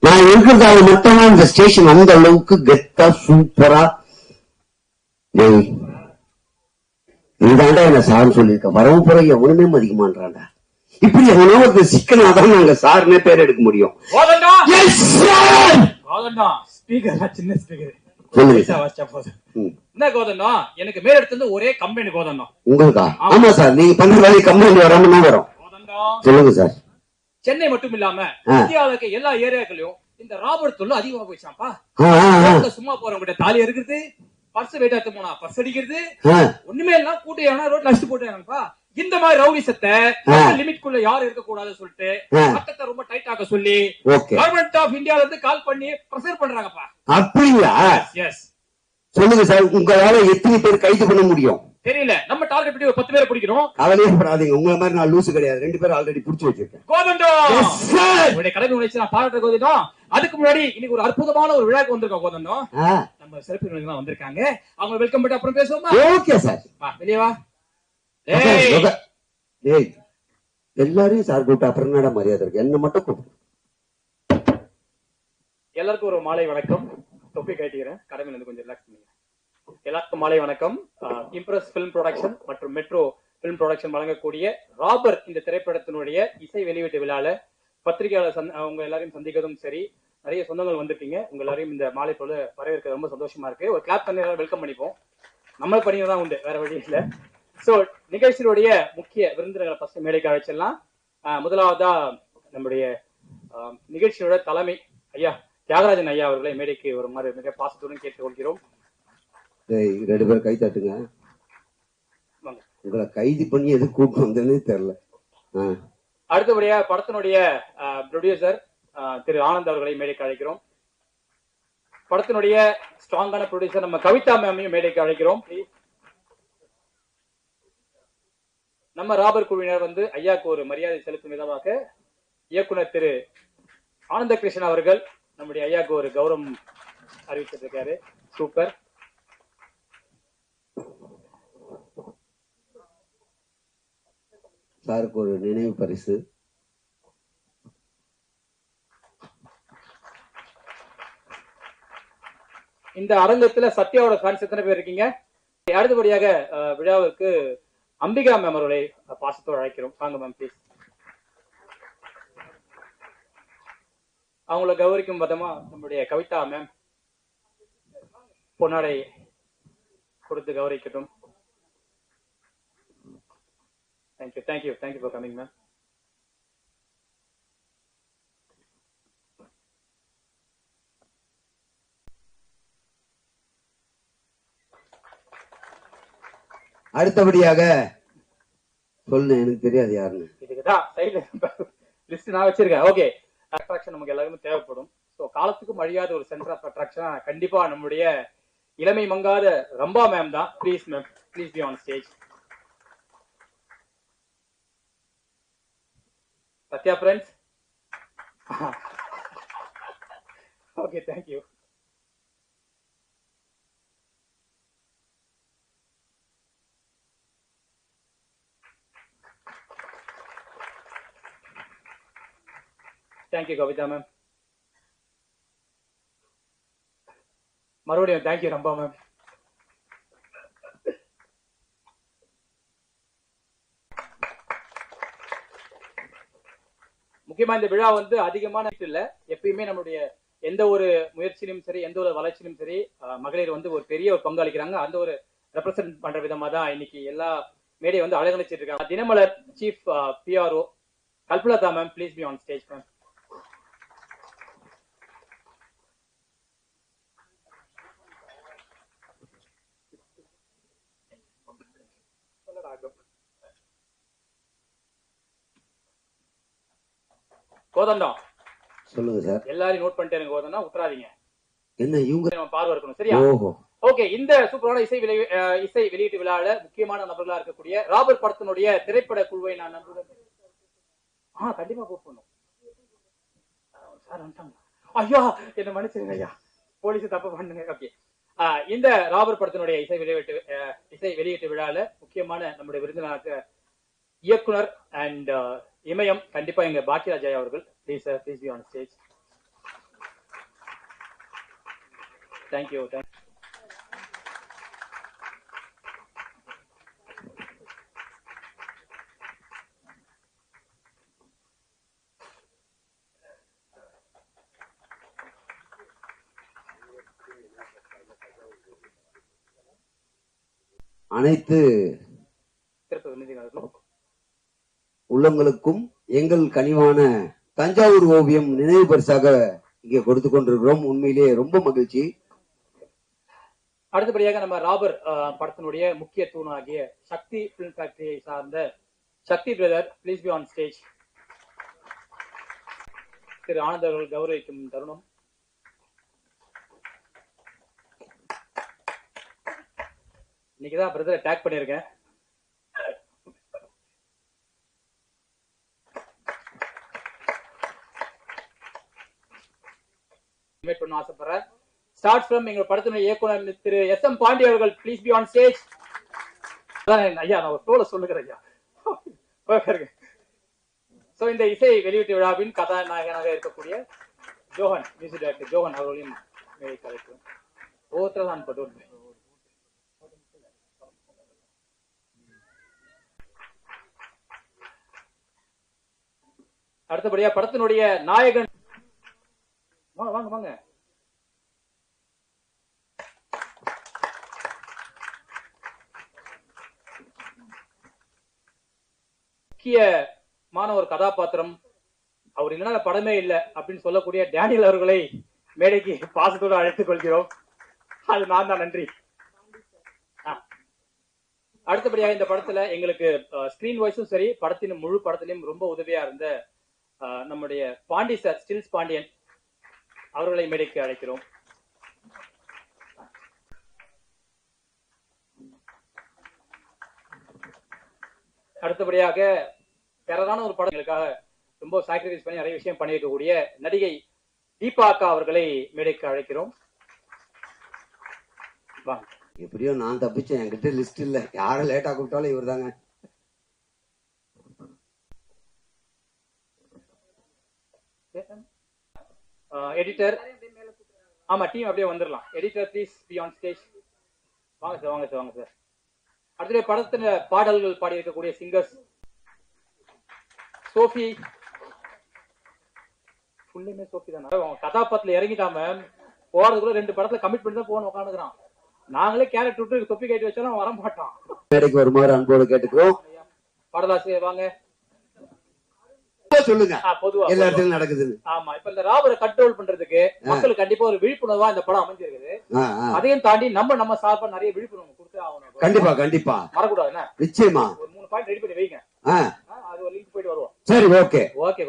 நான் இருக்கிறதால மட்டும்தான் இந்த ஸ்டேஷன் அந்த அளவுக்கு கெத்தா சூப்பரா நீதாண்டா என்ன சார்னு சொல்லியிருக்க. வரவும் பிறகு எவனுமே மதிக்கமான்றான்டா. இப்படி எவனோ ஒரு சிக்கனாதான் நாங்க சார்னே பேர் எடுக்க முடியும். சின்ன ஸ்பீக்கர் என்ன கோதண்டம், எனக்கு மேல எடுத்தது ஒரே கம்பெனி கோதண்டம். உங்களுக்கா? ஆமா சார், நீங்க பண்ற வேலை கம்பெனி வராம வரும். சொல்லுங்க சார். சென்னை மட்டும் இல்லாம இந்தியாவில் இருக்க எல்லா ஏரியாக்களையும் இந்த ராபர்ட் தொல்லை அதிகமா போயிடுச்சாப்பா. சும்மா போறவங்க தாலி இருக்கிறது, பர்ஸ் வெயிட் எடுத்து போனா பர்ஸ் அடிக்கிறது, ஒண்ணுமே எல்லாம் கூட்டம் ரோட்ல அடிச்சு போட்டாங்கப்பா. இந்த மாதிரி ரவுடிசத்தை லிமிட்குள்ள யாரும் இருக்க கூடாதுன்னு சொல்லிட்டு சட்டத்தை ரொம்ப டைட் ஆக்க சொல்லி கவர்மெண்ட் ஆஃப் இந்தியால இருந்து கால் பண்ணி பிரஷர் பண்றாங்கப்பா. அப்படிங்களா? எஸ். சொல்லுங்க சார், உங்களால எத்தனை பேர் கைது பண்ண முடியும் தெரியல. நம்ம டார்கெட் பண்ணி 10 பேரை பிடிக்கிறோம். கவலையே படாதீங்க, உங்களை மாதிரி நான் லூசு கிடையாது. 2 பேர் ஆல்ரெடி பிடிச்சு வச்சிருக்கேன். கோதண்டம் உடைய கடமை உணர்ச்சி நான் பாராட்டுற கோதண்டம். அதுக்கு முன்னாடி இன்னைக்கு ஒரு அற்புதமான ஒரு விழாக்கு வந்திருக்கோம் கோதண்டம். நம்ம சிறப்பு விருந்தினர்கள் வந்திருக்காங்க. அவங்க வெல்கம் பண்ணி அப்புறம் பேசுவோமா? Okay sir. வெளியே வா. எல்லாரையும் சார் கூப்பிட்டு அப்புறம் என்னடா மரியாதை இருக்கு, என்ன மட்டும் கூப்பிட்டு. எல்லாருக்கும் ஒரு மாலை வணக்கம். தொப்பி கட்டிக்கிறேன், கடமையில இருந்து கொஞ்சம் ரிலாக்ஸ் பண்ணுங்க. எல்லாருக்கும் மாலை வணக்கம். இம்ப்ரெஸ் பிலிம் ப்ரொடக்ஷன் மற்றும் மெட்ரோ பிலிம் ப்ரொடக்ஷன் வழங்கக்கூடிய ராபர் இந்த திரைப்படத்தினுடைய இசை வெளியீட்டு விழால பத்திரிகையாளர் அவங்க எல்லாரையும் சந்திக்கிறதும் சரி, நிறைய சொந்தங்கள் வந்திருக்கீங்க. உங்க எல்லாரையும் இந்த மாலை போல வரவேற்க ரொம்ப சந்தோஷமா இருக்கு. ஒரு கிளாப் பண்ணி வெல்கம் பண்ணிப்போம். நம்ம பணியை தான் உண்டு, வேற வழி இல்லை. சோ நிகழ்ச்சியுடைய முக்கிய விருந்தினர்களை ஃபர்ஸ்ட் மேடைக்கு அழைச்சிடலாம். முதலாவதா நம்முடைய நிகழ்ச்சியோட தலைமை ஐயா தியாகராஜன் ஐயா அவர்களை மேடைக்கு ஒரு மாதிரி மிக பாசத்துடன் கேட்டுக் கொள்கிறோம். 2 பேர் கை தட்டுங்க. உங்களை கைது பண்ணி எது கூப்பிட்டு வந்தேன்னு தெரியல. அடுத்தபடியா படத்தினுடைய ப்ரொடியூசர் திரு ஆனந்த் அவர்களை மேடைக்கு அழைக்கிறோம். படத்தினுடைய ஸ்ட்ராங்கான ப்ரொடியூசர் நம்ம கவிதா மேமையும் மேடைக்கு அழைக்கிறோம். நம்ம ராபர் குழுவினர் வந்து ஐயாக்கு ஒரு மரியாதை செலுத்தும் விதமாக இயக்குனர் திரு ஆனந்த கிருஷ்ணன் அவர்கள் நம்முடைய ஐயாக்கு ஒரு கௌரவம் அறிவிச்சிருக்காரு. சூப்பர். சாருக்கு ஒரு நினைவு பரிசு. இந்த அரங்கத்துல சத்யாவோட ஃபேன்ஸ் எத்தனை பேர் இருக்கீங்க? அடுத்தபடியாக விழாவிற்கு அம்பிகா மேம் அவர்களை பாசத்தோடு அழைக்கிறோம். வாங்க மேம் ப்ளீஸ். அவங்களை கௌரவிக்கும் விதமா நம்முடைய கவிதா மேம் பொன்னாடை கொடுத்து கௌரவிக்கட்டும். Thank you thank you thank you for coming ma'am. அடுத்தபடியாக சொல்லு, எனக்கு தெரியாது யாருன்னு. இதுக்குதான் சைடுல லிஸ்ட் நான் வச்சிருக்கேன். ஓகே, அட்ராக்ஷன் நமக்கு எல்லாருக்கும் தேவைப்படும். ஸோ காலத்துக்கும் அழியாத ஒரு சென்டர் ஆஃப் அட்ராக்ஷன் கண்டிப்பா நம்முடைய இளமை மங்காத ரம்பா மேம் தான். Please ma'am, please be on stage. Sathya friends. Okay, thank you. Thank you Kavitha ma'am. மறுபடியும் தேங்க்யூ ரம்பா மேம். முக்கியமா இந்த விழா வந்து அதிகமான இல்ல, எப்பயுமே நம்மளுடைய எந்த ஒரு முயற்சியிலும் சரி, எந்த ஒரு வளர்ச்சியிலும் சரி, மகளிர் வந்து ஒரு பெரிய ஒரு பங்களிக்கிறாங்க. அந்த ஒரு ரெப்ரசென்ட் பண்ற விதமா தான் இன்னைக்கு எல்லா மேடை வந்து அழகழிச்சிட்டு இருக்காங்க. Dinamalar chief PRO Kalpalatha ma'am, please be on stage ma'am. Kothandam சொல்லுங்க சார். எல்லாரும் நோட் பண்ணிட்டேன் கோதண்டம், விட்டுறாதீங்க. என்ன இவங்க பார்வை இருக்கணும், சரியா? ஓகே, இந்த சூப்பரான இசை வெளியீட்டு விழால முக்கியமான நபர்களா இருக்கக்கூடிய ராபர் படத்தினுடைய திரைப்பட குழுவை நான் நம்புகிறேன். கண்டிப்பா கூப்பிடணும் சார். வந்துட்டாங்க. ஐயா என்ன மன்னிச்சிருங்க ஐயா, போலீஸ் தப்பு பண்ணுங்க. ஓகே, இந்த ராபர் படத்தினுடைய இசை வெளியீட்டு விழால முக்கியமான நம்முடைய விருந்தினராக இயக்குனர் அண்ட் இமயம் கண்டிப்பா எங்க பாக்கியராஜ் அவர்கள். Please sir, please be on stage. Thank you. அனைத்து உள்ளங்களுக்கும் எங்கள் கனிவான தஞ்சாவூர் ஓவியம் நினைவு பரிசாக இங்கே கொடுத்து கொண்டிருக்கிறோம். உண்மையிலே ரொம்ப மகிழ்ச்சி. அடுத்தபடியாக நம்ம ராபர் படத்தினுடைய முக்கிய தூணாகிய சக்தி பிலிம் ஃபேக்டரியை சார்ந்த Sakthi brother, please be on stage. திரு ஆனந்த் அவர்கள் கௌரவிக்கும் தருணம். இன்னைக்குதான் பிரதரை டேக் பண்ணியிருக்கேன். பண்ண ஆசைப்படுறேன். ஸ்டார்ட் ஃப்ரம் எங்க படத்தினுடைய இயக்குனர் திரு எஸ்.எம். பாண்டி அவர்கள், ப்ளீஸ் பி ஆன் ஸ்டேஜ். ஐயா நான் ஒரு ஃப்ளோல சொல்லுகிறேன் ஐயா. சோ இந்த இசை வெளியீட்டு விழாவின் கதாநாயகனாக இருக்கக்கூடிய ஜோஹன், மியூசிக் டைரக்டர் ஜோஹன் அவர்களையும் கலைக்கிறோம். ஓத்ரதான் பட்டோல். அடுத்தபடியா படத்தினுடைய நாயகன், வாங்க வாங்க. முக்கியமான ஒரு கதாபாத்திரம், அவர் இல்லைன்னா படமே இல்லை அப்படின்னு சொல்லக்கூடிய டேனியல் அவர்களை மேடைக்கு பாசத்தோடு அழைத்துக் கொள்கிறோம். அது நான் தான். நன்றி. அடுத்தபடியாக இந்த படத்துல எங்களுக்கு ஸ்கிரீன் வாய்ஸும் சரி, படத்தின் முழு படத்திலையும் ரொம்ப உதவியா இருந்த நம்முடைய பாண்டி சார், ஸ்டில்ஸ் பாண்டியன் அவர்களை மேடைக்கு அழைக்கிறோம். அடுத்தபடியாக பெறதான ஒரு படங்களுக்காக ரொம்ப சாக்ரிஃபைஸ் பண்ணி நிறைய விஷயம் பண்ணியிருக்கக்கூடிய நடிகை தீபா அக்கா அவர்களை மேடைக்கு அழைக்கிறோம். எப்படியோ நான் தப்பிச்சேன். என்கிட்ட லிஸ்ட் இல்ல, யாரும் லேட்டா கூப்பிட்டாலும் இவர் தாங்க. எடிட்டர், ஆமா டீம் அப்படியே வந்துடலாம். Editor please be on stage. வாங்க சார், வாங்க சார், வாங்க சார். அடுத்த படத்துல பாடல்கள் பாடி இருக்கக்கூடிய சிங்கர்ஸ் சோஃபி, ஃபுல்லுமே சோஃபி தான். கதாபாத்திரத்துல இறங்கிட்டாம போறதுக்குள்ள 2 படத்துல கமிட் பண்ணி தான் போகணும் உட்காந்துக்கிறான். நாங்களே கேரக்டர் விட்டு தொப்பி கட்டி வச்சாலும் வர மாட்டான். மேடைக்கு வருமாறு அன்போடு கேட்டுக்கிறோம். பாடலாசிரியர் வாங்க சொல்லுங்க. எல்லா இடத்துலயும் நடக்குது. ஆமா, இப்ப இந்த ராபரை கண்ட்ரோல் பண்றதுக்கு மக்களுக்கு கண்டிப்பா ஒரு விழிப்புணர்வா இந்த படம் அமைஞ்சிருக்குது. அதையும் தாண்டி நம்ம சார்பா நிறைய விழிப்புணர்வு கொடுத்து ஆகணும். கண்டிப்பா கண்டிப்பா மறக்கூடாது. நிச்சயமா ஒரு 3 பாயிண்ட் ரெடி பண்ணி வைங்க. அது ஒரு லிங்க் போயிட்டு வருவோம். சரி, ஓகே ஓகே.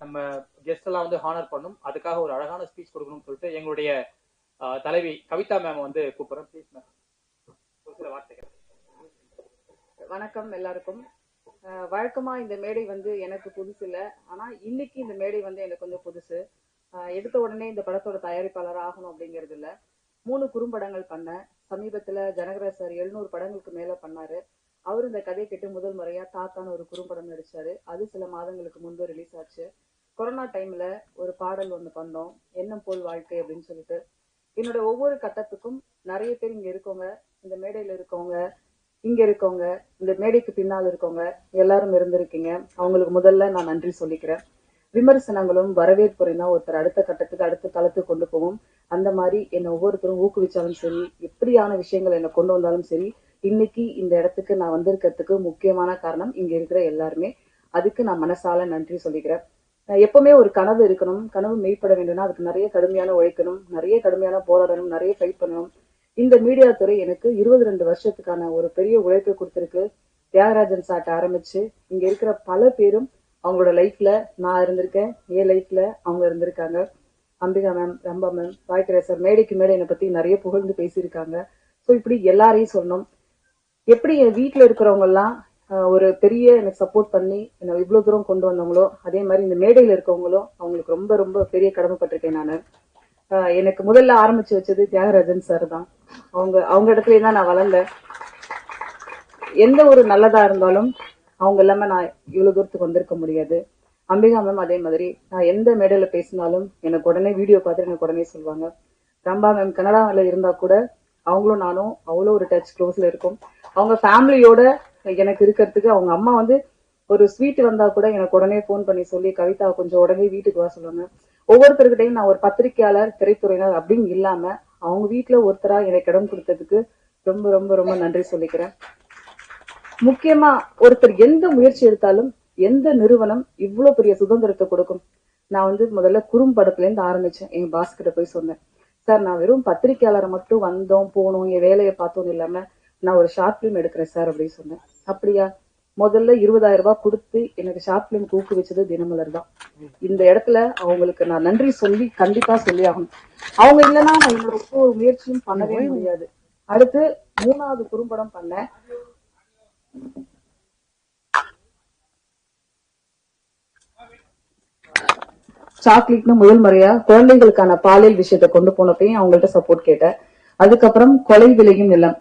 நம்ம கெஸ்ட் எல்லாம் வந்து ஹானர் பண்ணும், அதுக்காக ஒரு அழகான ஸ்பீச் கொடுக்கணும்னு சொல்லிட்டு எங்களுடைய தலைவி கவிதா மேம் வந்து கூப்பிடுறேன். ப்ளீஸ் மேம், ஒரு சில வார்த்தைகள். வணக்கம் எல்லாருக்கும். வழக்கமா இந்த மேடை வந்து எனக்கு புதுசு இல்லை, ஆனா இன்னைக்கு இந்த மேடை வந்து எனக்கு கொஞ்சம் புதுசு. எடுத்த உடனே இந்த படத்தோட தயாரிப்பாளர் ஆகணும் அப்படிங்கிறது இல்ல. 3 குறும்படங்கள் பண்ணேன். சமீபத்துல ஜனகராஜ் சார் 700 படங்களுக்கு மேல பண்ணாரு. அவரு இந்த கதையை கேட்டு முதல் முறையா தாத்தான்னு ஒரு குறும்படம் நடிச்சாரு. அது சில மாதங்களுக்கு முன்பு ரிலீஸ் ஆச்சு. கொரோனா டைம்ல ஒரு பாடல் ஒண்ணு பண்ணோம், எண்ணம் போல் வாழ்க்கை அப்படின்னு சொல்லிட்டு. என்னோட ஒவ்வொரு கட்டத்துக்கும் நிறைய பேர் இங்க இருக்கவங்க, இந்த மேடையில இருக்கவங்க, இங்க இருக்கவங்க, இந்த மேடைக்கு பின்னால் இருக்கவங்க எல்லாரும் இருந்திருக்கீங்க. அவங்களுக்கு முதல்ல நான் நன்றி சொல்லிக்கிறேன். விமர்சனங்களும் வரவேற்புரைனா ஒருத்தர் அடுத்த கட்டத்துக்கு அடுத்த தளத்துக்கு கொண்டு போவோம். அந்த மாதிரி என்னை ஒவ்வொருத்தரும் ஊக்குவிச்சாலும் சரி, எப்படியான விஷயங்கள் என்னை கொண்டு வந்தாலும் சரி, இன்னைக்கு இந்த இடத்துக்கு நான் வந்திருக்கிறதுக்கு முக்கியமான காரணம் இங்க இருக்கிற எல்லாருமே. அதுக்கு நான் மனசால நன்றி சொல்லிக்கிறேன். எப்பவுமே ஒரு கனவு இருக்கணும், கனவு மெய்ப்பட வேண்டும்னா அதுக்கு நிறைய கடுமையான உழைக்கணும், நிறைய கடுமையான போராடணும், நிறைய ஃபைட் பண்ணணும். இந்த மீடியா துறை எனக்கு 22 வருஷத்துக்கான ஒரு பெரிய உழைப்பை கொடுத்திருக்கு. தியாகராஜன் சார்ட்ட ஆரம்பிச்சு இங்க இருக்கிற பல பேரும் அவங்களோட லைஃப்ல நான் இருந்திருக்கேன், என் லைஃப்ல அவங்க இருந்திருக்காங்க. அம்பிகா மேம், ரம்பா மேம், வாய்க்கரே சார் மேடைக்கு மேடை என்னை பத்தி நிறைய புகழ்ந்து பேசியிருக்காங்க. ஸோ இப்படி எல்லாரையும் சொல்லணும். எப்படி என் வீட்டுல இருக்கிறவங்க எல்லாம் ஒரு பெரிய எனக்கு சப்போர்ட் பண்ணி என்னை இவ்வளவு தூரம் கொண்டு வந்தவங்களோ, அதே மாதிரி இந்த மேடையில இருக்கவங்களும் அவங்களுக்கு ரொம்ப ரொம்ப பெரிய கடமைப்பட்டிருக்கேன் நானு. எனக்கு முதல்ல ஆரம்பிச்சு வச்சது தியாகராஜன் சார் தான். அவங்க இடத்துலயே தான் நான் வளர்ந்தேன். எந்த ஒரு நல்லதா இருந்தாலும் அவங்க இல்லாம நான் இவ்வளவு தூரத்துக்கு வந்திருக்க முடியாது. அம்பிகா மேம் அதே மாதிரி நான் எந்த மேடையில பேசினாலும் எனக்கு உடனே வீடியோ பார்த்துட்டு எனக்கு உடனே சொல்லுவாங்க. ரம்பா மேம் கனடாவில் இருந்தா கூட அவங்களும் நானும் அவ்வளோ ஒரு டச் க்ளோஸ்ல இருக்கும். அவங்க ஃபேமிலியோட எனக்கு இருக்கிறதுக்கு அவங்க அம்மா வந்து ஒரு ஸ்வீட் வந்தா கூட எனக்கு உடனே ஃபோன் பண்ணி சொல்லி கவிதா கொஞ்சம் உடனே வீட்டுக்கு வர சொல்லுவாங்க. ஒவ்வொருத்தருக்கிட்டையும் நான் ஒரு பத்திரிகையாளர் திரைத்துறையினர் அப்படின்னு இல்லாம அவங்க வீட்டுல ஒருத்தரா எனக்கு இடம் கொடுத்ததுக்கு ரொம்ப ரொம்ப ரொம்ப நன்றி சொல்லிக்கிறேன். முக்கியமா ஒருத்தர் எந்த முயற்சி எடுத்தாலும் எந்த நிறுவனம் இவ்வளவு பெரிய சுதந்திரத்தை கொடுக்கும். நான் வந்து முதல்ல குறும்படத்துல இருந்து ஆரம்பிச்சேன். எங்க பாஸ் கிட்ட போய் சொன்னேன், சார் நான் வெறும் பத்திரிகையாளரை மட்டும் வந்தோம் போனோம் என் வேலையை பார்த்தோம் இல்லாம நான் ஒரு ஷார்ட் பிலிம் எடுக்கிறேன் சார் அப்படின்னு சொன்னேன். அப்படியா, முதல்ல 20,000 ரூபாய் கொடுத்து எனக்கு ஷார்ட் பிலிம் ஊக்குவிச்சது தினமலர் தான். இந்த இடத்துல அவங்களுக்கு நான் நன்றி சொல்லி கண்டிப்பா சொல்லி ஆகணும். அவங்க இல்லைன்னா நான் என்னோட ஒவ்வொரு முயற்சியும் பண்ணவே முடியாது. அடுத்து 3வது குறும்படம் பண்ணேன். சாக்லேட்னு முதல் முறையா குழந்தைகளுக்கான பாலியல் விஷயத்தை கொண்டு போனப்பையும் அவங்கள்ட்ட சப்போர்ட் கேட்டேன். அதுக்கப்புறம் கொலை விளையும் நிலம்,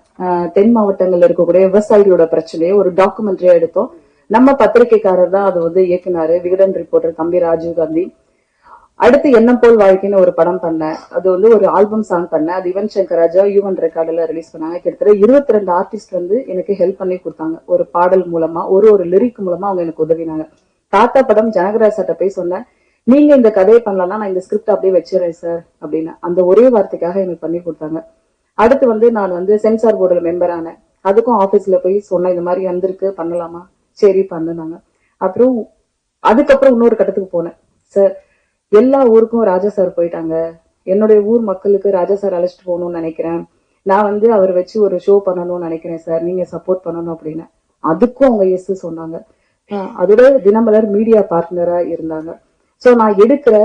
தென் மாவட்டங்கள்ல இருக்கக்கூடிய விவசாயிகளோட பிரச்சனையை ஒரு டாக்குமெண்ட்ரியா எடுத்தோம். நம்ம பத்திரிகைக்காரர் தான் அது வந்து இயக்குனாரு, விகடன் ரிப்போர்ட்டர் தம்பி ராஜீவ் காந்தி. அடுத்து எண்ணம் போல் வாழ்க்கைன்னு ஒரு படம் பண்ணேன். அது வந்து ஒரு ஆல்பம் சாங் பண்ணேன். அது யுவன் சங்கர் ராஜா யுவன் ரெக்கார்டுல ரிலீஸ் பண்ணாங்க. கிட்டத்தட்ட 22 ஆர்டிஸ்ட் வந்து எனக்கு ஹெல்ப் பண்ணி கொடுத்தாங்க. ஒரு பாடல் மூலமா ஒரு லிரிக் மூலமா அவங்க எனக்கு உதவினாங்க. தாத்தா படம் ஜனகராஜ் சார்ட்ட போய் சொன்னேன், நீங்க இந்த கதையை பண்ணலாம்னா நான் இந்த ஸ்கிரிப்ட் அப்படியே வச்சிடறேன் சார் அப்படின்னு. அந்த ஒரே வார்த்தைக்காக எனக்கு பண்ணி கொடுத்தாங்க. அடுத்து வந்து நான் வந்து சென்சார் போர்டுல மெம்பர் ஆனேன். அதுக்கும் ஆபீஸ்ல போய் சொன்னேன், இந்த மாதிரி வந்திருக்கு பண்ணலாமா, சரி பண்ணுனாங்க. அப்புறம் அதுக்கப்புறம் இன்னொரு கட்டத்துக்கு போனேன். சார் எல்லா ஊருக்கும் ராஜா சார் போயிட்டாங்க, என்னுடைய ஊர் மக்களுக்கு ராஜா சார் அழைச்சிட்டு போகணும்னு நினைக்கிறேன், நான் வந்து அவர் வச்சு ஒரு ஷோ பண்ணணும்னு நினைக்கிறேன் சார், நீங்க சப்போர்ட் பண்ணணும் அப்படின்னு. அதுக்கும் அவங்க எஸ் சொன்னாங்க. அதோட தினமலர் மீடியா பார்ட்னரா இருந்தாங்க. சோ நான் எடுக்கிற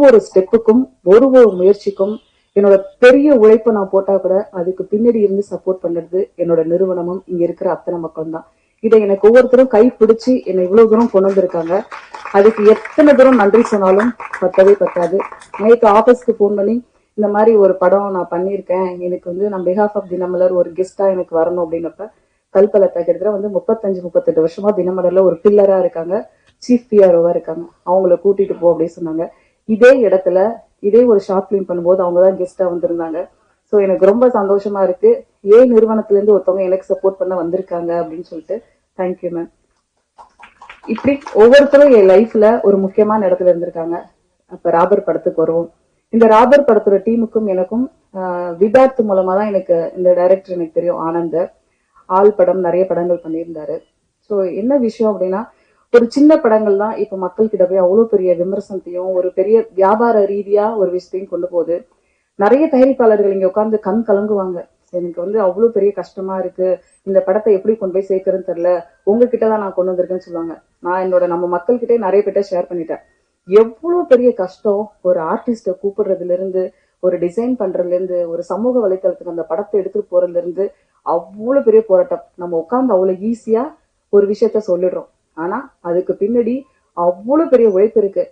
ஒரு ஸ்டெப்புக்கும் ஒரு முயற்சிக்கும் என்னோட பெரிய உழைப்பை நான் போட்டா கூட அதுக்கு பின்னாடி இருந்து சப்போர்ட் பண்றது என்னோட நிறுவனமும் இங்க இருக்கிற அத்தனை மக்களும் தான். இதை எனக்கு ஒவ்வொருத்தரும் கை பிடிச்சு என்னை இவ்வளவு தூரம் கொண்டு வந்திருக்காங்க. அதுக்கு எத்தனை தூரம் நன்றி சொன்னாலும் பத்தவே பத்தாது. நேற்று ஆபீஸ்க்கு போன் பண்ணி இந்த மாதிரி ஒரு படம் நான் பண்ணியிருக்கேன், எனக்கு வந்து நான் பிஹாஃப் ஆஃப் தினமலர் ஒரு கெஸ்டா எனக்கு வரணும் அப்படின்னப்ப கல்பலத்தா கிட்டத்தட்ட வந்து 35-38 வருஷமா தினமலர்ல ஒரு பில்லரா இருக்காங்க, சீஃப் பிஆர்ஓவா இருக்காங்க, அவங்கள கூட்டிட்டு போ அப்படின்னு சொன்னாங்க. இதே இடத்துல இதே ஒரு ஷார்ட் பிலிம் பண்ணும்போது அவங்கதான் கெஸ்டா வந்திருந்தாங்க. சோ எனக்கு ரொம்ப சந்தோஷமா இருக்கு. நிறுவனத்துல இருந்து ஒருத்தவங்க எனக்கு சப்போர்ட் பண்ண வந்திருக்காங்க அப்படின்னு சொல்லிட்டு தேங்க்யூ மேம். இப்படி ஒவ்வொருத்தரும் என் லைஃப்ல ஒரு முக்கியமான இடத்துல இருந்திருக்காங்க. அப்ப ராபர் படத்துக்கு வருவோம். இந்த ராபர் படத்தோட டீமுக்கும் எனக்கும் விதார்த் மூலமா தான் எனக்கு இந்த டைரக்டர் எனக்கு தெரியும், ஆனந்த். ஆள் படம் நிறைய படங்கள் பண்ணியிருந்தாரு. சோ என்ன விஷயம் அப்படின்னா, ஒரு சின்ன படங்கள் தான் இப்ப மக்கள் கிட்ட போய் அவ்வளவு பெரிய விமர்சனத்தையும் ஒரு பெரிய வியாபார ரீதியா ஒரு விஷயத்தையும் கொண்டு போகுது. நிறைய தயாரிப்பாளர்கள் இங்க உட்கார்ந்து கண் கலங்குவாங்க, எனக்கு வந்து அவ்வளவு பெரிய கஷ்டமா இருக்கு, இந்த படத்தை எப்படி கொண்டு போய் சேர்க்கறதுன்னு தெரியல, உங்ககிட்டதான் நான் கொண்டு வந்திருக்கேன்னு சொல்லுவாங்க. நான் நம்ம மக்கள் கிட்டே நிறைய பேர்ட்ட ஷேர் பண்ணிட்டேன். எவ்வளவு பெரிய கஷ்டம் ஒரு ஆர்டிஸ்ட கூப்பிடுறதுல இருந்து, ஒரு டிசைன் பண்றதுல இருந்து, ஒரு சமூக வலைத்தளத்துக்கு அந்த படத்தை எடுத்துட்டு போறதுல இருந்து அவ்வளவு பெரிய போராட்டம். நம்ம உட்கார்ந்து அவ்வளவு ஈஸியா ஒரு விஷயத்த சொல்லிடுறோம், ஆனா அதுக்கு பின்னாடி அவ்வளவு பெரிய உழைப்பு இருக்கு.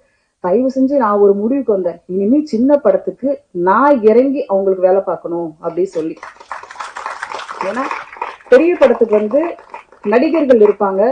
தயவு செஞ்சு நான் ஒரு முடிவுக்கு வந்தேன், இனிமே சின்ன படத்துக்கு நான் இறங்கி அவங்களுக்கு வேலை பார்க்கணும் அப்படின்னு சொல்லி. ஏன்னா பெரிய படத்துக்கு வந்து நடிகர்கள் இருப்பாங்க,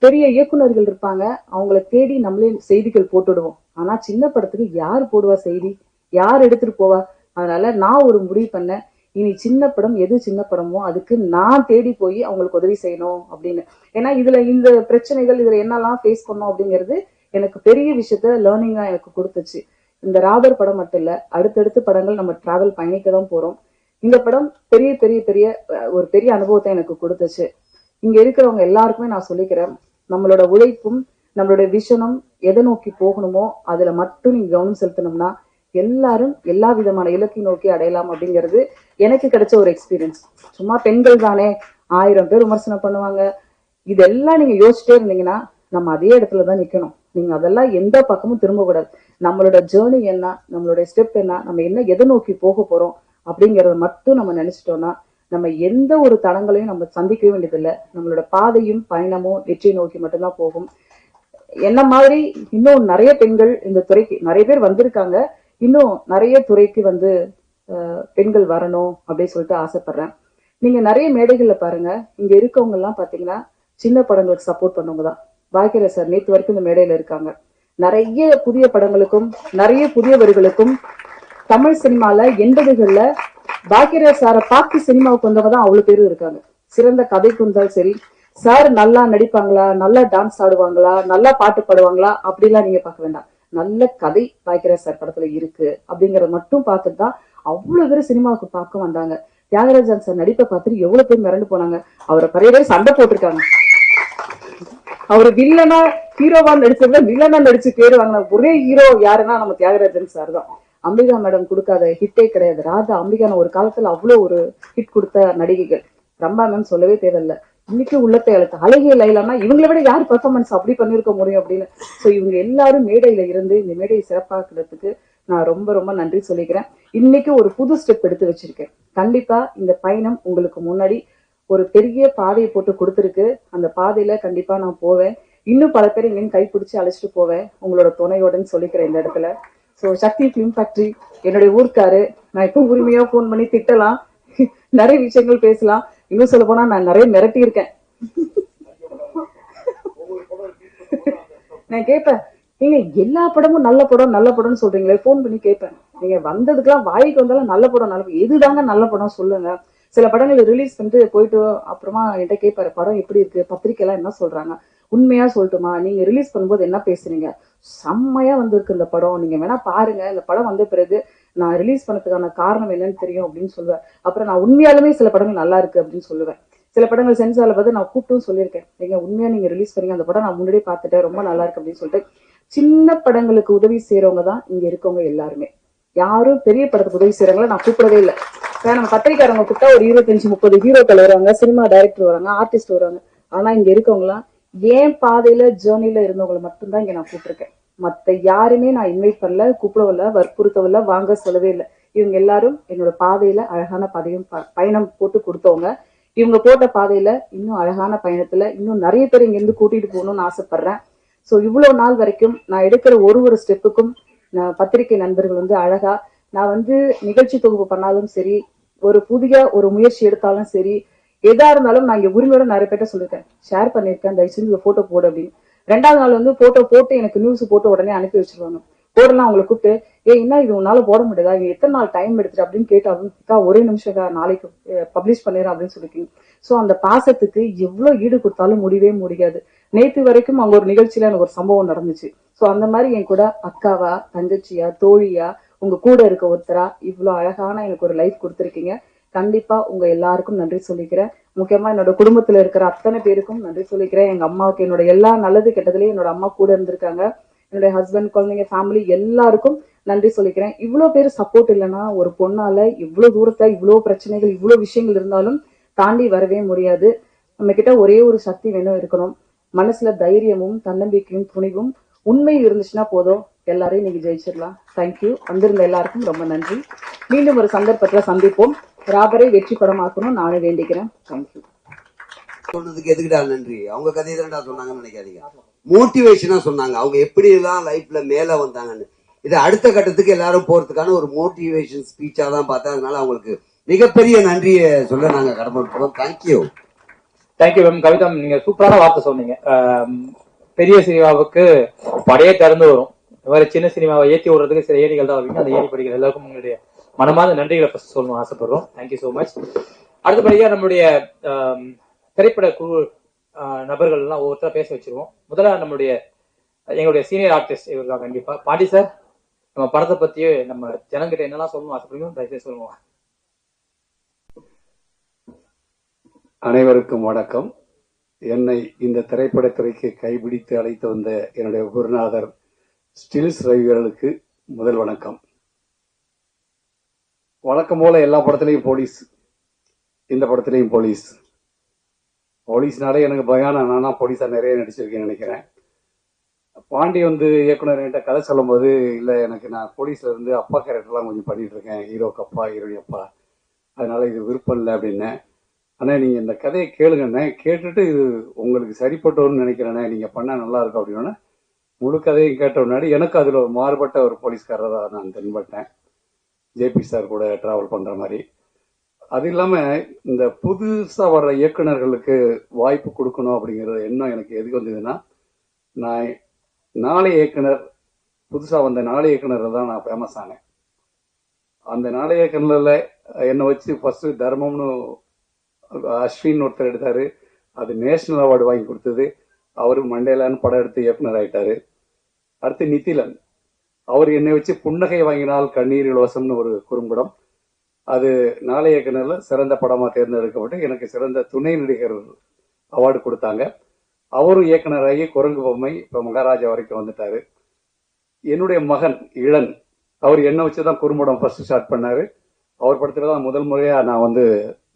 பெரிய இயக்குநர்கள் இருப்பாங்க, அவங்கள தேடி நம்மளே செய்திகள் போட்டுடுவோம். ஆனா சின்ன படத்துக்கு யார் போடுவா செய்தி, யார் எடுத்துட்டு போவா? அதனால நான் ஒரு முடிவு பண்ணேன், இனி சின்ன படம் எது சின்ன படமோ அதுக்கு நான் தேடி போய் அவங்களுக்கு உதவி செய்யணும் அப்படின்னு. ஏன்னா இதுல இந்த பிரச்சனைகள் இதுல என்னெல்லாம் ஃபேஸ் பண்ணோம் அப்படிங்கிறது எனக்கு பெரிய விஷயத்த லேர்னிங்கா எனக்கு கொடுத்துச்சு. இந்த ராபர் படம் மட்டும் இல்ல, அடுத்தடுத்த படங்கள் நம்ம டிராவல் பயணிக்க தான் போறோம். இந்த படம் பெரிய பெரிய பெரிய ஒரு பெரிய அனுபவத்தை எனக்கு கொடுத்துச்சு. இங்க இருக்கிறவங்க எல்லாருக்குமே நான் சொல்லிக்கிறேன், நம்மளோட உழைப்பும் நம்மளோட விஷனும் எதை நோக்கி போகணுமோ அதுல மட்டும் நீங்க கவனம் செலுத்தணும்னா எல்லாரும் எல்லா விதமான இலக்கை நோக்கி அடையலாம் அப்படிங்கிறது எனக்கு கிடைச்ச ஒரு எக்ஸ்பீரியன்ஸ். சும்மா பெண்கள் தானே 1000 பேர் விமர்சனம் பண்ணுவாங்க, இதெல்லாம் நீங்க யோசிச்சுட்டே இருந்தீங்கன்னா நம்ம அதே இடத்துலதான் நிக்கணும். நீங்க அதெல்லாம் எந்த பக்கமும் திரும்ப கூடாது. நம்மளோட ஜேர்னி என்ன, நம்மளோட ஸ்டெப் என்ன, நம்ம எதை நோக்கி போக போறோம் அப்படிங்கறத மட்டும் நம்ம நினைச்சிட்டோம்னா நம்ம எந்த ஒரு தடங்களையும் நம்ம சந்திக்கவே வேண்டியதில்லை. நம்மளோட பாதையும் பயணமும் வெற்றியை நோக்கி மட்டும்தான் போகும். என்ன மாதிரி இன்னும் நிறைய பெண்கள் இந்த துறைக்கு நிறைய பேர் வந்திருக்காங்க, இன்னும் நிறைய துறைக்கு வந்து பெண்கள் வரணும் அப்படின்னு சொல்லிட்டு ஆசைப்படுறேன். நீங்க நிறைய மேடைகள்ல பாருங்க, இங்க இருக்கவங்க எல்லாம் பாத்தீங்கன்னா சின்ன படங்களுக்கு சப்போர்ட் பண்ணவங்க தான். பாக்கியர சார் நேற்று வரைக்கும் இந்த மேடையில இருக்காங்க. நிறைய புதிய படங்களுக்கும் நிறைய புதியவர்களுக்கும் தமிழ் சினிமால 80கள்ல பாக்கியராஜ் சாரை பார்த்து சினிமாவுக்கு வந்தவங்க தான் அவ்வளவு பேரும் இருக்காங்க. சிறந்த கதைக்கு இருந்தாலும் சரி, சார் நல்லா நடிப்பாங்களா, நல்லா டான்ஸ் ஆடுவாங்களா, நல்லா பாட்டு பாடுவாங்களா அப்படிலாம் நீங்க பார்க்க வேண்டாம். நல்ல கதை பாக்கியராஜ் சார் படத்துல இருக்கு அப்படிங்கறத மட்டும் பார்த்துட்டு தான் அவ்வளவு பேர் சினிமாவுக்கு பார்க்க வந்தாங்க. தியாகராஜன் சார் நடிப்பை பார்த்துட்டு எவ்வளவு பேர் மிரண்டு போனாங்க. அவரை பழைய பேர் சண்டை போட்டிருக்காங்க. அவரு வில்லனா ஹீரோவா நடிச்சதுல வில்லனா நடிச்சு பேரு வாங்கின ஒரே ஹீரோ யாருன்னா நம்ம தியாகராஜன் சார் தான். அம்பிகா மேடம் கொடுக்காத ஹிட்டே கிடையாது. ராதா அம்பிகான ஒரு காலத்துல அவ்வளவு ஒரு ஹிட் கொடுத்த நடிகைகள். ரம்பா மேம் சொல்லவே தேவையில்லை. இன்னைக்கு உள்ளத்தை அழுத்த அழகிய லைலானா இவங்களை விட யார் பெர்ஃபார்மன்ஸ் அப்படி பண்ணிருக்க முடியும் அப்படின்னு. சோ இவங்க எல்லாரும் மேடையில இருந்து இந்த மேடையை சிறப்பாக்குறதுக்கு நான் ரொம்ப ரொம்ப நன்றி சொல்லிக்கிறேன். இன்னைக்கு ஒரு புது ஸ்டெப் எடுத்து வச்சிருக்கேன். கண்டிப்பா இந்த பயணம் உங்களுக்கு முன்னாடி ஒரு பெரிய பாதையை போட்டு கொடுத்துருக்கு. அந்த பாதையில கண்டிப்பா நான் போவேன். இன்னும் பல பேர் எங்கேயும் கைப்பிடிச்சு அழைச்சிட்டு போவேன் உங்களோட துணையோடன்னு சொல்லிக்கிறேன் இந்த இடத்துல. சோ சக்தி பிலிம் ஃபேக்டரி என்னுடைய ஊர்க்காரு. நான் இப்போ உரிமையா போன் பண்ணி திட்டலாம், நிறைய விஷயங்கள் பேசலாம். இன்னும் சொல்ல போனா நான் நிறைய மிரட்டி இருக்கேன். நான் கேட்பேன், நீங்க எல்லா படமும் நல்ல படம் நல்ல படம்னு சொல்றீங்களே, போன் பண்ணி கேட்பேன். நீங்க வந்ததுக்கெல்லாம் வாய்க்கு வந்தாலும் நல்ல படம் நல்ல படம் எதுதாங்க நல்ல படம் சொல்லுங்க. சில படங்களை ரிலீஸ் பண்ணிட்டு போயிட்டு அப்புறமா என்கிட்ட கேட்பாரு, படம் எப்படி இருக்கு, பத்திரிக்கை எல்லாம் என்ன சொல்றாங்க, உண்மையா சொல்லட்டுமா, நீங்க ரிலீஸ் பண்ணும்போது என்ன பேசுறீங்க, செம்மையா வந்திருக்கு இந்த படம், நீங்க வேணா பாருங்க, இந்த படம் வந்த பிறகு நான் ரிலீஸ் பண்ணதுக்கான காரணம் என்னன்னு தெரியும் அப்படின்னு சொல்லுவேன். அப்புறம் நான் உண்மையாலுமே சில படங்கள் நல்லா இருக்கு அப்படின்னு சொல்லுவேன். சில படங்கள் சென்சார்ல பார்த்து நான் கூப்பிட்டும் சொல்லியிருக்கேன், நீங்க உண்மையா நீங்க ரிலீஸ் பண்ணீங்க, அந்த படம் நான் முன்னாடியே பார்த்துட்டேன், ரொம்ப நல்லா இருக்கு அப்படின்னு சொல்லிட்டு. சின்ன படங்களுக்கு உதவி செய்யறவங்க தான் இங்க இருக்கவங்க எல்லாருமே. யாரும் பெரிய படத்துக்கு உதவி செய்யறவங்கள நான் கூப்பிடவே இல்லை. நம்ம பத்திரிக்காரங்க கூப்பிட்டா ஒரு 25-30 ஹீரோக்கள் வராங்க, சினிமா டைரக்டர் வராங்க, ஆர்டிஸ்ட் வராங்க. ஆனா இங்க இருக்கவங்களாம் ஏன் பாதையில ஜேர்னில இருந்தவங்களை மட்டும்தான் இங்க நான் கூப்பிட்டுருக்கேன். மத்த யாருமே நான் இன்வைட் பண்ணல, கூப்பிடவில்லை, வற்புறுத்தவில்லை, வாங்க சொல்லவே இல்லை. இவங்க எல்லாரும் என்னோட பாதையில அழகான பயணம் போட்டு கொடுத்தவங்க. இவங்க போட்ட பாதையில இன்னும் அழகான பயணத்துல இன்னும் நிறைய பேர் இங்க இருந்து கூட்டிட்டு போகணும்னு ஆசைப்படுறேன். சோ இவ்வளவு நாள் வரைக்கும் நான் எடுக்கிற ஒரு ஸ்டெப்புக்கும் நான் பத்திரிகை நண்பர்கள் வந்து அழகா, நான் நிகழ்ச்சி தொகுப்பு பண்ணாலும் சரி, ஒரு புதிய ஒரு முயற்சி எடுத்தாலும் சரி, எதா இருந்தாலும் நான் இங்க உரிமையோட நிறைய பேர்ட்ட சொல்லிருக்கேன், ஷேர் பண்ணிருக்கேன், தயவு செஞ்சு போட்டோ போடு அப்படின்னு. 2வது நாள் போட்டோ போட்டு எனக்கு நியூஸ் போட்டு உடனே அனுப்பி வச்சிருவாங்க. போடலாம் அவங்களை கூப்பிட்டு, என்ன இது உன்னால போட முடியாதா, இது எத்தனை நாள் டைம் எடுத்துட்டு அப்படின்னு கேட்டா, ஒரே நிமிஷம் நாளைக்கு பப்ளிஷ் பண்ணிடுறேன் அப்படின்னு சொல்லிருக்கீங்க. சோ அந்த பாசத்துக்கு எவ்வளவு ஈடு கொடுத்தாலும் முடியவே முடியாது. நேத்து வரைக்கும் அங்க ஒரு நிகழ்ச்சியில எனக்கு ஒரு சம்பவம் நடந்துச்சு. சோ அந்த மாதிரி என் கூட அக்காவா, தங்கச்சியா, தோழியா, உங்க கூட இருக்க ஒருத்தரா இவ்வளவு அழகான எனக்கு ஒரு லைஃப் கொடுத்துருக்கீங்க. கண்டிப்பா உங்க எல்லாருக்கும் நன்றி சொல்லிக்கிறேன். முக்கியமா என்னோட குடும்பத்துல இருக்கிற அத்தனை பேருக்கும் நன்றி சொல்லிக்கிறேன். எங்க அம்மாவுக்கு என்னோட எல்லா நல்லது கெட்டதுலயும் என்னோட அம்மா கூட இருந்திருக்காங்க. என்னுடைய ஹஸ்பண்ட், குழந்தைங்க, ஃபேமிலி எல்லாருக்கும் நன்றி சொல்லிக்கிறேன். இவ்வளவு பேர் சப்போர்ட் இல்லைன்னா ஒரு பொண்ணால இவ்வளவு தூரத்தை இவ்வளவு பிரச்சனைகள் இவ்வளவு விஷயங்கள் இருந்தாலும் தாண்டி வரவே முடியாது. நம்ம கிட்ட ஒரே ஒரு சக்தி வேணும் இருக்கணும். மனசுல தைரியமும் தன்னம்பிக்கையும் துணிவும் உண்மை இருந்துச்சுன்னா போதும், எல்லாரையும் நீங்க ஜெயிச்சிடலாம். தேங்க்யூ. வந்திருந்த எல்லாருக்கும் ரொம்ப நன்றி. மீண்டும் ஒரு சந்தர்ப்பத்துல சந்திப்போம். ராபரை வெற்றி படமாக்கணும் நானே வேண்டிக்கிறேன். தேங்க்யூ. சொன்னதுக்கு எதுக்குடா நன்றி, அவங்க கதையை தான்டா சொன்னாங்கன்னு நினைக்காதீங்க. மோட்டிவேஷனா சொன்னாங்க, அவங்க எப்படி எல்லாம் லைஃப்ல மேல வந்தாங்கன்னு. இது அடுத்த கட்டத்துக்கு எல்லாரும் போறதுக்கான ஒரு மோட்டிவேஷன் ஸ்பீச்சா தான் பார்த்தேன். அதனால அவங்களுக்கு மிகப்பெரிய நன்றியை சொல்ல நாங்க கடமைப்பட்டோம். தேங்க்யூ. Thank you ma'am. கவிதா, நீங்க சூப்பரான வார்த்தை சொன்னீங்க. பெரிய சினிமாவுக்கு படையே திறந்து வரும், இந்த மாதிரி சின்ன சினிமாவை ஏற்றி விடுறதுக்கு சில ஏணிகள் தான் வருவீங்க. அந்த ஏணி படிக்கிற எல்லாருக்கும் உங்களுடைய மனமார்ந்த நன்றிகளை ஃபர்ஸ்ட் சொல்லணும் ஆசைப்படுறோம். Thank you so much. அடுத்தபடியா நம்மளுடைய திரைப்பட குழு நபர்கள் எல்லாம் ஒவ்வொருத்தர பேச வச்சிருவோம். முதல்ல எங்களுடைய சீனியர் ஆர்டிஸ்ட் இவர் தான். கண்டிப்பா பாண்டி சார், நம்ம படத்தை பத்தியே நம்ம ஜனங்கிட்ட என்னெல்லாம் சொல்லணும் ஆசைப்படுறோம், தயவுசெய்து சொல்லுவோம். அனைவருக்கும் வணக்கம். என்னை இந்த திரைப்படத்துறைக்கு கைபிடித்து அழைத்து வந்த என்னுடைய குருநாதர் ஸ்டில்ஸ் ரவிகளுக்கு முதல் வணக்கம். வழக்கம் போல எல்லா படத்திலையும் போலீஸ், இந்த படத்திலையும் போலீஸ். போலீஸ்னாலே எனக்கு பயம். நானா போலீஸா நிறைய நடிச்சிருக்கேன்னு நினைக்கிறேன். பாண்டி இயக்குனர் என்கிட்ட கதை சொல்லும் போது, இல்லை எனக்கு நான் போலீஸ்ல இருந்து அப்பா கேரக்டர்லாம் கொஞ்சம் பண்ணிட்டு இருக்கேன், ஹீரோக்கு அப்பா, ஹீரோனி அப்பா, அதனால இது விருப்பம் இல்லை அப்படின்னேன். ஆனால் நீங்கள் இந்த கதையை கேளுங்கண்ணே, கேட்டுட்டு இது உங்களுக்கு சரிப்பட்டோன்னு நினைக்கிறேண்ணே, நீங்கள் பண்ணால் நல்லா இருக்கும் அப்படின்னா முழு கதையும் கேட்ட முன்னாடி எனக்கு அதில் ஒரு மாறுபட்ட ஒரு போலீஸ்காரராக நான் தென்பட்டேன். ஜேபி சார் கூட ட்ராவல் பண்ணுற மாதிரி. அது இல்லாமல் இந்த புதுசாக வர்ற இயக்குநர்களுக்கு வாய்ப்பு கொடுக்கணும் அப்படிங்கிறது எண்ணம் எனக்கு எதுக்கு வந்ததுன்னா, நான் நாளை இயக்குனர், புதுசாக வந்த நாளை இயக்குனர் தான் நான் ஃபேமஸ் ஆனேன். அந்த நாளைய கண்ணில் என்னை வச்சு ஃபர்ஸ்ட் தர்மம்னு அஸ்வின் ஒருத்தர் எடுத்தாரு. அது நேஷனல் அவார்டு வாங்கி கொடுத்தது. அவரு மண்டேலான்னு படம் எடுத்து இயக்குனர் ஆயிட்டாரு. அடுத்து நித்திலன், அவர் என்னை வச்சு புன்னகை வாங்கினால் கண்ணீர் இலவசம்னு ஒரு குறும்படம், அது நாளைய கண்ணில் சிறந்த படமா தேர்ந்தெடுக்கப்பட்டு எனக்கு சிறந்த துணை நடிகர் அவார்டு கொடுத்தாங்க. அவரும் இயக்குனராகி குரங்கு பொம்மை இப்ப மகாராஜா வரைக்கும் வந்துட்டாரு. என்னுடைய மகன் இளன், அவர் என்ன வச்சுதான் குறும்படம் ஃபர்ஸ்ட் ஸ்டார்ட் பண்ணாரு. அவர் படத்துல தான் முதல் முறையா நான் வந்து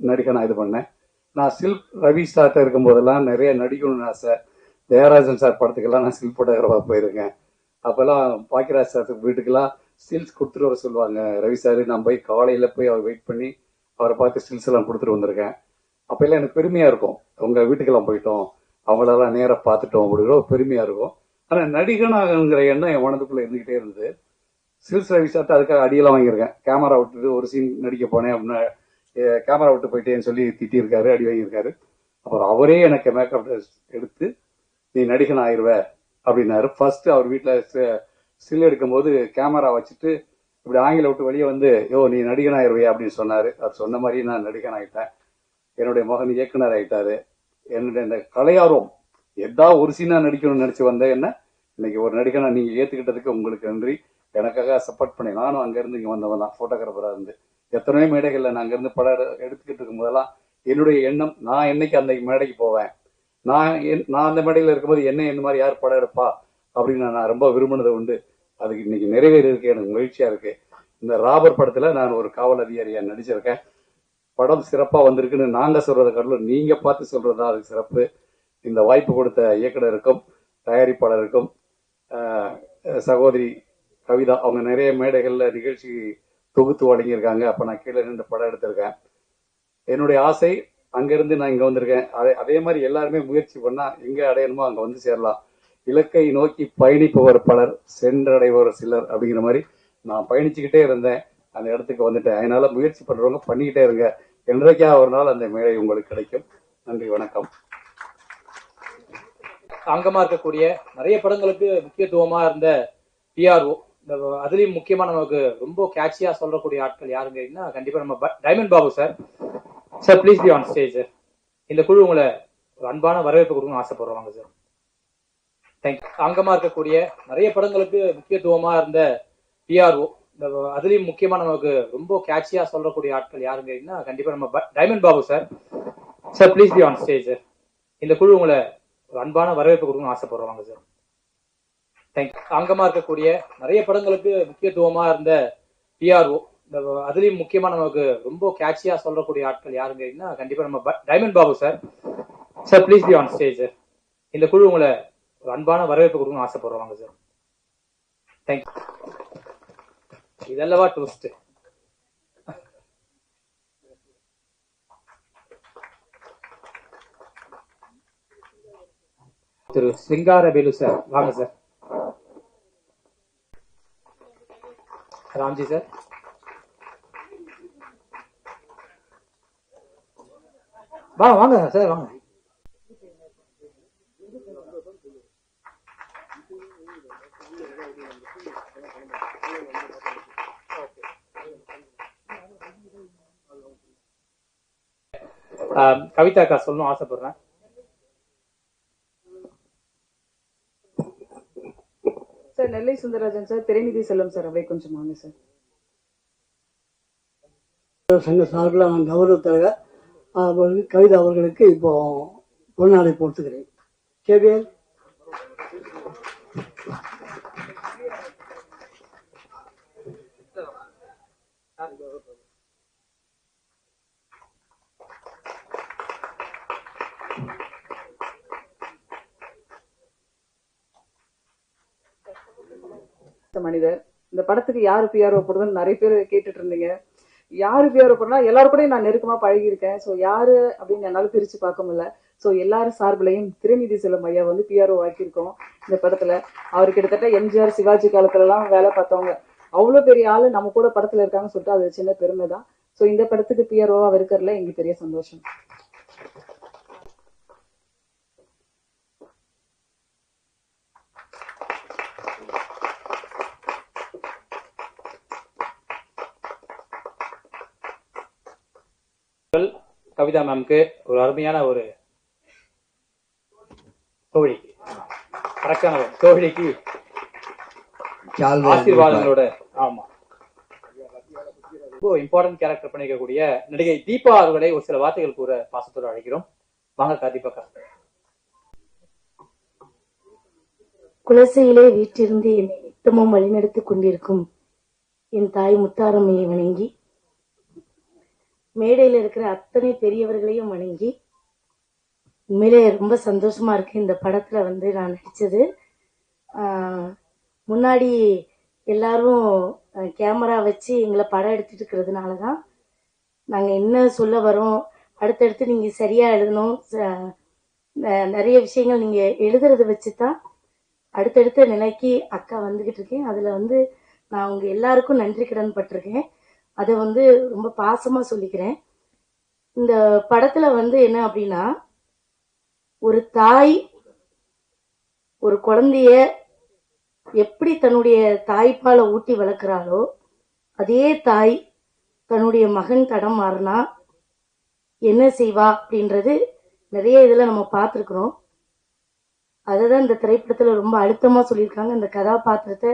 நடிகனா இது பண்ணேன். நான் சில்க் ரவி சார்ட்ட இருக்கும் போதெல்லாம் நிறைய நடிக்கணும்னு ஆசை. ஜெயராஜன் சார் படத்துக்கெல்லாம் நான் சில்க் போட்டோகிராஃபா போயிருக்கேன். அப்பெல்லாம் பாக்கியராஜ் சார் வீட்டுக்கெல்லாம் ஸ்டில்ஸ் கொடுத்துட்டு வர சொல்லுவாங்க ரவி சார். நான் போய் காலையில போய் அவர் வெயிட் பண்ணி அவரை பார்த்து ஸ்டில்ஸ் எல்லாம் கொடுத்துட்டு வந்திருக்கேன். அப்ப எல்லாம் எனக்கு பெருமையா இருக்கும், உங்க வீட்டுக்கெல்லாம் போயிட்டோம், அவங்களெல்லாம் நேராக பார்த்துட்டோம் அப்படிங்கிற ஒரு பெருமையா இருக்கும். ஆனா நடிகனாகங்கிற எண்ணம் என் மனதுக்குள்ள இருந்துகிட்டே இருந்தது. சில்ஸ் ரவி சார்ட்ட அதுக்காக அடியெல்லாம் வாங்கியிருக்கேன். கேமரா விட்டுட்டு ஒரு சீன் நடிக்க போனேன் அப்படின்னு கேமரா விட்டு போயிட்டேன்னு சொல்லி திட்டியிருக்காரு, அடி வாங்கியிருக்காரு. அப்புறம் அவரே எனக்கு மேக்கப் எடுத்து நீ நடிகன் ஆயிடுவ அப்படின்னாரு. ஃபர்ஸ்ட் அவர் வீட்டில் ஸ்டில் எடுக்கும்போது கேமரா வச்சுட்டு இப்படி ஆங்கில விட்டு வெளியே வந்து யோ நீ நடிகன் ஆயிடுவையா அப்படின்னு சொன்னாரு. அவர் சொன்ன மாதிரி நான் நடிகன் ஆயிட்டேன். என்னுடைய மகன் இயக்குனர் ஆயிட்டாரு. என்னுடைய இந்த கலையார்வம் ஏதாவது ஒரு சீனா நடிக்கணும்னு நினைச்சு வந்தேன். என்ன இன்னைக்கு ஒரு நடிகனா நீங்க ஏத்துக்கிட்டதுக்கு உங்களுக்கு நன்றி. எனக்காக சப்போர்ட் பண்ணி நானும் அங்கிருந்து இங்க வந்தவன் தான், போட்டோகிராஃபரா இருந்து எத்தனையோ மேடைகள்ல நான் அங்கிருந்து படம் எடுத்துக்கிட்டு இருக்கும் போதெல்லாம் என்னுடைய எண்ணம், நான் என்னைக்கு அந்த மேடைக்கு போவேன், நான் அந்த மேடையில இருக்கும்போது என்ன மாதிரி யார் படம் எடுப்பா அப்படின்னு நான் ரொம்ப விரும்பினது உண்டு. அதுக்கு இன்னைக்கு நிறைவேறி இருக்கு, எனக்கு மகிழ்ச்சியா இருக்கு. இந்த ராபர் படத்துல நான் ஒரு காவல் அதிகாரியா நடிச்சிருக்கேன். படம் சிறப்பா வந்திருக்குன்னு நாங்க சொல்றதை காட்டிலும் நீங்க பார்த்து சொல்றதுதான் அதுக்கு சிறப்பு. இந்த வாய்ப்பு கொடுத்த இயக்குனருக்கும் தயாரிப்பாளருக்கும் சகோதரி கவிதா, அவங்க நிறைய மேடைகள்ல நிகழ்ச்சி தொகுத்து வழங்கியிருக்காங்க. அப்ப நான் கீழே நின்று படம் எடுத்திருக்கேன். என்னுடைய ஆசை அங்கிருந்து நான் இங்க வந்திருக்கேன். அதே மாதிரி எல்லாருமே முயற்சி பண்ணா எங்க அடையணுமோ அங்க வந்து சேரலாம். இலக்கை நோக்கி பயணிப்பவர் பலர், சென்றடைவர் சிலர் அப்படிங்கிற மாதிரி நான் பயணிச்சுக்கிட்டே இருந்தேன். அந்த இடத்துக்கு வந்துட்டேன். அதனால முயற்சி பண்றவங்க பண்ணிக்கிட்டே இருங்க. என்றைக்கா ஒரு நாள் அந்த மேடை உங்களுக்கு கிடைக்கும். நன்றி, வணக்கம். அங்கமா இருக்கக்கூடிய நிறைய படங்களுக்கு முக்கியத்துவமா இருந்த பிஆர்ஓ, அதுலயும் முக்கியமா நமக்கு ரொம்ப கேட்சியா சொல்லக்கூடிய ஆட்கள் யாருங்கன்னா கண்டிப்பா நம்ம diamond Babu sir. Sir please be on stage sir. இந்த குழு உங்களை ஒரு அன்பான வரவேற்பு கொடுக்கணும்னு ஆசைப்படுறாங்க சார். தேங்க்யூ. அங்கமா இருக்கக்கூடிய நிறைய படங்களுக்கு முக்கியத்துவமா இருந்த பிஆர்ஓ, அதுலயும் முக்கியமா நமக்கு ரொம்ப கேட்சியா சொல்லக்கூடிய ஆட்கள் யாருங்கன்னா கண்டிப்பா நம்ம diamond Babu sir. Sir please be on stage sir. இந்த குழு உங்களை ஒரு அன்பான வரவேற்பு கொடுக்கணும்னு ஆசைப்படுறாங்க சார். தேங்க்யூ. அங்கமா இருக்கக்கூடிய நிறைய படங்களுக்கு முக்கியத்துவமா இருந்த பிஆர்ஓ, அதுலயும் முக்கியமா நமக்கு ரொம்ப கேட்சியா சொல்லக்கூடிய ஆட்கள் யாருங்கன்னா கண்டிப்பா நம்ம diamond Babu sir. Sir please be on stage sir. இந்த குழு உங்களை ஒரு அன்பான வரவேற்பு கொடுக்கணும்னு ஆசைப்படுறாங்க சார். தேங்க்யூ. இதெல்லவா ட்விஸ்ட். திரு சிங்காரவேலு சார் வாங்க சார். ராம்ஜி சார். வாங்க சார் வாங்க. கவிதா அக்கா சொல்லணும் ஆசைப்படுறேன். சார் நெல்லை சுந்தரராஜன் சார், திரைநிதி செல்வம் சார், அப்படியே கொஞ்சம் வாங்க சார். சங்க சார்பில் நான் கௌரவத்தலைவர் கவிதா அவர்களுக்கு இப்போ பொன்னாடை போட்டுக்கிறேன். கேபிஎல் மனிதர் இந்த படத்துக்கு யாரு பிஆர்ஓ போடுதுன்னு நிறைய பேர் கேட்டுட்டு இருந்தீங்க. யாரு பிஆர்ஓ போடுறா, எல்லாரும் கூட நான் நெருக்கமா பழகியிருக்கேன். ஸோ யாரு அப்படின்னு என்னால பிரிச்சு பார்க்க முடியல. ஸோ எல்லாரும் சார்பிலையும் திரைநிதி செல்வம் ஐயா வந்து பிஆர்ஓ ஆக்கியிருக்கோம் இந்த படத்துல. அவர் கிட்டத்தட்ட எம்ஜிஆர் சிவாஜி காலத்துல எல்லாம் வேலை பார்த்தவங்க. அவ்வளவு பெரிய ஆளு நம்ம கூட படத்துல இருக்காங்கன்னு சொல்லிட்டு அது சின்ன பெருமை தான். ஸோ இந்த படத்துக்கு பிஆர்ஓவா இருக்கிறதுல எங்களுக்கு பெரிய சந்தோஷம். வாழ்த்துக்கள் கவிதா மேம்க்கு, ஒரு அருமையான ஒரு தோழிக்கு, கரெக்டான தோழிக்கு ஆசீர்வாதங்களோட. ஆமா, ரொம்ப இம்பார்ட்டன்ட் கேரக்டர் பண்ணிக்கக்கூடிய நடிகை தீபா அவர்களை ஒரு சில வார்த்தைகள் கூற பாசத்தோடு அழைக்கிறோம். வாங்க தீபா. குலசையிலே வீற்றிருந்து என்னை நித்தமும் வழிநடத்திக் கொண்டிருக்கும் என் தாய் முத்தாரம்மையை வணங்கி, மேடையில் இருக்கிற அத்தனை பெரியவர்களையும் வணங்கி, உண்மையிலே ரொம்ப சந்தோஷமா இருக்கு இந்த படத்துல நான் நடிச்சது. முன்னாடி எல்லாரும் கேமரா வச்சு எங்களை படம் எடுத்துட்டு இருக்கிறதுனாலதான் நாங்க என்ன சொல்ல வரோம், அடுத்தடுத்து நீங்க சரியா எழுதணும், நிறைய விஷயங்கள் நீங்க எழுதுறத வச்சுதான் அடுத்தடுத்த நிலைக்கு அக்கா வந்துகிட்டு இருக்கேன். அதுல நான் உங்க எல்லாருக்கும் நன்றி கடன் பட்டிருக்கேன். அதை ரொம்ப பாசமா சொல்லிக்கிறேன். இந்த படத்துல என்ன அப்படின்னா, ஒரு தாய் ஒரு குழந்தைய எப்படி தன்னுடைய தாய்ப்பாலை ஊட்டி வளர்க்கிறாளோ, அதே தாய் தன்னுடைய மகன் தடம் மாறினா என்ன செய்வா அப்படின்றது நிறைய இதுல நம்ம பார்த்துருக்குறோம். அததான் இந்த திரைப்படத்துல ரொம்ப அழுத்தமா சொல்லியிருக்காங்க. இந்த கதாபாத்திரத்தை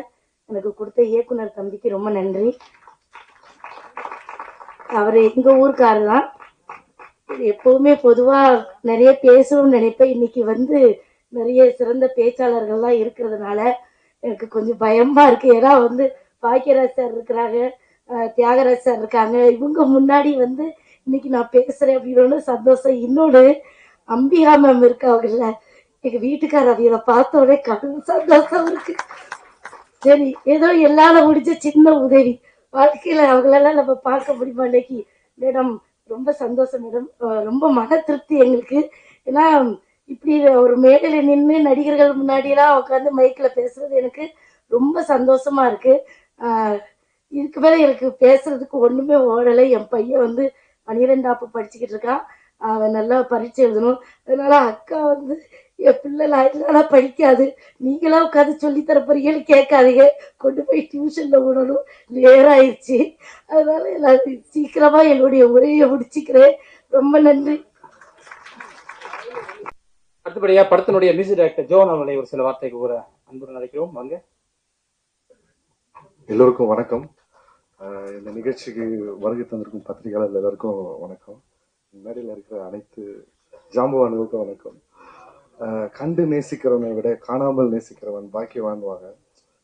எனக்கு கொடுத்த இயக்குனர் தம்பிக்கு ரொம்ப நன்றி. அவர் எங்க ஊருக்காரர் தான். எப்பவுமே பொதுவா நிறைய பேசணும்னு நினைப்பேன். இன்னைக்கு நிறைய சிறந்த பேச்சாளர்கள்லாம் இருக்கிறதுனால எனக்கு கொஞ்சம் பயமா இருக்கு. ஏன்னா பாக்கியராஜ் சார் இருக்கிறாங்க, தியாகராஜ் சார் இருக்காங்க. இவங்க முன்னாடி இன்னைக்கு நான் பேசுறேன் அப்படின்னு சந்தோஷம். இன்னொன்னு, அம்பிகா மேம் இருக்காங்கல்ல, எங்க வீட்டுக்கார அவியலை பார்த்தோடனே கடும் சந்தோஷம் இருக்கு. சரி, ஏதோ எல்லார முடிஞ்ச சின்ன உதவி. வாழ்க்கையில அவங்களெல்லாம் நம்ம பார்க்க முடியுமா? இன்னைக்கு மேடம் ரொம்ப சந்தோஷம் மேடம், ரொம்ப மன திருப்தி எங்களுக்கு. ஏன்னா இப்படி ஒரு மேடையில நின்று நடிகர்கள் முன்னாடி எல்லாம் உட்காந்து மைக்ல பேசுறது எனக்கு ரொம்ப சந்தோஷமா இருக்கு. இதுக்கு மேல எனக்கு பேசுறதுக்கு ஒண்ணுமே ஓடலை. என் பையன் 12ஆப்பு படிச்சுக்கிட்டு இருக்கான். அவன் நல்லா பரீட்சை எழுதணும். அதனால அக்கா என் பிள்ளை நான் படிக்காது, நீங்களா உட்காந்து சொல்லி தர போறீங்கன்னு கேட்காதீங்க, கொண்டு போய் டியூஷன்ல விடணும், நேரம் ஆயிடுச்சு. அதனால எல்லாரும் சீக்கிரமா என்னுடைய உரையை முடிச்சுக்கிறேன். ரொம்ப நன்றி. அடுத்தபடியா படத்தினுடைய மியூசிக் டைரக்டர் ஜோன் அவர்களை ஒரு சில வார்த்தை கூற அன்புடன் நினைக்கிறோம். வாங்க. எல்லோருக்கும் வணக்கம். இந்த நிகழ்ச்சிக்கு வருகை தந்திருக்கும் பத்திரிகையாளர் எல்லாருக்கும் வணக்கம். மேடையில் இருக்கிற அனைத்து ஜாம்பவான்களுக்கும் வணக்கம். கண்டு நேசிக்கிறவனை விட காணாமல் நேசிக்கிறவன் பாக்கியவான்வாங்க.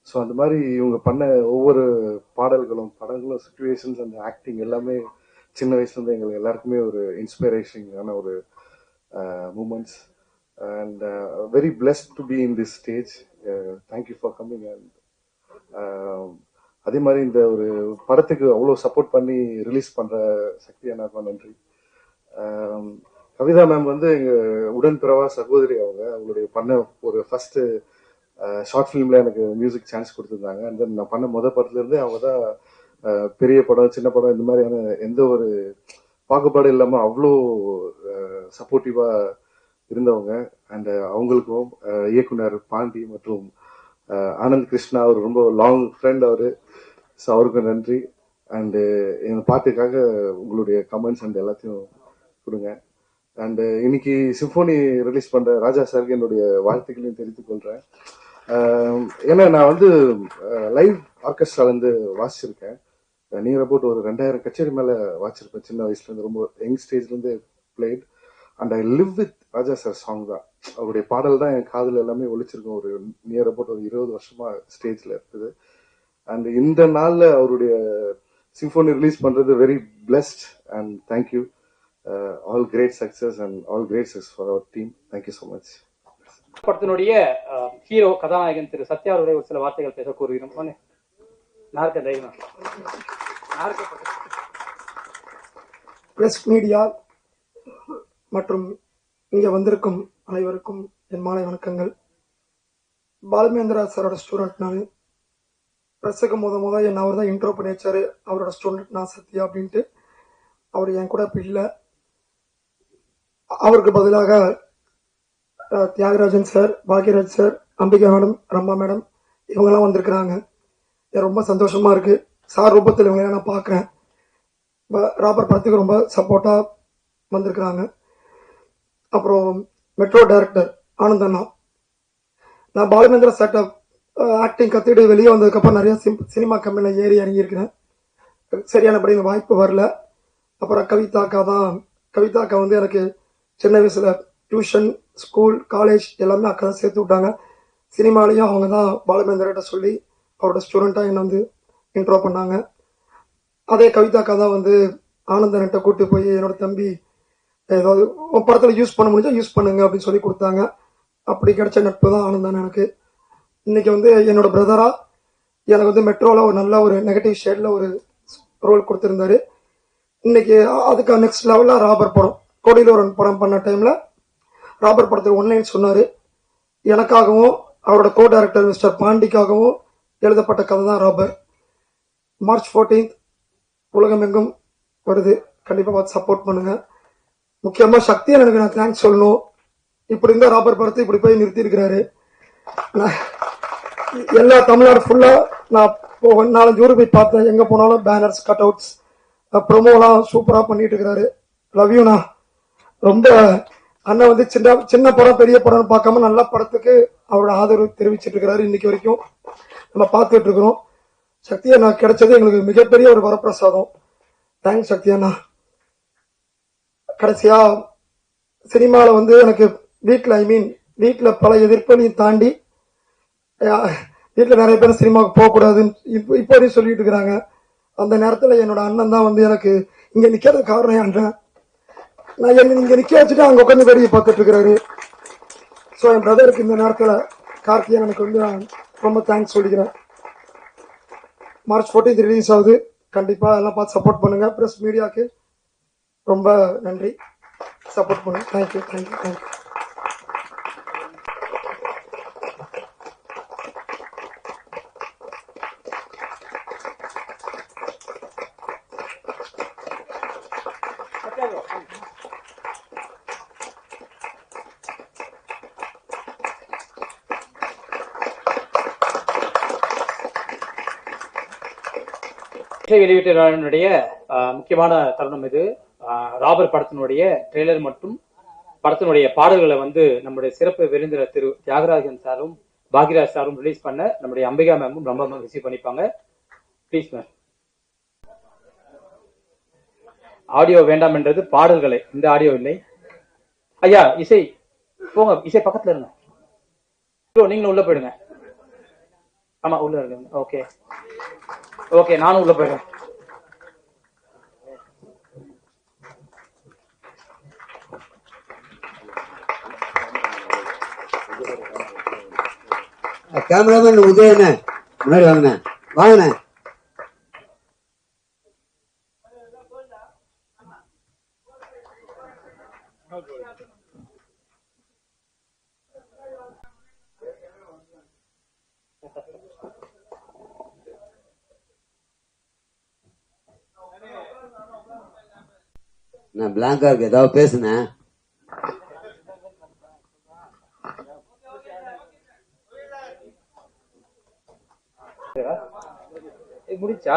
ஸோ அந்த மாதிரி இவங்க பண்ண ஒவ்வொரு பாடல்களும் படங்களும் சிச்சுவேஷன்ஸ் அந்த ஆக்டிங் எல்லாமே சின்ன வயசுலேருந்து எங்களுக்கு எல்லாருக்குமே ஒரு இன்ஸ்பிரேஷனான ஒரு moments. And very blessed to be in this stage. Thank you for coming. And அதே மாதிரி இந்த ஒரு படத்துக்கு அவ்வளோ சப்போர்ட் பண்ணி ரிலீஸ் பண்ணுற சக்தி அண்ணாக்கும் நன்றி. கவிதா மேம் எங்க உடன்பிறவா சகோதரி. அவங்களுடைய பண்ண ஒரு ஃபர்ஸ்ட் ஷார்ட் ஃபிலிம்ல எனக்கு மியூசிக் சான்ஸ் கொடுத்துருந்தாங்க. அண்ட் தென் நான் பண்ண படத்துல இருந்தே அவங்க தான் பெரிய படம் சின்ன படம் இந்த மாதிரியான எந்த ஒரு பாகுபாடு இல்லாம அவ்வளோ சப்போர்ட்டிவா இருந்தவங்க. அண்ட் அவங்களுக்கும் இயக்குனர் பாண்டி மற்றும் ஆனந்த் கிருஷ்ணா, அவர் ரொம்ப லாங் ஃப்ரெண்ட் அவரு. ஸோ அவருக்கும் நன்றி. அண்டு என் பாட்டுக்காக உங்களுடைய கமெண்ட்ஸ் அண்ட் எல்லாத்தையும் கொடுங்க. அண்டு இன்னைக்கு சிம்போனி ரிலீஸ் பண்ற ராஜா சாருக்கு என்னுடைய வாழ்த்துக்களையும் தெரிவித்துக் கொள்றேன். ஏன்னா நான் லைவ் ஆர்கெஸ்ட்ரால வாசிச்சிருக்கேன். நியர் அபவுட் ஒரு 2000 கச்சேரி மேல வாசிச்சிருப்பேன் சின்ன வயசுல இருந்து. ரொம்ப யங் ஸ்டேஜ்ல இருந்து played. And I live with Raja sir song தான். அவருடைய பாடல் தான் என் காதுல எல்லாமே ஒழிச்சிருக்கும். ஒரு நியர் அபவுட் ஒரு 20 வருஷமா ஸ்டேஜ்ல இருக்குது. அண்ட் இந்த நாள்ல அவருடைய சிம்போனி ரிலீஸ் பண்றது very blessed. And thank you. All great success and all great success for அவர் டீம். Thank you so much. படத்தினுடைய ஹீரோ கதாநாயகன் திரு சத்யா அவருடைய ஒரு சில வார்த்தைகள் பேச கூறுகிறோம். பிரஸ் மீடியா மற்றும் இங்க வந்திருக்கும் அனைவருக்கும் என் மாலை வணக்கங்கள். பாலமேந்திரா சாரோட ஸ்டூடெண்ட் நான். பிரஸுக்கு முத என்ன அவர் தான் இன்ட்ரோ பண்ணி வச்சாரு. அவரோட ஸ்டூடெண்ட் நான் சத்யா அப்படின்ட்டு. அவர் என் கூட இப்போ இல்லை. அவருக்கு பதிலாக Thiagarajan sir, Bhagyaraj sir, Ambika madam, Rambha madam இவங்கெல்லாம் வந்திருக்கிறாங்க. ரொம்ப சந்தோஷமா இருக்கு. சார் ரூபத்தில் இவங்க நான் பார்க்குறேன். ராபர் படத்துக்கு ரொம்ப சப்போர்ட்டா வந்திருக்கிறாங்க. அப்புறம் மெட்ரோ டைரக்டர் ஆனந்த் அண்ணா. நான் பாலுமேந்திரா சார்ட்ட ஆக்டிங் கற்றுக்கிட்டு வெளியே வந்ததுக்கப்புறம் நிறைய சினிமா கம்பெனியில் ஏறி இறங்கியிருக்கிறேன். சரியானபடி இந்த வாய்ப்பு வரல. அப்புறம் கவிதா அக்கா வந்து எனக்கு சின்ன வயசில் டியூஷன், ஸ்கூல், காலேஜ் எல்லாமே அக்கா தான் சேர்த்து விட்டாங்க. சினிமாலையும் அவங்க தான் பாலுமேந்திரட்ட சொல்லி அவரோட ஸ்டூடெண்ட்டாக என்னை வந்து இன்ட்ரோ பண்ணாங்க. அதே கவிதா அக்கா தான் வந்து ஆனந்தன்கிட்ட கூப்பிட்டு போய் என்னோட தம்பி ஏதாவது படத்தில் யூஸ் பண்ண முடிஞ்சா யூஸ் பண்ணுங்க அப்படின்னு சொல்லி கொடுத்தாங்க. அப்படி கிடைச்ச நட்பு தான் ஆனந்தன் எனக்கு. இன்னைக்கு வந்து என்னோட பிரதரா எனக்கு வந்து மெட்ரோவில் ஒரு நல்ல ஒரு நெகட்டிவ் ஷேடில் ஒரு ரோல் கொடுத்துருந்தாரு. இன்னைக்கு அதுக்கு நெக்ஸ்ட் லெவலில் ராபர் படம், கோடியில் ஒரு படம் பண்ண டைமில் ராபர் படத்தில் ஒன்லைன் சொன்னார். எனக்காகவும் அவரோட கோ டைரக்டர் மிஸ்டர் பாண்டிக்காகவும் எழுதப்பட்ட கதை தான் ராபர். மார்ச் 14 உலகமெங்கும் வருது. கண்டிப்பாக பார்த்து சப்போர்ட் பண்ணுங்க. முக்கியமாக சக்தியை எனக்கு நான் தேங்க்ஸ் சொல்லணும். இப்படி இருந்தால் ராபர் படத்தை இப்படி போய் நிறுத்தி இருக்கிறாரு. எல்லா தமிழ்நாடு ஃபுல்லாக நான் 4-5 ஊருக்கு போய் பார்த்தேன். எங்கே போனாலும் பேனர்ஸ், கட் அவுட்ஸ், ப்ரொமோலாம் சூப்பராக பண்ணிட்டு இருக்கிறாரு. லவ் யூண்ணா. ரொம்ப அண்ணன் வந்து சின்ன படம் பெரிய படம்னு பார்க்காம நல்ல படத்துக்கு அவரோட ஆதரவு தெரிவிச்சிட்டு இருக்கிறாரு. இன்னைக்கு வரைக்கும் நம்ம பார்த்துட்டு இருக்கிறோம். சக்தி அண்ணா கிடைச்சது எங்களுக்கு மிகப்பெரிய ஒரு வரப்பிரசாதம். தேங்க்ஸ் சக்தி அண்ணா. கடைசியா சினிமாவில் வந்து எனக்கு வீட்டில் பல எதிர்ப்பையும் தாண்டி வீட்டில் நிறைய பேர் சினிமாவுக்கு போகக்கூடாதுன்னு இப்போதையும் சொல்லிட்டு இருக்கிறாங்க. அந்த நேரத்தில் என்னோட அண்ணன் தான் வந்து எனக்கு இங்கே நிற்கிறதுக்கு காரணம் அண்ணன். நான் இங்கே நிற்க வச்சுட்டு அங்கே உட்காந்து வெளியே பார்த்துட்டு இருக்கிறாரு. ஸோ என் பிரதருக்கு இந்த நேரத்தில் கார்த்திகேயன் எனக்கு வந்து நான் ரொம்ப தேங்க்ஸ் சொல்லிக்கிறேன். மார்ச் 14 ரிலீஸ் ஆகுது. கண்டிப்பாக எல்லாம் பார்த்து சப்போர்ட் பண்ணுங்க. ப்ரெஸ் மீடியாவுக்கு ரொம்ப நன்றி. சப்போர்ட் பண்ணுங்க. தேங்க்யூ. வெளியீட்டு விழாவினுடைய முக்கியமான தருணம் இது. ராபர் படத்தினுடைய ட்ரெய்லர் மற்றும் படத்தினுடைய பாடல்களை வந்து நம்முடைய சிறப்பு விருந்தினர் திரு தியாகராஜன் சாரும் பாக்யராஜ் சாரும் ரிலீஸ் பண்ண நம்முடைய அம்பிகா மேமும் ரொம்ப ரிசீவ் பண்ணிப்பாங்க. Please ma'am. ஆடியோ வேண்டாம் என்றது பாடல்களை, இந்த ஆடியோ இல்லை. ஐயா இசை போங்க, இசை பக்கத்துல இருங்க. நீங்களும் உள்ள போயிடுங்க. ஆமா உள்ள இருங்க. ஓகே நானும் உள்ள போயிடுறேன். கேமராமேன் உதயண்ண முன்னாடி வாங்கண்ணே. நான் பிளாங்கா இருக்கு, ஏதாவது பேசுனேன். முடிச்சா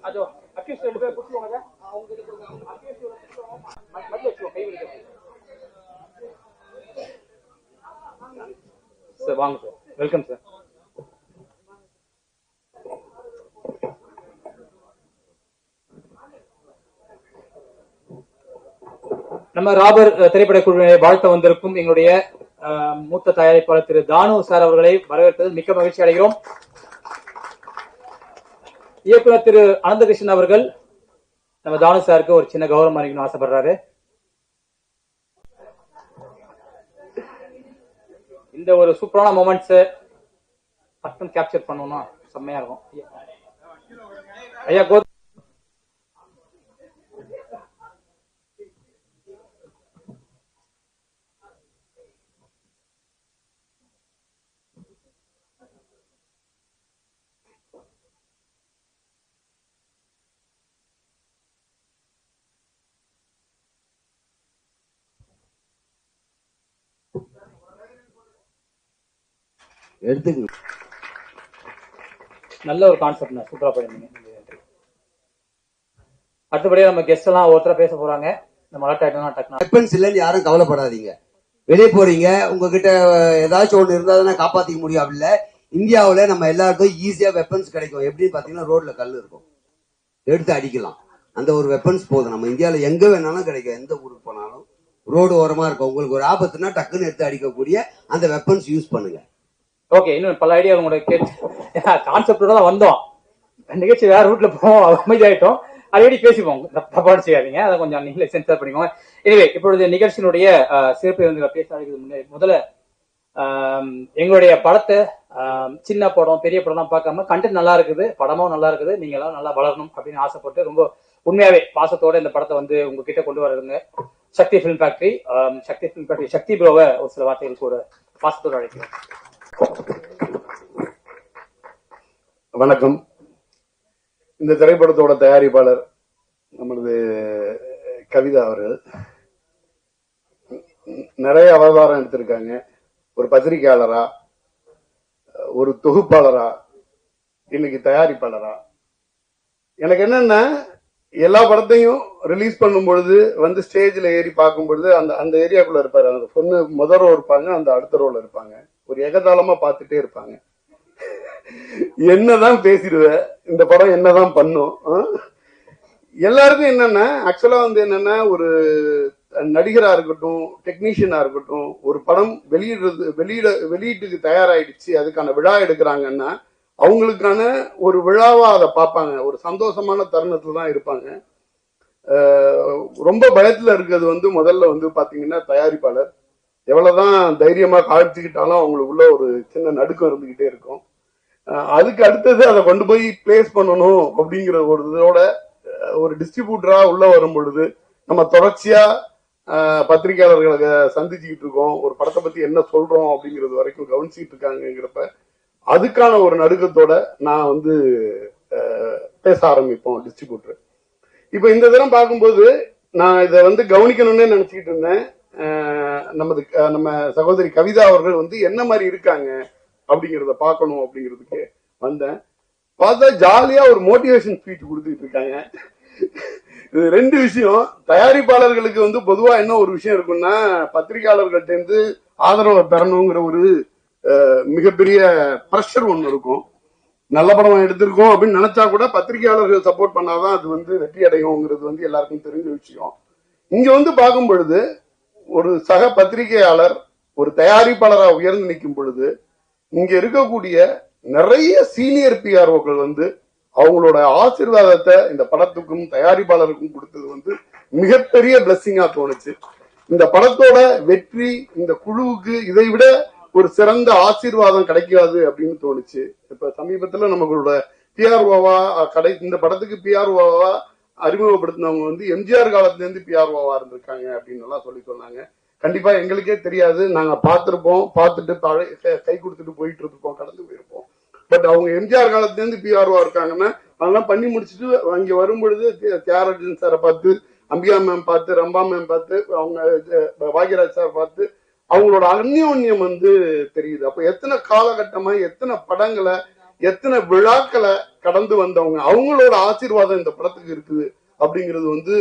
அதோ அக்யூஸ் 2 பேர் குடுத்துவாங்க. சார் வாங்க சார். Welcome sir. நம்ம ராபர் திரைப்பட குழுவினை வாழ்த்த வந்திருக்கும் எங்களுடைய மூத்த தயாரிப்பாளர் திரு தானு சார் அவர்களை வரவேற்பதில் மிக்க மகிழ்ச்சி அடைகிறோம். இயக்குனர் திரு அனந்தகிருஷ்ணன் அவர்கள் நம்ம தானு சாருக்கு ஒரு சின்ன கௌரவம் அளிக்கணும்னு ஆசைப்படுறாரு. இந்த ஒரு சூப்பரான மொமெண்ட்ஸ் பட்டன் கேப்சர் பண்ணணும்னா செம்மையா இருக்கும். ஐயா எடுத்துக்கணும். நல்ல ஒரு கான்செப்ட், சூப்பரா பண்ணிருந்தீங்க. அடுத்தபடியா நம்ம கெஸ்ட் எல்லாம் ஒருத்தர பேச போறாங்க. நம்ம அலர்ட் ஆயிட்டோம்னா டக்குனா வெப்பன்ஸ் இல்லைன்னு யாரும் கவலைப்படாதீங்க. வெளியே போறீங்க, உங்ககிட்ட ஏதாச்சும் ஒண்ணு இருந்தா தானே காப்பாத்திக்க முடியும். அப்படி இல்ல, இந்தியாவுல நம்ம எல்லாருக்கும் ஈஸியா வெப்பன்ஸ் கிடைக்கும். எப்படின்னு பாத்தீங்கன்னா, ரோட்ல கல் இருக்கும், எடுத்து அடிக்கலாம். அந்த ஒரு வெப்பன்ஸ் போதும். நம்ம இந்தியாவில எங்க வேணாலும் கிடைக்கும். எந்த ஊருக்கு போனாலும் ரோடு ஓரமா இருக்கும். உங்களுக்கு ஒரு ஆபத்துனா டக்குன்னு எடுத்து அடிக்கக்கூடிய அந்த வெப்பன்ஸ் யூஸ் பண்ணுங்க. ஓகே. இன்னும் பல ஐடியா உங்களோட கேட்டு கான்செப்டோட தான் வந்தோம். நிகழ்ச்சி வேற ரூட்ல போவோம், அமைதியாயிட்டோம். அதையடி பேசிப்போம், தப்பாடு செய்யாதீங்க. அதை கொஞ்சம் நீங்களே சென்சார் பண்ணிக்கோங்க. எனவே இப்பொழுது நிகழ்ச்சியினுடைய சிறப்பு விருந்தினர் பேச முன்னே முதல்ல எங்களுடைய படத்தை சின்ன படம் பெரிய படம்லாம் பார்க்காம கண்டென்ட் நல்லா இருக்குது, படமும் நல்லா இருக்குது, நீங்க எல்லாம் நல்லா வளரணும் அப்படின்னு ஆசைப்பட்டு ரொம்ப உண்மையாவே பாசத்தோட இந்த படத்தை வந்து உங்ககிட்ட கொண்டு வரதுங்க சக்தி ஃபிலிம் ஃபேக்டரி. சக்தி ப்ரோவை ஒரு சில வார்த்தைகளுக்கு ஒரு பாசத்தோட அழைக்கிறேன். வணக்கம். இந்த திரைப்படத்தோட தயாரிப்பாளர் நமது கவிதா அவர்கள் நிறைய அவதாரம் எடுத்திருக்காங்க. ஒரு பத்திரிகையாளரா, ஒரு தொகுப்பாளரா, இன்னைக்கு தயாரிப்பாளரா. எனக்கு என்னன்னா, எல்லா படத்தையும் ரிலீஸ் பண்ணும் பொழுது வந்து ஸ்டேஜ்ல ஏறி பார்க்கும் பொழுது அந்த ஏரியாக்குள்ள இருப்பாரு. அந்த பொண்ணு முதல் ரோ இருப்பாங்க, அந்த அடுத்த ரோல இருப்பாங்க. ஒரு ஏகதாளமா பார்த்துட்டே இருப்பாங்க. என்னதான் பேசிடுவ, இந்த படம் என்னதான் பண்ணும். எல்லாருக்கும் என்னன்னா, ஆக்சுவலா வந்து என்னன்னா, ஒரு நடிகரா இருக்கட்டும், டெக்னீஷியனா இருக்கட்டும், ஒரு படம் வெளியீட்டுக்கு தயாராயிடுச்சு, அதுக்கான விழா எடுக்கிறாங்கன்னா அவங்களுக்கான ஒரு விழாவா அதை பார்ப்பாங்க. ஒரு சந்தோஷமான தருணத்துல தான் இருப்பாங்க. ரொம்ப பயத்துல இருக்கிறது வந்து முதல்ல வந்து பாத்தீங்கன்னா தயாரிப்பாளர். எவ்வளவுதான் தைரியமா காய்ச்சிக்கிட்டாலும் அவங்களுக்குள்ள ஒரு சின்ன நடுக்கம் இருந்துகிட்டே இருக்கும். அதுக்கு அடுத்தது அதை கொண்டு போய் பிளேஸ் பண்ணணும் அப்படிங்கிற ஒரு இதோட ஒரு டிஸ்ட்ரிபியூட்டரா உள்ள வரும் பொழுது நம்ம தொடர்ச்சியா பத்திரிகையாளர்களை சந்திச்சுக்கிட்டு இருக்கோம். ஒரு படத்தை பத்தி என்ன சொல்றோம் அப்படிங்கிறது வரைக்கும் கவனிச்சுட்டு இருக்காங்கிறப்ப அதுக்கான ஒரு நடுக்கத்தோட நான் வந்து பேச ஆரம்பிப்போம் டிஸ்ட்ரிபியூட்டர். இப்ப இந்த தினம் பார்க்கும்போது நான் இதை வந்து கவனிக்கணும்னு நினைச்சுக்கிட்டு இருந்தேன். நம்ம சகோதரி கவிதா அவர்கள் வந்து என்ன மாதிரி இருக்காங்க அப்படிங்கிறத பார்க்கணும் அப்படிங்கிறதுக்கு வந்தேன். பார்த்தா ஜாலியா ஒரு மோட்டிவேஷன் ஸ்பீச் கொடுத்துட்டு இருக்காங்க. இது ரெண்டு விஷயம். தயாரிப்பாளர்களுக்கு வந்து பொதுவா என்ன ஒரு விஷயம் இருக்குன்னா, பத்திரிகையாளர்கள்ட்ட இருந்து ஆதரவை பெறணுங்கிற ஒரு மிகப்பெரிய பிரஷர் ஒண்ணு இருக்கும். நல்ல படம் எடுத்திருக்கோம் அப்படின்னு நினைச்சா கூட பத்திரிகையாளர்கள் சப்போர்ட் பண்ணாதான் அது வந்து வெற்றி அடையுங்கிறது வந்து எல்லாருக்கும் தெரிஞ்ச விஷயம். இங்க வந்து பார்க்கும் பொழுது ஒரு சக பத்திரிகையாளர் ஒரு தயாரிப்பாளராக உயர்ந்து நிற்கும் பொழுது இங்க இருக்கக்கூடிய நிறைய சீனியர் பிஆர்ஓக்கள் வந்து அவங்களோட ஆசீர்வாதத்தை இந்த படத்துக்கும் தயாரிப்பாளருக்கும் கொடுத்தது வந்து மிகப்பெரிய பிளஸ்ஸிங்கா தோணுச்சு. இந்த படத்தோட வெற்றி இந்த குழுவுக்கு இதை விட ஒரு சிறந்த ஆசீர்வாதம் கிடைக்காது அப்படின்னு தோணுச்சு. இப்ப சமீபத்துல நம்மளோட பிஆர்ஓவா இந்த படத்துக்கு பிஆர்ஓவா அறிமுகப்படுத்தினவங்க வந்து எம்ஜிஆர் காலத்துல இருந்து பிஆர்ஓவா இருந்திருக்காங்க அப்படின்னு எல்லாம் சொல்லி சொன்னாங்க. கண்டிப்பா எங்களுக்கே தெரியாது, நாங்க பார்த்திருப்போம், பார்த்துட்டு கை கொடுத்துட்டு போயிட்டு இருப்போம், கடந்து போயிருப்போம். பட் அவங்க எம்ஜிஆர் காலத்துல இருந்து பிஆர்ஓ இருக்காங்கன்னா அதெல்லாம் பண்ணி முடிச்சுட்டு அங்க வரும்பொழுது தியாகராஜன் சாரை பார்த்து, அம்பிகா மேம் பார்த்து, ரம்பா மேம் பார்த்து, அவங்க பாக்யராஜ் சார் பார்த்து அவங்களோட அந்யோன்யம் வந்து தெரியுது. அப்ப எத்தனை காலகட்டமா எத்தனை படங்களை எத்தனை விழாக்களை கடந்து வந்தவங்க, அவங்களோட ஆசீர்வாதம் இந்த படத்துக்கு இருக்குது அப்படிங்கிறது வந்து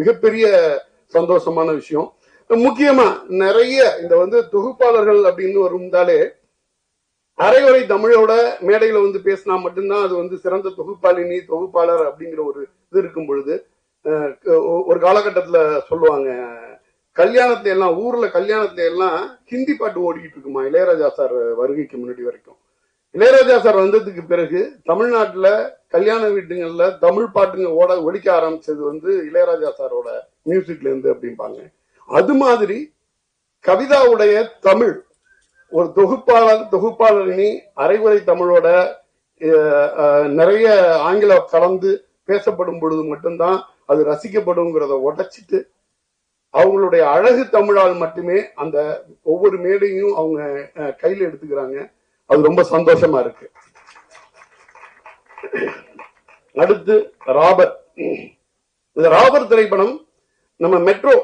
மிகப்பெரிய சந்தோஷமான விஷயம். முக்கியமா நிறைய இந்த வந்து தொகுப்பாளர்கள் அப்படின்னு வருந்தாலே அரைவரை தமிழோட மேடையில வந்து பேசினா மட்டும்தான் அது வந்து சிறந்த தொகுப்பாளினி தொகுப்பாளர் அப்படிங்கிற ஒரு இது இருக்கும் பொழுது ஒரு காலகட்டத்துல சொல்லுவாங்க, கல்யாணத்துல எல்லாம் ஊர்ல கல்யாணத்துல எல்லாம் ஹிந்தி பாட்டு ஓடிக்கிட்டு இருக்குமா இளையராஜா சார் வருகைக்கு முன்னாடி வரைக்கும். இளையராஜா சார் வந்ததுக்கு பிறகு தமிழ்நாட்டுல கல்யாண வீட்டுங்கள்ல தமிழ் பாட்டுங்க ஒழிக்க ஆரம்பிச்சது வந்து இளையராஜா சாரோட மியூசிக்ல இருந்து அப்படிம்பாங்க. அது மாதிரி கவிதாவுடைய தமிழ் ஒரு தொகுப்பாளரினி அரைகுறை தமிழோட நிறைய ஆங்கிலம் கலந்து பேசப்படும் பொழுது மட்டும்தான் அது ரசிக்கப்படுங்கிறத உடைச்சிட்டு அவங்களுடைய அழகு தமிழால் மட்டுமே அந்த ஒவ்வொரு மேடையும் அவங்க கையில எடுத்துக்கிறாங்க. அது ரொம்ப சந்தோஷமா இருக்கு. அடுத்து ராபர். இந்த ராபர் திரைப்படம் நம்ம மெட்ரோ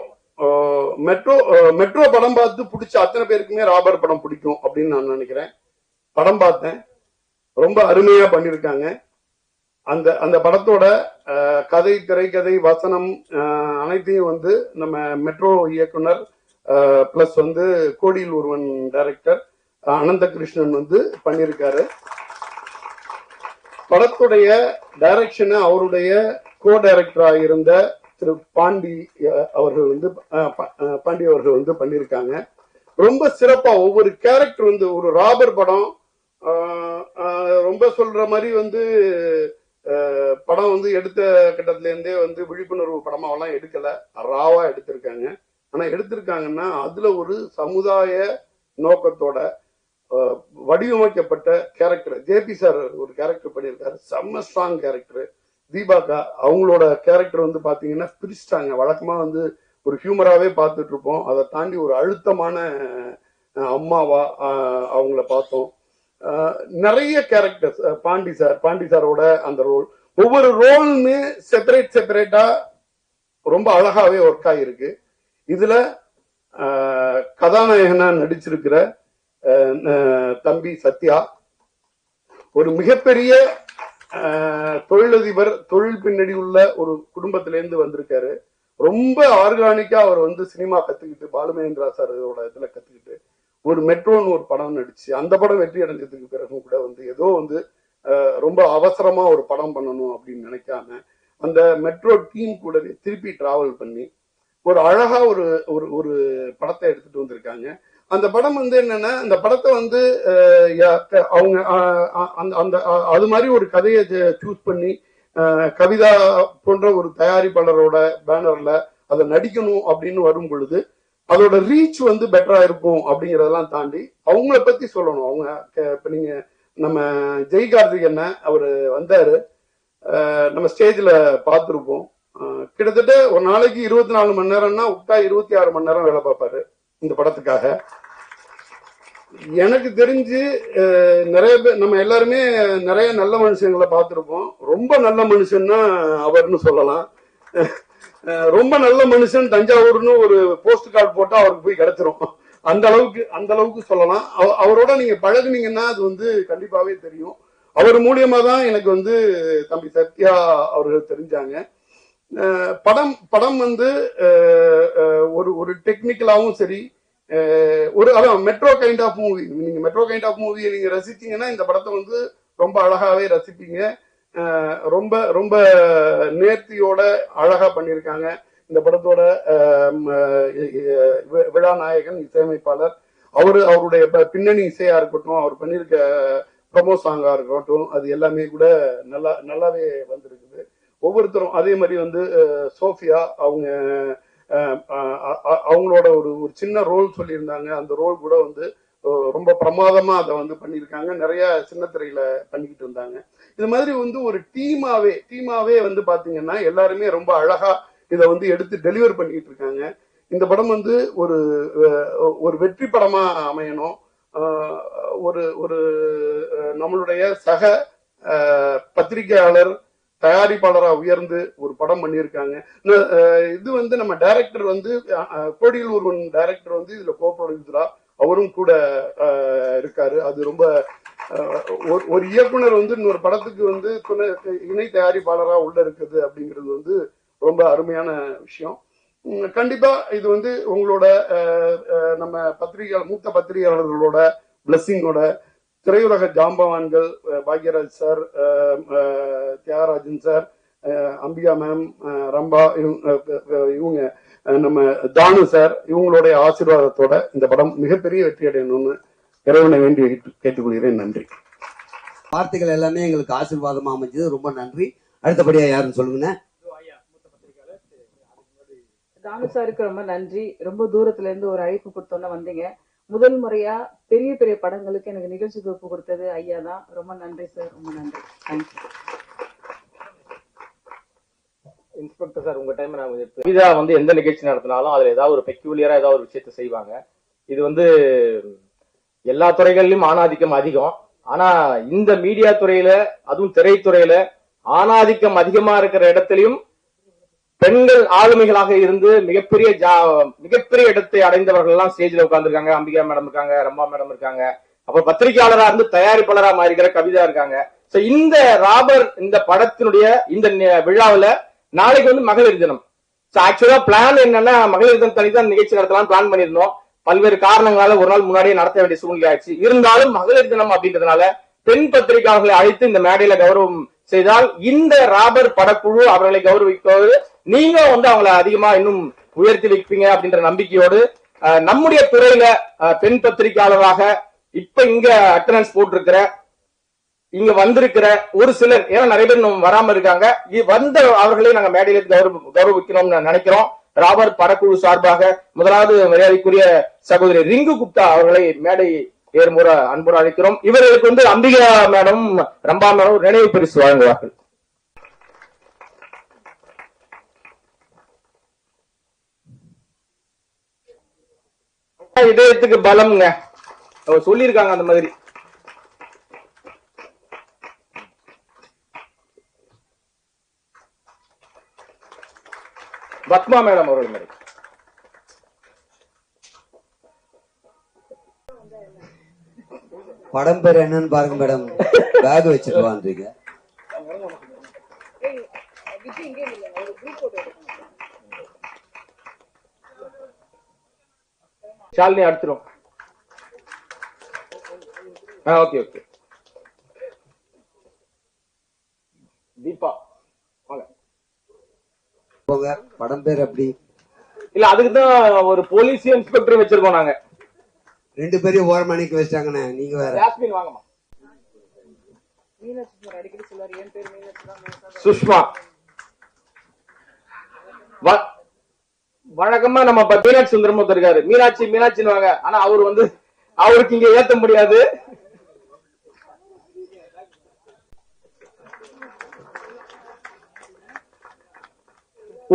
படம் பார்த்து பிடிச்ச அத்தனை பேருக்குமே ராபர் படம் பிடிக்கும் அப்படின்னு நான் நினைக்கிறேன். படம் பார்த்தேன், ரொம்ப அருமையா பண்ணிருக்காங்க. அந்த அந்த படத்தோட கதை, திரைக்கதை, வசனம் அனைத்தையும் வந்து நம்ம மெட்ரோ இயக்குனர் பிளஸ் வந்து கோடியில் ஒருவன் டைரக்டர் அனந்த கிருஷ்ணன் வந்து பண்ணியிருக்காரு. படத்துடைய டைரக்ஷனை அவருடைய கோ டைரக்டரா இருந்த திரு பாண்டி அவர்கள் வந்து பண்ணியிருக்காங்க. ரொம்ப சிறப்பா ஒவ்வொரு கேரக்டர் வந்து ஒரு ராபர் படம் ரொம்ப சொல்ற மாதிரி வந்து படம் வந்து எடுத்த கட்டத்துல இருந்தே வந்து விழிப்புணர்வு படமாவெல்லாம் எடுக்கல, ராவா எடுத்திருக்காங்க. ஆனா எடுத்திருக்காங்கன்னா அதுல ஒரு சமுதாய நோக்கத்தோட வடிவமைக்கப்பட்ட கேரக்டர். ஜேபி சார் ஒரு கேரக்டர் பண்ணியிருக்காரு, செம்ம ஸ்ட்ராங் கேரக்டர். தீபாக்கா அவங்களோட கேரக்டர் வந்து பாத்தீங்கன்னா பிரிச்சிட்டாங்க. வழக்கமா வந்து ஒரு ஹியூமராகவே பார்த்துட்டு இருப்போம், அதை தாண்டி ஒரு அழுத்தமான அம்மாவா அவங்கள பார்த்தோம். நிறைய கேரக்டர்ஸ் பாண்டி சாரோட அந்த ரோல், ஒவ்வொரு ரோலுமே செப்பரேட்டா ரொம்ப அழகாவே ஒர்க் ஆகிருக்கு. இதுல கதாநாயகனா நடிச்சிருக்கிற தம்பி சத்யா ஒரு மிகப்பெரிய தொழிலதிபர், தொழில் பின்னணி உள்ள ஒரு குடும்பத்திலேருந்து வந்திருக்காரு. ரொம்ப ஆர்கானிக்கா அவர் வந்து சினிமா கத்துக்கிட்டு, பாலுமகேந்திரா சாரோட இதுல கத்துக்கிட்டு ஒரு மெட்ரோன்னு ஒரு படம் நடிச்சு அந்த படம் வெற்றி அடைஞ்சதுக்கு பிறகும் கூட வந்து ஏதோ வந்து ரொம்ப அவசரமா ஒரு படம் பண்ணணும் அப்படின்னு நினைக்காம அந்த மெட்ரோ டீம் கூட திருப்பி டிராவல் பண்ணி ஒரு அழகா ஒரு ஒரு படத்தை எடுத்துட்டு வந்திருக்காங்க. அந்த படம் வந்து என்னன்னா, அந்த படத்தை வந்து அவங்க அந்த அது மாதிரி ஒரு கதையை சூஸ் பண்ணி கவிதா போன்ற ஒரு தயாரிப்பாளரோட பேனர்ல அதை நடிக்கணும் அப்படின்னு வரும் பொழுது அதோட ரீச் வந்து பெட்டரா இருக்கும் அப்படிங்கறதெல்லாம் தாண்டி அவங்கள பத்தி சொல்லணும். அவங்க இப்ப நீங்க நம்ம ஜெய் கார்த்திகேயன் அவரு வந்தாரு, நம்ம ஸ்டேஜ்ல பார்த்திருப்போம். கிட்டத்தட்ட ஒரு நாளைக்கு 24 மணி நேரம்னா விட்டா 26 மணி நேரம் வேலை பார்ப்பாரு இந்த படத்துக்காக. எனக்கு தெரிஞ்சு நிறைய பேர், நம்ம எல்லாருமே நிறைய நல்ல மனுஷங்களை பார்த்திருப்போம். ரொம்ப நல்ல மனுஷன்னா அவர்னு சொல்லலாம். ரொம்ப நல்ல மனுஷன் தஞ்சாவூர்னு ஒரு போஸ்ட் கார்டு போட்டா அவருக்கு போய் கிடைச்சிரும். அந்த அளவுக்கு சொல்லலாம். அவரோட நீங்க பழகுனீங்கன்னா அது வந்து கண்டிப்பாவே தெரியும். அவர் மூலியமா தான் எனக்கு வந்து தம்பி சத்யா அவர்கள் தெரிஞ்சாங்க. படம் வந்து ஒரு டெக்னிக்கலாவும் சரி, ஒரு அதான் மெட்ரோ கைண்ட் ஆஃப் மூவி. நீங்க மெட்ரோ கைண்ட் ஆஃப் மூவியை நீங்க ரசிச்சீங்கன்னா இந்த படத்தை வந்து ரொம்ப அழகாவே ரசிப்பீங்க. ரொம்ப ரொம்ப நேர்த்தியோட அழகா பண்ணியிருக்காங்க. இந்த படத்தோட விழா நாயகன் இசையமைப்பாளர் அவருடைய பின்னணி இசையா இருக்கட்டும், அவர் பண்ணியிருக்க ப்ரமோ சாங்கா இருக்கட்டும், அது எல்லாமே கூட நல்லாவே வந்திருக்குது. ஒவ்வொருத்தரும் அதே மாதிரி வந்து சோஃபியா அவங்களோட ஒரு சின்ன ரோல் சொல்லியிருந்தாங்க. அந்த ரோல் கூட வந்து ரொம்ப பிரமாதமா அதை வந்து பண்ணியிருக்காங்க. நிறைய சின்ன திரையில பண்ணிக்கிட்டு இருந்தாங்க. இது மாதிரி வந்து ஒரு டீமாவே வந்து பாத்தீங்கன்னா எல்லாருமே ரொம்ப அழகா இதை வந்து எடுத்து டெலிவர் பண்ணிட்டு இருக்காங்க. இந்த படம் வந்து ஒரு வெற்றி படமா அமையணும். ஒரு நம்மளுடைய சக பத்திரிகையாளர் தயாரிப்பாளரா உயர்ந்து ஒரு படம் பண்ணியிருக்காங்க. இது வந்து நம்ம டைரக்டர் வந்து கோடியில் ஒருவன் டைரக்டர் வந்து இதுல கோ ப்ரொடியூசரா அவரும் கூட இருக்காரு. அது ரொம்ப ஒரு இயக்குனர் வந்து இன்னொரு படத்துக்கு வந்து இணை தயாரிப்பாளரா உள்ள இருக்குது அப்படிங்கிறது வந்து ரொம்ப அருமையான விஷயம். கண்டிப்பா இது வந்து உங்களோட நம்ம மூத்த பத்திரிகையாளர்களோட பிளஸ்ஸிங்கோட திரையுலக ஜாம்பவான்கள் Bhagyaraj sir, Thiagarajan sir, Ambika ma'am, Rambha, இவங்க நம்ம தானு சார், இவங்களுடைய ஆசீர்வாதத்தோட இந்த படம் மிகப்பெரிய வெற்றி அடையணும்னு இறைவனை வேண்டி கேட்டுக்கொள்கிறேன். நன்றி. வார்த்தைகள் எல்லாமே எங்களுக்கு ஆசீர்வாதமா அமைஞ்சது, ரொம்ப நன்றி. அடுத்தபடியா யாருன்னு சொல்லுங்க. தானு சாருக்கு ரொம்ப நன்றி. ரொம்ப தூரத்துல இருந்து ஒரு அழைப்பு கொடுத்தோன்னு வந்தீங்க. முதல் முறையா பெரிய பெரிய படங்களுக்கு எனக்கு நிகழ்ச்சி தொகுப்பு கொடுத்தது ஐயா தான். ரொம்ப நன்றி சார், ரொம்ப நன்றி. தேங்க்யூ. இன்ஸ்பெக்டர் சார், உங்க டைம் நான் கவிதா வந்து எந்த நிகழ்ச்சி நடத்தினாலும் அதுல ஏதாவது ஒரு பெக்யூலியரா ஏதாவது ஒரு விஷயத்த செய்வாங்க. இது வந்து எல்லா துறைகளிலும் ஆணாதிக்கம் அதிகம். ஆனா இந்த மீடியா துறையில, அதுவும் திரைத்துறையில ஆணாதிக்கம் அதிகமா இருக்கிற இடத்திலையும் பெண்கள் ஆளுமைகளாக இருந்து மிகப்பெரிய இடத்தை அடைந்தவர்கள் எல்லாம் ஸ்டேஜ்ல உட்கார்ந்துருக்காங்க. அம்பிகா மேடம் இருக்காங்க, ரம்பா மேடம் இருக்காங்க, அப்ப பத்திரிகையாளரா இருந்து தயாரிப்பாளரா மாறிக்கிற கவிதா இருக்காங்க. இந்த ராபர் இந்த படத்தினுடைய இந்த விழாவில நாளைக்கு வந்து மகளிர் தினம். ஆக்சுவலா பிளான் என்னன்னா மகளிர் தினம் தனிதான் நிகழ்ச்சி நடத்தலாம் பிளான் பண்ணிருந்தோம். பல்வேறு காரணங்களால ஒரு நாள் முன்னாடியே நடத்த வேண்டிய சூழ்நிலை ஆயிடுச்சு. இருந்தாலும் மகளிர் தினம் அப்படின்றதுனால பெண் பத்திரிகையாளர்களை அழைத்து இந்த மேடையில கௌரவம் செய்தால் இந்த ராபர் படக்குழு அவர்களை கௌரவிப்பது நீங்க வந்து அவங்களை அதிகமா இன்னும் உயர்த்தி வைப்பீங்க அப்படின்ற நம்பிக்கையோடு நம்முடைய துறையில பெண் பத்திரிகையாளராக இப்ப இங்க அட்டனன்ஸ் போட்டிருக்கிற இங்க வந்திருக்கிற ஒரு சிலர், ஏன்னா நிறைய பேர் வராம இருக்காங்க, வந்த அவர்களே நாங்க மேடையில கௌரவிக்கணும்னு நினைக்கிறோம். ராபர் படக்குழு சார்பாக முதலாவது மரியாதைக்குரிய சகோதரி ரிங்கு குப்தா அவர்களை மேடை ஏறுமுறை அன்புற அழைக்கிறோம். இவர்களுக்கு வந்து அம்பிகா மேடம், ரம்பா மேடம் நினைவு பரிசு வழங்குவார்கள். இதயத்துக்கு பலம்ங்க அவர் சொல்லியிருக்காங்க அந்த மாதிரி. பத்மா மேடம் அவர்கள் மாதிரி. படம் பேர் என்னன்னு பாருங்க மேடம். பேக் வச்சுட்டு வான்றீங்க. ஷாலினி அடுத்துரும். Okay okay. தீபா போங்க. படம் பேர் அப்படி இல்ல, அதுக்குதான் ஒரு போலீஸ் இன்ஸ்பெக்டர் வச்சிருக்கோம் நாங்க. 2 பேரையும் ஓர மணிக்கு வச்சிட்டாங்கண்ணே. நீங்க வேற. ஜாஸ்மின் வாங்கம்மா. சுஷ்மா வழக்கமா நம்ம மீனாட்சி சுந்தரம் இருக்காரு. மீனாட்சி மீனாட்சின்னு வாங்க. ஆனா அவரு வந்து அவருக்கு இங்க ஏத்த முடியாது.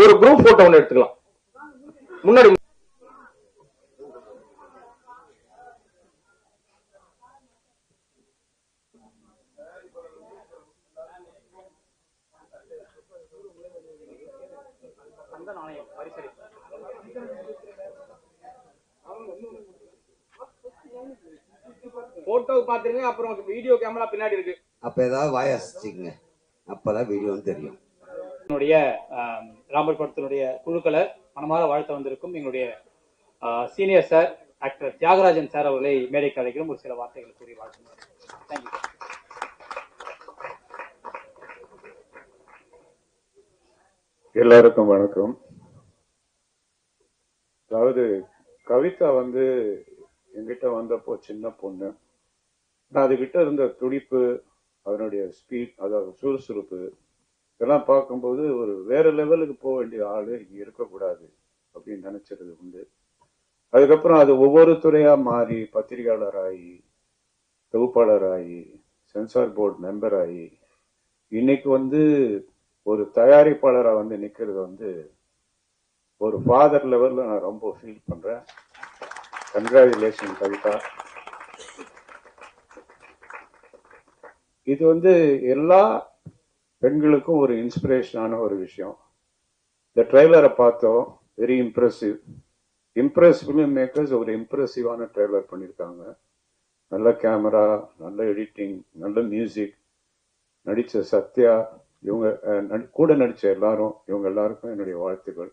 ஒரு குரூப் போட்டோ ஒண்ணு எடுத்துக்கலாம் முன்னாடி. போட்டோ பாத்துருங்க, அப்புறம் வீடியோ கேமரா பின்னாடி இருக்கு. அப்ப ஏதாவது வாயாசிச்சுங்க, அப்பதான் வீடியோன்னு தெரியும். என்னுடைய ராபர் படத்தினுடைய குழுக்களை மனமாற வாழ்த்த வந்திருக்கும் எங்களுடைய senior sir actor Thiagarajan sir அவர்களை மேடைக்கு அழைக்கிறோம். ஒரு சில வார்த்தைகள் கூறி வாழ்த்துங்கள். தேங்க்யூ. எல்லாருக்கும் வணக்கம். அதாவது கவிதா வந்து என்கிட்ட வந்தப்போ சின்ன பொண்ணு, நான் அதுகிட்ட இருந்த துடிப்பு, அதனுடைய ஸ்பீட், அதாவது சுறுசுறுப்பு இதெல்லாம் பார்க்கும்போது ஒரு வேற லெவலுக்கு போக வேண்டிய ஆளு இங்க இருக்கக்கூடாது அப்படின்னு நினைச்சிருது உண்டு. அதுக்கப்புறம் அது ஒவ்வொரு துறையா மாறி பத்திரிகையாளர் ஆகி, தொகுப்பாளர் ஆகி, சென்சார் போர்டு மெம்பர் ஆகி, இன்னைக்கு வந்து ஒரு தயாரிப்பாளரா வந்து நிக்கிறது வந்து ஒரு ஃபாதர் லெவல்ல நான் ரொம்ப ஃபீல் பண்றேன். கங்க்ராச்சுலேஷன் கவிதா. இது வந்து எல்லா பெண்களுக்கும் ஒரு இன்ஸ்பிரேஷனான ஒரு விஷயம். இந்த ட்ரெய்லரை பார்த்தோம், வெரி இம்ப்ரெசிவ். ஃபிலிம் மேக்கர்ஸ் ஒரு இம்ப்ரெசிவான ட்ரெய்லர் பண்ணியிருக்காங்க. நல்ல கேமரா, நல்ல எடிட்டிங், நல்ல மியூசிக், நடிச்ச சத்யா, இவங்க கூட நடிச்ச எல்லாரும், இவங்க எல்லாருக்கும் என்னுடைய வாழ்த்துக்கள்.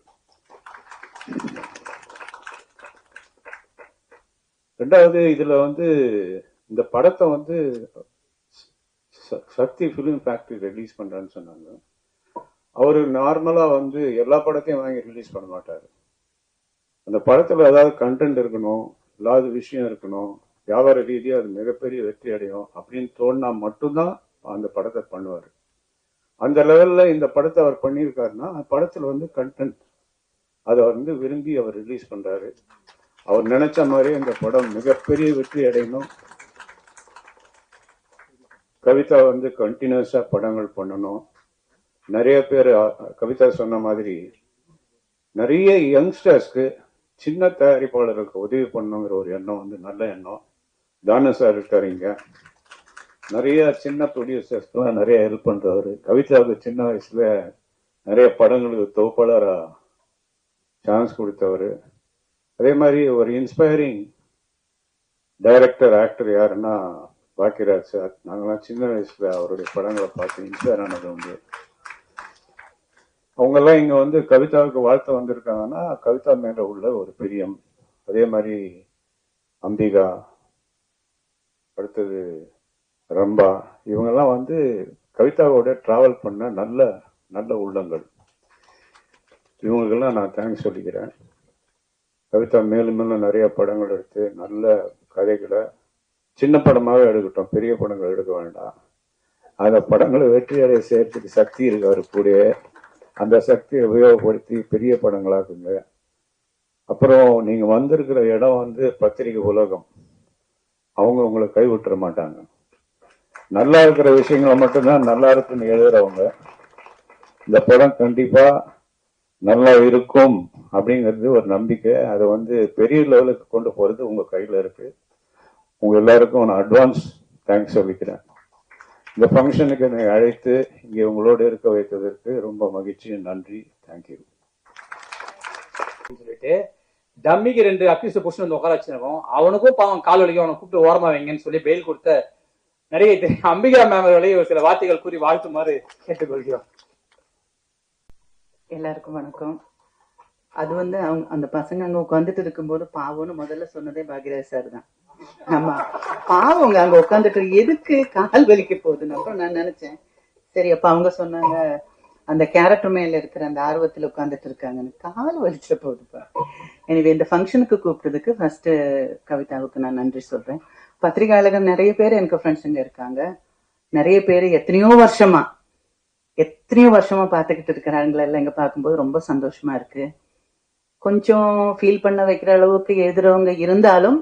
ரெண்டாவது, இதுல வந்து இந்த படத்தை வந்து சக்தி பிலிம் ஃபேக்டரி ரிலீஸ் பண்றேன்னு சொன்னாங்க. அவரு நார்மலா வந்து எல்லா படத்தையும் வாங்கி ரிலீஸ் பண்ண மாட்டாரு. அந்த படத்துல ஏதாவது கண்டென்ட் இருக்கணும், ஏதாவது விஷயம் இருக்கணும், வியாபார ரீதியா அது மிகப்பெரிய வெற்றி அடையும் அப்படின்னு தோணுனா மட்டும்தான் அந்த படத்தை பண்ணுவாரு. அந்த லெவல்ல இந்த படத்தை அவர் பண்ணியிருக்காருன்னா படத்துல வந்து கண்டென்ட் அதை வந்து விரும்பி அவர் ரிலீஸ் பண்றாரு. அவர் நினைச்ச மாதிரி இந்த படம் மிகப்பெரிய வெற்றி அடையணும். கவிதா வந்து கண்டினியூஸா படங்கள் பண்ணணும். நிறைய பேர் கவிதா சொன்ன மாதிரி நிறைய யங்ஸ்டர்ஸ்க்கு, சின்ன தயாரிப்பாளர்களுக்கு உதவி பண்ணுங்கிற ஒரு எண்ணம் வந்து நல்ல எண்ணம். தானு சார் இருக்காருங்க, நிறைய சின்ன ப்ரொடியூசர்ஸ்க்குலாம் நிறைய ஹெல்ப் பண்றவர். கவிதாவுக்கு சின்ன வயசுல நிறைய படங்களுக்கு தொகுப்பாளரா சான்ஸ் கொடுத்தவர். அதே மாதிரி ஒரு இன்ஸ்பைரிங் டைரக்டர், ஆக்டர் யாருன்னா பாக்கியராஜ் சார், நாங்கெல்லாம் சின்ன வயசுல அவருடைய படங்களை பார்த்து இன்ஸ்பயர் ஆனது உண்டு. அவங்கெல்லாம் இங்க வந்து கவிதாவுக்கு வாழ்த்து வந்திருக்காங்கன்னா கவிதா மேல உள்ள ஒரு பிரியம். அதே மாதிரி அம்பிகா, அடுத்தது ரம்பா, இவங்கெல்லாம் வந்து கவிதாவோட டிராவல் பண்ண நல்ல நல்ல உள்ளங்கள். இவங்களுக்கெல்லாம் நான் தேங்க்ஸ் சொல்லிக்கிறேன். கவிதா மேலும் மேலும் நிறைய படங்கள் எடுத்து நல்ல கதைகளை சின்ன படமாவே எடுக்கட்டும், பெரிய படங்கள் எடுக்க வேண்டாம். அந்த படங்களை வெற்றியடைய செய்யறதுக்கு சக்தி இருக்கு அவரு கூட. அந்த சக்தியை உபயோகப்படுத்தி பெரிய படங்களாக்குங்க. அப்புறம் நீங்க வந்திருக்கிற இடம் வந்து பத்திரிகை உலகம். அவங்க உங்களை கைவிட்டுற மாட்டாங்க. நல்லா இருக்கிற விஷயங்களை மட்டும்தான் நல்லா இருக்குன்னு எழுதுறவங்க. இந்த படம் கண்டிப்பா நல்லா இருக்கும் அப்படிங்கிறது ஒரு நம்பிக்கை. அதை வந்து பெரிய லெவலுக்கு கொண்டு போறது உங்க கையில இருக்கு. உங்க எல்லாருக்கும் நான் அட்வான்ஸ் தேங்க்ஸ் சொல்லிக்கிறேன். இந்த ஃபங்க்ஷனுக்கு என்னை அழைத்து இங்கே உங்களோடு இருக்க வைத்ததற்கு ரொம்ப மகிழ்ச்சி, நன்றி, தேங்க்யூ சொல்லிட்டு டம்மிக்கு 2 அக்யூஸ்ட் புஷன் வந்து உட்கார வச்சிருக்கோம். அவனுக்கும் பாவம் கால் வலிக்கும், அவனை கூப்பிட்டு ஓரமா வைங்கன்னு சொல்லி பெயில் கொடுத்த நடிகை அம்பிகா மேம் அவர்களே ஒரு சில வார்த்தைகள் கூறி வாழ்த்துமாறு கேட்டுக்கொள்கிறோம். எல்லாருக்கும் வணக்கம். அது வந்து அவங்க அந்த பசங்க அங்க உட்காந்துட்டு இருக்கும்போது பாவம்னு முதல்ல சொன்னதே பாக்யராஜ் சார் தான். ஆமா, பாவங்க அங்க உட்காந்துட்டு எதுக்கு கால் வலிக்க போகுதுன்னு அப்புறம் நான் நினைச்சேன். சரி, அப்ப அவங்க சொன்னாங்க அந்த கேரக்டர் மேல இருக்கிற அந்த ஆர்வத்துல உட்காந்துட்டு இருக்காங்கன்னு. கால் வலிச்ச போகுதுப்பா. எனவே இந்த ஃபங்க்ஷனுக்கு கூப்பிட்டதுக்கு ஃபர்ஸ்ட் கவிதாவுக்கு நான் நன்றி சொல்றேன். பத்திரிகையாளர்கள் நிறைய பேர் எனக்கு ஃப்ரெண்ட்ஸுங்க இருக்காங்க. நிறைய பேர் எத்தனையோ வருஷமா பார்த்துக்கிட்டு இருக்கிறாங்களா எல்லாம் இங்க பார்க்கும்போது ரொம்ப சந்தோஷமா இருக்கு. கொஞ்சம் ஃபீல் பண்ண வைக்கிற அளவுக்கு எழுதுறவங்க இருந்தாலும்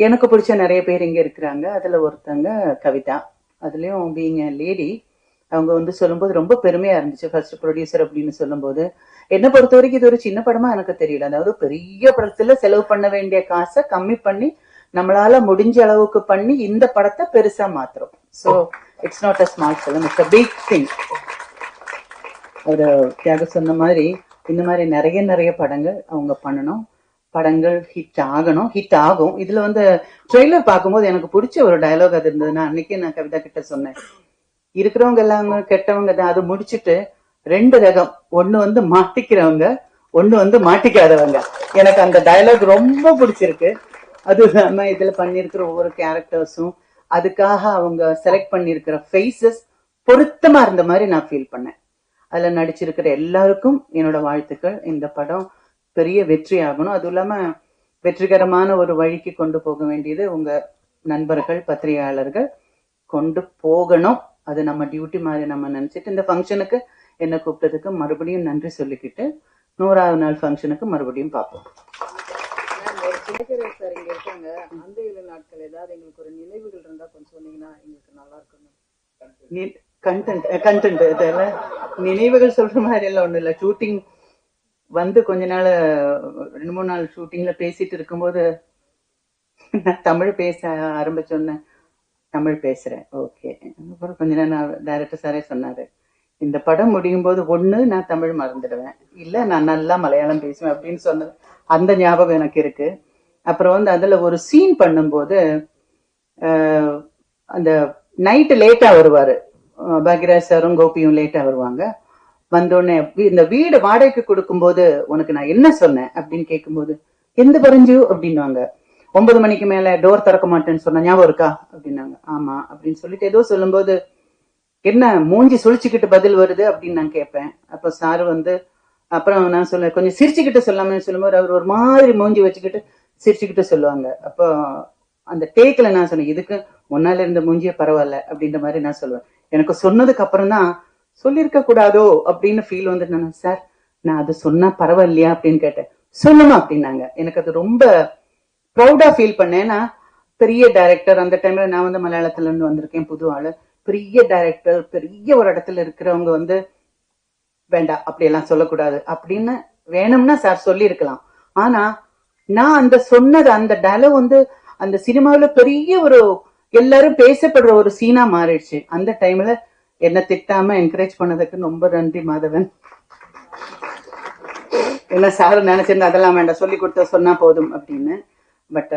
எனக்கு பிடிச்ச நிறைய பேர் இங்க இருக்கிறாங்க. அதுல ஒருத்தங்க கவிதா. அதுலயும் பீயிங் லேடி, அவங்க வந்து சொல்லும்போது ரொம்ப பெருமையா இருந்துச்சு. ஃபர்ஸ்ட் ப்ரொடியூசர் அப்படின்னு சொல்லும்போது என்னை பொறுத்த வரைக்கும் இது ஒரு சின்ன படமா எனக்கு தெரியல. அதாவது பெரிய படத்துல செலவு பண்ண வேண்டிய காசை கம்மி பண்ணி நம்மளால முடிஞ்ச அளவுக்கு பண்ணி இந்த படத்தை பெருசா மாத்துறோம். So it's not a small film, it's a big thing. ஒரு தியாக சொன்ன மாதிரி இந்த மாதிரி நிறைய படங்கள் அவங்க பண்ணணும். படங்கள் ஹிட் ஆகணும், ஹிட் ஆகும். இதுல வந்து ட்ரெய்லர் பார்க்கும்போது எனக்கு பிடிச்ச ஒரு டயலாக் அது இருந்ததுன்னா, அன்னைக்கு நான் கவிதா கிட்ட சொன்னேன், இருக்கிறவங்க எல்லாம் கெட்டவங்க தான். அது முடிச்சுட்டு 2 ரகம், ஒண்ணு வந்து மாட்டிக்கிறவங்க, ஒண்ணு வந்து மாட்டிக்காதவங்க. எனக்கு அந்த டயலாக் ரொம்ப பிடிச்சிருக்கு. அது இல்லாம இதுல பண்ணிருக்கிற ஒவ்வொரு கேரக்டர்ஸும் அதுக்காக அவங்க செலக்ட் பண்ணிருக்கிற ஃபேஸஸ் பொருத்தமா இருந்த மாதிரி நான் ஃபீல் பண்ணேன். அதுல நடிச்சிருக்கிற எல்லாருக்கும் என்னோட வாழ்த்துக்கள். இந்த படம் பெரிய வெற்றி ஆகணும். அதுவும் இல்லாம வெற்றிகரமான ஒரு வழிக்கு கொண்டு போக வேண்டியது உங்க நண்பர்கள், பத்திரிகையாளர்கள் கொண்டு போகணும். அது நம்ம டியூட்டி மாதிரி நம்ம நினைச்சிட்டு இந்த ஃபங்க்ஷனுக்கு என்ன கூப்பிட்டதுக்கு மறுபடியும் நன்றி சொல்லிக்கிட்டு 100வது நாள் ஃபங்க்ஷனுக்கு மறுபடியும் பார்ப்போம். சார் இங்க இருக்காங்க. அந்த 7 நாட்கள் ஏதாவது எங்களுக்கு ஒரு நினைவுகள் இருந்தா கொஞ்சம் சொன்னீங்கன்னா எங்களுக்கு நல்லா இருக்கும். கண்டென்ட் இதெல்லாம் நினைவுகள் சொல்ற மாதிரி எல்லாம் ஒண்ணு இல்ல. ஷூட்டிங் வந்து கொஞ்ச நாள் 2-3 நாள் ஷூட்டிங்ல பேசிட்டு இருக்கும்போது நான் தமிழ் பேச ஆரம்பிச்சோன்னே தமிழ் பேசுறேன், ஓகே. அப்புறம் கொஞ்ச நேரம் டைரக்டர் சாரே சொன்னாரு, இந்த படம் முடியும் போது ஒண்ணு நான் தமிழ் மறந்துடுவேன், இல்ல நான் நல்லா மலையாளம் பேசுவேன் அப்படின்னு சொன்னது அந்த ஞாபகம் எனக்கு இருக்கு. அப்புறம் வந்து அதுல ஒரு சீன் பண்ணும்போது அந்த நைட்டு லேட்டா வருவாரு பாக்யராஜ் சாரும் கோபியும் லேட்டா வருவாங்க. வந்தோடனே இந்த வீடு வாடகைக்கு கொடுக்கும்போது உனக்கு நான் என்ன சொன்னேன் அப்படின்னு கேட்கும்போது எந்த பரஞ்சு அப்படின்வாங்க. 9 மணிக்கு மேல டோர் திறக்க மாட்டேன்னு சொன்ன ஞாபகம் இருக்கா அப்படின்னாங்க. ஆமா அப்படின்னு சொல்லிட்டு ஏதோ சொல்லும்போது என்ன மூஞ்சி சுழிச்சுக்கிட்டு பதில் வருது அப்படின்னு நான் கேட்பேன். அப்ப சாரு வந்து அப்புறம் நான் சொல்ல கொஞ்சம் சிரிச்சுக்கிட்டு சொல்லாமன்னு சொல்லும்போது அவர் ஒரு மாதிரி மூஞ்சி வச்சுக்கிட்டு சிரிச்சுக்கிட்டு சொல்லுவாங்க. அப்போ அந்த டேக்ல நான் சொன்னேன், இதுக்கு முன்னால இருந்த மூஞ்சியே பரவாயில்ல அப்படின்ற மாதிரி நான் சொல்லுவேன். எனக்கு சொன்னதுக்கு அப்புறம் தான் சொல்லியிருக்க கூடாதோ அப்படின்னு ஃபீல் வந்து நான் சார் நான் அது சொன்னா பரவாயில்லையா அப்படின்னு கேட்டேன். சொல்லணும் அப்படின்னாங்க. எனக்கு அது ரொம்ப ப்ரௌடா ஃபீல் பண்ணேன்னா பெரிய டைரக்டர், அந்த டைம்ல நான் வந்து மலையாளத்துல இருந்து வந்திருக்கேன், புது ஆளு, பெரிய டைரக்டர், பெரிய ஒரு இடத்துல இருக்கிறவங்க வந்து வேண்டாம் அப்படியெல்லாம் சொல்லக்கூடாது அப்படின்னு வேணும்னா சார் சொல்லி இருக்கலாம். ஆனா நான் அந்த சொன்னது அந்த டயலாக் வந்து அந்த சினிமாவில பெரிய ஒரு எல்லாரும் பேசப்படுற ஒரு சீனா மாறிடுச்சு. அந்த டைம்ல என்ன திட்டாம என்கரேஜ் பண்ணதுக்கு ரொம்ப நன்றி மாதவன். என்ன சார் நினைச்சிருந்தா அதெல்லாம் வேண்டாம் சொல்லி கொடுத்த சொன்னா போதும் அப்படின்னு. பட்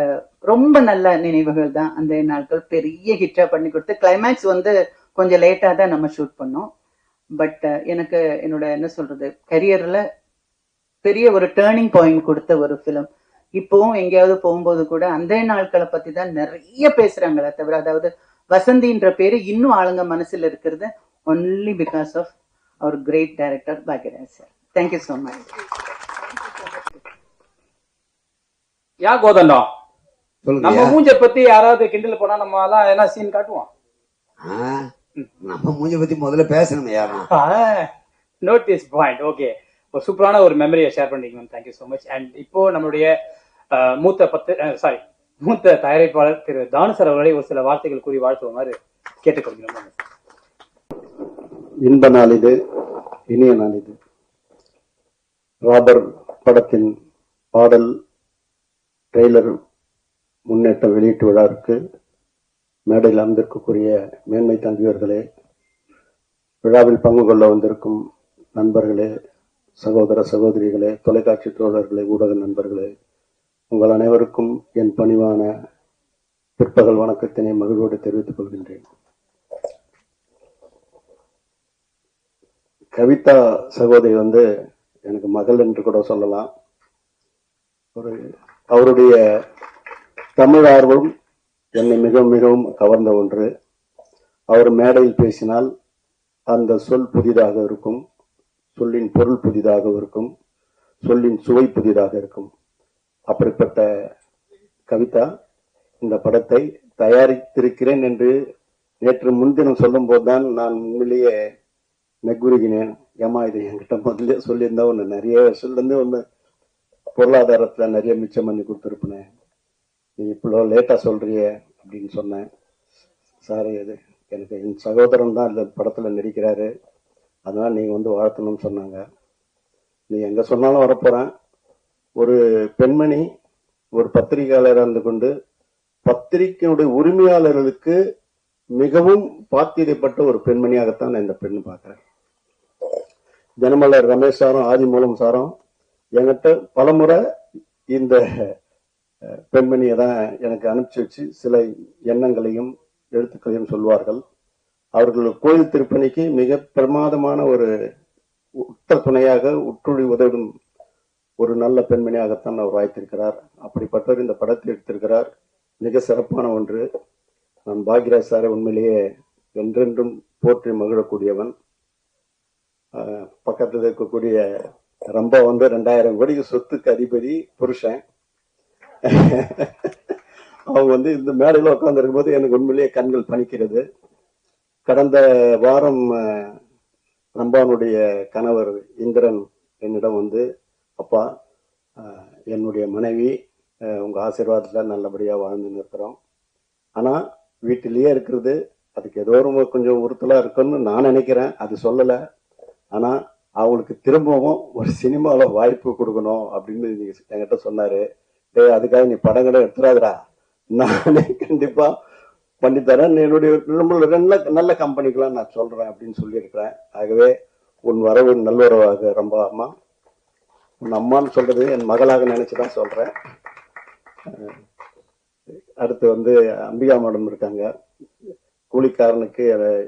ரொம்ப நல்ல நினைவுகள் தான் அந்த நாட்கள். பெரிய ஹிட்டா பண்ணி கொடுத்து கிளைமேக்ஸ் வந்து கொஞ்சம் லேட்டா தான் நம்ம ஷூட் பண்ணோம். பட் எனக்கு என்னோட என்ன சொல்றது கரியர்ல பெரிய ஒரு டேர்னிங் பாயிண்ட் கொடுத்த ஒரு ஃபிலிம். இப்பவும் எங்கேயாவது போகும்போது கூட அந்த நாட்களை பத்தி தான் நிறைய பேசுறாங்களே தவிர, அதாவது வசந்தின்ற பேரு இன்னும் ஆளுங்க மனசுல இருக்கிறது ஒன்லி பிகாஸ் ஆஃப் அவர் great director Bhagyaraj sir. Thank you so much. Yeah Kothandam, சொல்லுங்க நம்ம ஐயா. மூஞ்ச பத்தி யாராவது கிண்டல் போனா நம்ம எல்லாம் என்ன சீன் காட்டுவோம். நம்ம மூஞ்ச பத்தி முதல்ல பேசணும் யாரும். Notice point. ஓகே, ஒரு சூப்பரான ஒரு மெமரியை ஷேர் பண்ணிருக்கீங்க ma'am. Thank you so much. And இப்போ நம்மளுடைய மூத்த தயாரிப்பாளர் திரு தானு சார் அவர்களை ஒரு சில வார்த்தைகள் கூறி வாழ்த்துவோமாறு கேட்டுக்கொள்கிறோம். இன்ப நாள் இது, இனிய நாள் இது. ராபர் படத்தின் பாடல் ட்ரெய்லர் முன்னேற்ற வெளியீட்டு விழாவிற்கு மேடையில் அமர்ந்திருக்கக்கூடிய மேன்மை தம்பியவர்களே, விழாவில் பங்கு கொள்ள வந்திருக்கும் நண்பர்களே, சகோதர சகோதரிகளே, தொலைக்காட்சி தோழர்களே, ஊடக நண்பர்களே, உங்கள் அனைவருக்கும் என் பணிவான பிற்பகல் வணக்கத்தினை மகிழ்வோடு தெரிவித்துக் கொள்கின்றேன். கவிதா சகோதரி வந்து எனக்கு மகள் என்று கூட சொல்லலாம். அவருடைய தமிழ் ஆர்வம் என்னை மிகவும் மிகவும் கவர்ந்த ஒன்று. அவர் மேடையில் பேசினால் அந்த சொல் புதிதாக இருக்கும், சொல்லின் பொருள் புதிதாக இருக்கும், சொல்லின் சுவை புதிதாக இருக்கும். அப்படிப்பட்ட கவிதா இந்த படத்தை தயாரித்திருக்கிறேன் என்று நேற்று முன்தினம் சொல்லும் போதுதான் நான் உண்மையிலேயே நெக்குருகினேன். ஏமா இது என்கிட்ட முதல்ல சொல்லியிருந்தா ஒன்று நிறைய வருஷத்துலேருந்து ஒன்று பொருளாதாரத்துல நிறைய மிச்சம் பண்ணி கொடுத்துருப்பேன், நீ இப்போ லேட்டா சொல்றிய அப்படின்னு சொன்னேன். சாரி, அது எனக்கு என் சகோதரன் தான் இந்த படத்துல நடிக்கிறாரு, அதனால நீங்க வந்து வாழ்த்தணும்னு சொன்னாங்க. நீ எங்க சொன்னாலும் வரப்போறேன். ஒரு பெண்மணி ஒரு பத்திரிகையாளராக இருந்து கொண்டு பத்திரிகையுடைய உரிமையாளர்களுக்கு மிகவும் பாத்தியப்பட்ட ஒரு பெண்மணியாகத்தான் நான் இந்த பெண்ணு பார்க்கிறேன். தினமலர் ரமேஷ் சாரும் ஆதி மூலம் சாரும் என்கிட்ட பலமுறை இந்த பெண்மணியை தான் எனக்கு அனுப்பிச்சு வச்சு சில எண்ணங்களையும் எழுத்துக்களையும் சொல்வார்கள். அவர்கள் கோயில் திருப்பணிக்கு மிக பிரமாதமான ஒரு உற்ற துணையாக உற்றுழி உதவும் ஒரு நல்ல பெண்மணியாகத்தான் அவர் வாய்த்திருக்கிறார். அப்படிப்பட்டவர் இந்த படத்தை எடுத்திருக்கிறார். மிக சிறப்பான ஒன்று. நான் பாக்யராஜ் சாரை உண்மையிலேயே என்றென்றும் போற்றி மகிழக்கூடியவன். பக்கத்தில் இருக்கக்கூடிய ரொம்ப வந்து 2000 கோடிக்கு சொத்துக்கு அதிபதி புருஷன். அவங்க வந்து இந்த மேடையில் உட்கார்ந்து இருக்கும்போது எனக்கு உண்மையிலேயே கண்கள் பணிக்கிறது. கடந்த வாரம் ரம்பானுடைய கணவர் இந்திரன் என்னிடம் வந்து, அப்பா என்னுடைய மனைவி உங்க ஆசீர்வாதத்துல நல்லபடியா வாழ்ந்துன்னு இருக்கிறோம், ஆனா வீட்டிலேயே இருக்கிறது அதுக்கு ஏதோ ஒரு கொஞ்சம் உறுத்தலா இருக்குன்னு நான் நினைக்கிறேன், அது சொல்லல, ஆனா அவங்களுக்கு திரும்பவும் ஒரு சினிமாவில வாய்ப்பு கொடுக்கணும் அப்படின்னு என்கிட்ட சொன்னாரு. அதுக்காக நீ படங்களை எடுத்துறாதுடா, நானே கண்டிப்பா பண்ணித்தரேன், என்னுடைய நல்ல கம்பெனிக்கெல்லாம் நான் சொல்றேன் அப்படின்னு சொல்லியிருக்கிறேன். ஆகவே உன் வரவு நல்லுறவாக ரொம்ப அம்மா, உன் அம்மான்னு சொல்றது என் மகளாக நினைச்சுதான் சொல்றேன். அடுத்து வந்து அம்பிகா மேடம் இருக்காங்க. கூலிக்காரனுக்கு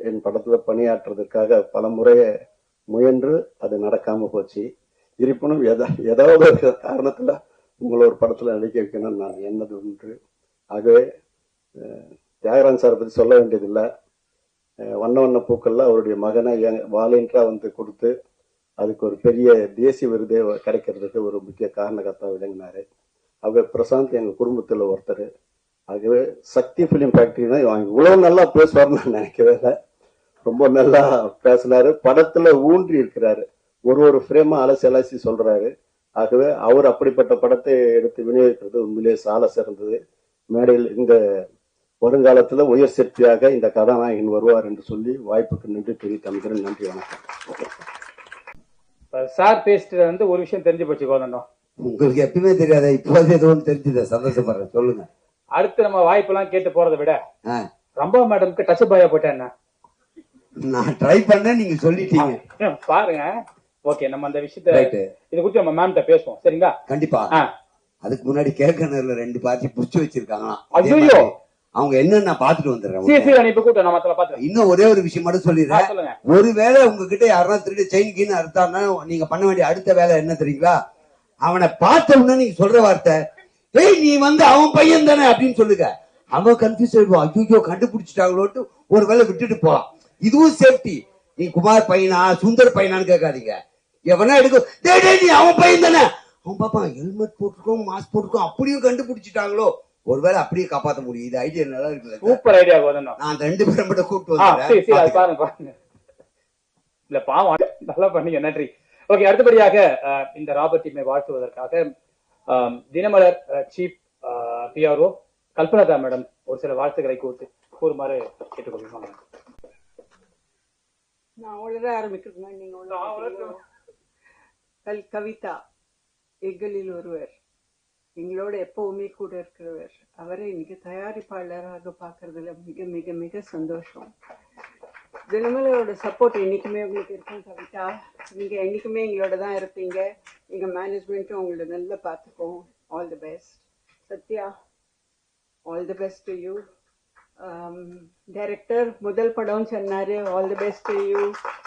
என் படத்துல பணியாற்றுறதுக்காக பல முறை முயன்று அது நடக்காம போச்சு. இருப்பினும் ஏதாவது ஒரு காரணத்துல உங்களை ஒரு படத்துல நடிக்க வைக்கணும்னு நான் எண்ணது ஒன்று. ஆகவே தியாகராஜன் சார் பத்தி சொல்ல வேண்டியதில்லை. வண்ண வண்ண பூக்கள்ல அவருடைய மகனை வாலண்டியரா வந்து கொடுத்து அதுக்கு ஒரு பெரிய தேசிய விருதே கிடைக்கிறதுக்கு ஒரு முக்கிய காரணகர்த்தா விளங்கினாரு. ஆகவே பிரசாந்த் எங்க குடும்பத்துல ஒருத்தர். ஆகவே சக்தி பிலிம் ஃபேக்டரி தான் இவ்வளவு நல்லா பேசுவார்னு நான் நினைக்கவே இல்லை. ரொம்ப நல்லா பேசினாரு, படத்துல ஊன்றி இருக்கிறாரு, ஒரு ஃப்ரேமா அலசி சொல்றாரு. ஆகவே அவர் அப்படிப்பட்ட படத்தை எடுத்து விநியோகிக்கிறது உண்மையிலே சால சிறந்தது. மேடையில் இந்த வருங்காலத்துல உயர் சக்தியாக இந்த கதாநாயகன் வருவார் என்று சொல்லி வாய்ப்புக்கு நன்றி தெரிவித்து நன்றி, வணக்கம். சார் பேசிட்டு வந்து ஒரு விஷயம் தெரிஞ்சு போச்சு கோதண்டம். உங்களுக்கு எப்பயுமே தெரியாத, இப்போதே ஏதோ தெரிஞ்சுத, சந்தோஷப்படுறேன். சொல்லுங்க. அடுத்து நம்ம வாய்ப்பெல்லாம் கேட்டு போறதை விட ரம்பா மேடம்க்கு டச் பாயா போட்டேன் என்ன, நான் ட்ரை பண்ணேன், நீங்க சொல்லிட்டீங்க பாருங்க. ஓகே, நம்ம அந்த விஷயத்த இது குறித்து நம்ம மேம்கிட்ட பேசுவோம், சரிங்களா? கண்டிப்பா. அதுக்கு முன்னாடி கேக்கனர்ல 2 பார்ட்டி புடிச்சு வச்சிருக்காங்களாம். ஐயோ அவங்க என்னன்னு நான் பாத்துட்டு வந்துடுறேன். இன்னும் ஒரே ஒரு விஷயம் மட்டும் சொல்லிடுறேன். ஒருவேளை உங்ககிட்ட யாரா திருடி செயின் கீன்னு அறுத்தாருன்னா நீங்க பண்ண வேண்டிய அடுத்த வேலை என்ன தெரியுங்களா? அவனை பார்த்த உடனே நீங்க சொல்ற வார்த்தை, ஏய் நீ வந்து அவன் பையன் தானே அப்படின்னு சொல்லுங்க. அவன் கன்ஃபியூஸ் ஆயிடுவான். ஐயோ கண்டுபிடிச்சிட்டாங்களோட்டு ஒரு வேலை விட்டுட்டு போலாம். இதுவும் சேஃப்டி. நீ குமார் பையனா சுந்தர் பையனான்னு கேட்காதீங்க. எவனா எடுக்கும், நீ அவன் பையன் தானே, அவன் பாப்பா ஹெல்மெட் போட்டுருக்கோம் மாஸ்க் போட்டுருக்கோம், அப்படியும் கண்டுபிடிச்சிட்டாங்களோ, ஒருவேளை அப்படியே காப்பாற்ற முடியும். இது ஐடியா நல்லா இருக்குல்ல? Super idea. நான் 2 பேரை மட்டும் கூப்பிட்டு வந்தேன். இல்ல பாவம், நல்லா பண்ணீங்க, நன்றி. ஓகே, அடுத்தபடியாக இந்த ராபர்ட் டீமை வாழ்த்துவதற்காக Dinamalar chief PRO Kalpana madam ஒரு சில வாழ்த்துக்களை கூறுமாறு கேட்டுக்கொள்ளுங்க. நான் உளர ஆரம்பிக்கிறேன். நீங்க கவிதா எங்களில் ஒருவர், எங்களோட எப்பவுமே கூட இருக்கிறவர். அவரை இன்னைக்கு தயாரிப்பாளராக பார்க்கறதுல மிக மிக மிக சந்தோஷம். தினமலரோட சப்போர்ட் என்னைக்குமே உங்களுக்கு இருக்கும் கவிதா. நீங்க என்னைக்குமே எங்களோட தான் இருப்பீங்க. எங்க மேனேஜ்மெண்ட்டும் உங்களை நல்லா பார்த்துக்கோம். All the best. Sathya, all the best to you. Director முதல் படம் சொன்னாரு, all the best to you.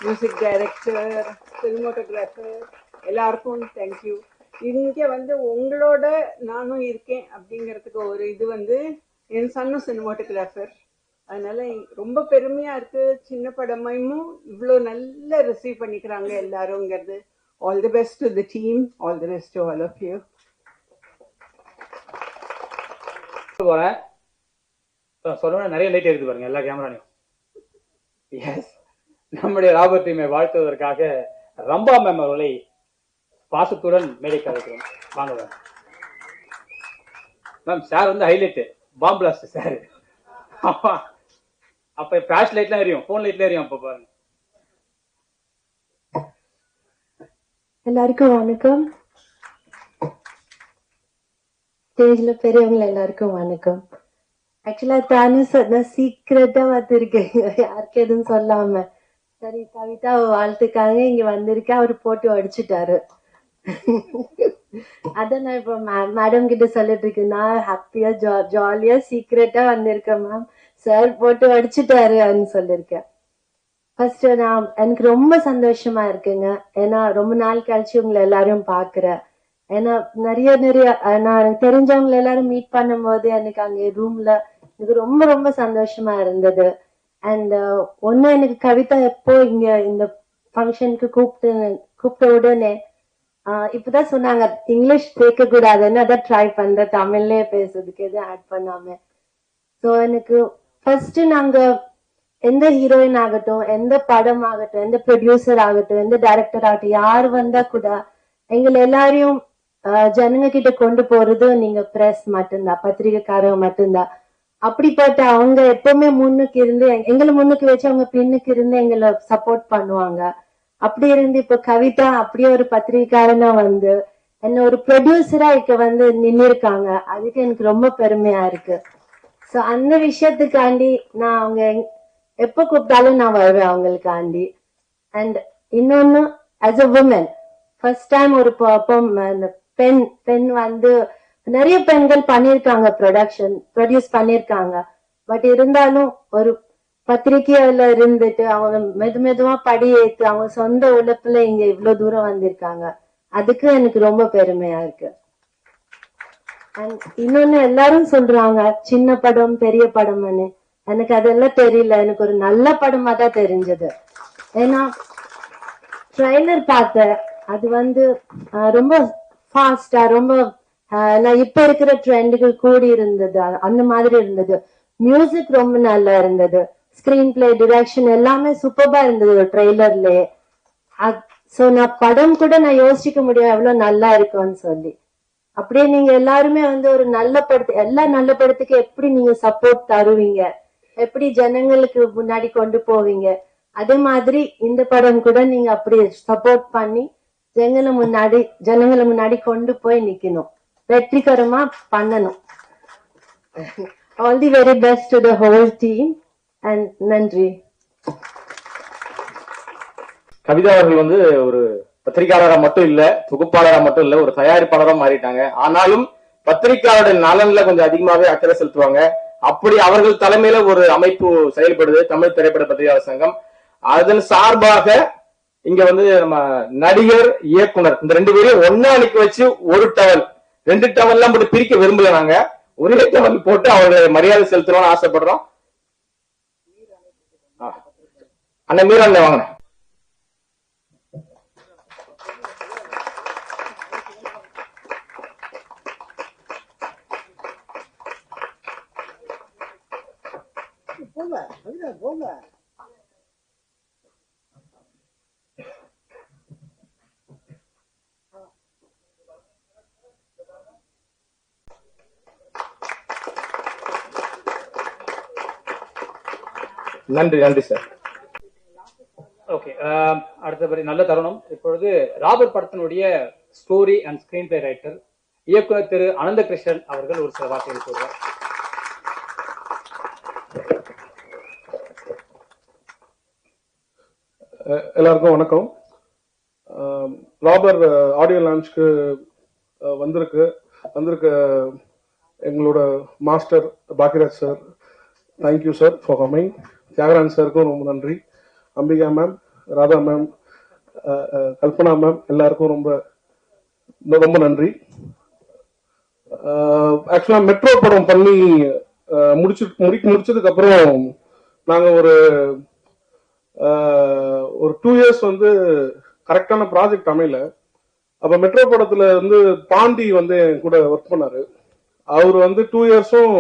Music director, cinematographer, எல்லாருக்கும் தேங்க்யூ. இங்க வந்து உங்களோட நானும் இருக்கேன் அப்படிங்கிறதுக்கு ஒரு இது வந்து என் சன்னும் சினிமாட்டோகிராஃபர். அதனால ரொம்ப பெருமையா இருக்கு. சின்ன படமும் இவ்வளோ நல்லா ரிசீவ் பண்ணிக்கிறாங்க எல்லாருங்கிறது. All the best to the team. All the best to all of you. சொல்ல நிறைய லைட் எடுத்து பாருங்க எல்லா கேமராலையும். எஸ், நம்முடைய ராபர்ட் டீமை வாழ்த்துவதற்காக ரம்பா மேம் அவர்களை பாசத்துடன் மேடைக்கு அழைக்கிறோம். வாங்க மேம். சார் வந்து ஹைலைட், பாம் பிளாஸ்ட் சார். அப்ப பிளாஷ் லைட்லாம் எரியும், போன் லைட்ல எரியும். அப்ப பாருங்க. எல்லாருக்கும் வணக்கம். ஸ்டேஜ்ல பெரியவங்க எல்லாருக்கும் வணக்கம். ஆக்சுவலா தானும் சொன்ன சீக்கிரட்டா வந்திருக்கேன், யாருக்கு எதுவும் சொல்லாம. சரி, கவிதா வாழ்த்துக்காக இங்க வந்திருக்கேன். அவரு போட்டு அடிச்சுட்டாரு. அத நான் இப்ப மேடம் கிட்ட சொல்லிட்டு இருக்கேன். நான் ஹாப்பியா ஜாலியா சீக்கிரட்டா வந்திருக்கேன் மேம், சார் போட்டு அடிச்சுட்டாருன்னு சொல்லிருக்கேன். ஃபர்ஸ்ட் எனக்கு ரொம்ப சந்தோஷமா இருக்குங்க. ஏன்னா ரொம்ப நாள் கழிச்சு உங்களை எல்லாரும் பாக்குறேன். ஏன்னா நிறைய நான் எனக்கு தெரிஞ்சவங்களை எல்லாரும் மீட் பண்ணும் போது எனக்கு அங்க ரூம்ல எனக்கு ரொம்ப ரொம்ப சந்தோஷமா இருந்தது. அண்ட் ஒண்ணு, எனக்கு கவிதா எப்போ இங்க இந்த ஃபங்க்ஷனுக்கு கூப்பிட்ட உடனே இப்பதான் சொன்னாங்க இங்கிலீஷ் சேர்க்க கூடாதுன்னு. அதான் ட்ரை பண்ற தமிழ்லயே பேசுறதுக்கு எதுவும் ஆட் பண்ணாம. ஸோ எனக்கு ஃபர்ஸ்ட் நாங்க எந்த ஹீரோயின் ஆகட்டும், எந்த படம் ஆகட்டும், எந்த ப்ரொடியூசர் ஆகட்டும், எந்த டைரக்டர் ஆகட்டும், யார் வந்தா கூட எங்களை எல்லாரையும் ஜனங்க கிட்ட கொண்டு போறது நீங்க பிரஸ் மட்டும்தான், பத்திரிகைக்காரங்க மட்டும்தான். அப்படிப்பட்ட அவங்க எப்பவுமே முன்னுக்கு இருந்து எங்களை முன்னுக்கு வச்சு அவங்க பின்னுக்கு இருந்து எங்களை சப்போர்ட் பண்ணுவாங்க. அப்படி இருந்து இப்ப கவிதா அப்படியே ஒரு பத்திரிகைக்காரனா வந்து என்ன ஒரு ப்ரொடியூசரா இங்க வந்து நின்று இருக்காங்க. அதுக்கு எனக்கு ரொம்ப பெருமையா இருக்கு. சோ அந்த விஷயத்துக்காண்டி நான் அவங்க எப்ப கூப்பிட்டாலும் நான் வருவேன் அவங்களுக்காண்டி. அண்ட் இன்னொன்னு, as a woman first time ஒரு பெண் வந்து நிறைய பெண்கள் பண்ணிருக்காங்க, ப்ரொடியூஸ் பண்ணிருக்காங்க. பட் இருந்தாலும் ஒரு பத்திரிகையில இருந்துட்டு அவங்க மெதுவா படி ஏத்து அவங்க சொந்த உழைப்புல இங்க இவ்வளவு தூரம் வந்திருக்காங்க. அதுக்கு எனக்கு ரொம்ப பெருமையா இருக்கு. அண்ட் இன்னொன்னு, எல்லாரும் சொல்றாங்க சின்ன படம் பெரிய படம்னு. எனக்கு அதெல்லாம் தெரியல. எனக்கு ஒரு நல்ல படமா தான் தெரிஞ்சது. ஏன்னா ட்ரெய்லர் பார்த்தேன், அது வந்து ரொம்ப ஃபாஸ்டா, ரொம்ப நான் இப்ப இருக்கிற ட்ரெண்டுக்கு கூடி இருந்தது, அந்த மாதிரி இருந்தது. மியூசிக் ரொம்ப நல்லா இருந்தது, ஸ்கிரீன் பிளே, டிரெக்ஷன் எல்லாமே சூப்பரா இருந்தது ட்ரெய்லர்லயே. சோ நான் படம் கூட நான் யோசிக்க முடியும் எவ்வளவு நல்லா இருக்கும்னு சொல்லி. அப்படியே நீங்க எல்லாருமே வந்து ஒரு நல்ல படத்து, எல்லா நல்ல படத்துக்கு எப்படி நீங்க சப்போர்ட் தருவீங்க, எப்படி ஜனங்களுக்கு முன்னாடி கொண்டு போவீங்க, அதே மாதிரி இந்த படம் கூட நீங்க அப்படி சப்போர்ட் பண்ணி ஜனங்களை முன்னாடி கொண்டு போய் நிக்கணும், வெற்றிகரமா பண்ணணும். All the very best to the whole team and நன்றி. கவிதா அவர்கள் ஒரு பத்திரிகையாளரா மட்டும் இல்ல, தொகுப்பாளரா மட்டும் இல்ல, ஒரு தயாரிப்பாளரா மாறிட்டாங்க. ஆனாலும் பத்திரிகையாளருடைய நலன்ல கொஞ்சம் அதிகமாவே அக்கறை செலுத்துவாங்க. அப்படி அவர்கள் தலைமையில ஒரு அமைப்பு செயல்படுது, தமிழ் திரைப்பட பத்திரிகையாளர் சங்கம். அதன் சார்பாக இங்க வந்து நம்ம நடிகர், இயக்குனர் இந்த 2 பேரையும் ஒன்னா அனுப்பி வச்சு ஒரு டவல் 2 டவல்லாம் போட்டு பிரிக்க விரும்பல. நாங்க ஒரே டவல் போட்டு அவருடைய மரியாதை செலுத்தணும்னு ஆசைப்படுறோம். அண்ணன் மீரா அண்ணன் வாங்க. நன்றி நன்றி சார். ஓகே, அடுத்தபடி நல்ல தருணம். இப்பொழுது ராபர்ட் படத்தினுடைய story and screen play writer இயக்குனர் திரு அனந்தகிருஷ்ணன் அவர்கள் ஒரு சில வார்த்தைகள் கூறுவார். எல்லாருக்கும் வணக்கம். ராபர் ஆடியோ லான்ச்க்கு வந்திருக்க எங்களோட master Bhagyaraj sir, thank you sir for coming. Thiyagaraj சாருக்கும் ரொம்ப நன்றி. Ambika ma'am, Radha ma'am, Kalpana ma'am, எல்லாருக்கும் ரொம்ப ரொம்ப நன்றி. ஆக்சுவலா மெட்ரோ படம் பண்ணி முடிச்சதுக்கு அப்புறம் நாங்க ஒரு 2 இயர்ஸ் வந்து கரெக்டான ப்ராஜெக்ட் அமையல. அப்ப மெட்ரோ படத்துல வந்து பாண்டி வந்து என் கூட ஒர்க் பண்ணாரு. அவர் வந்து 2 இயர்ஸும்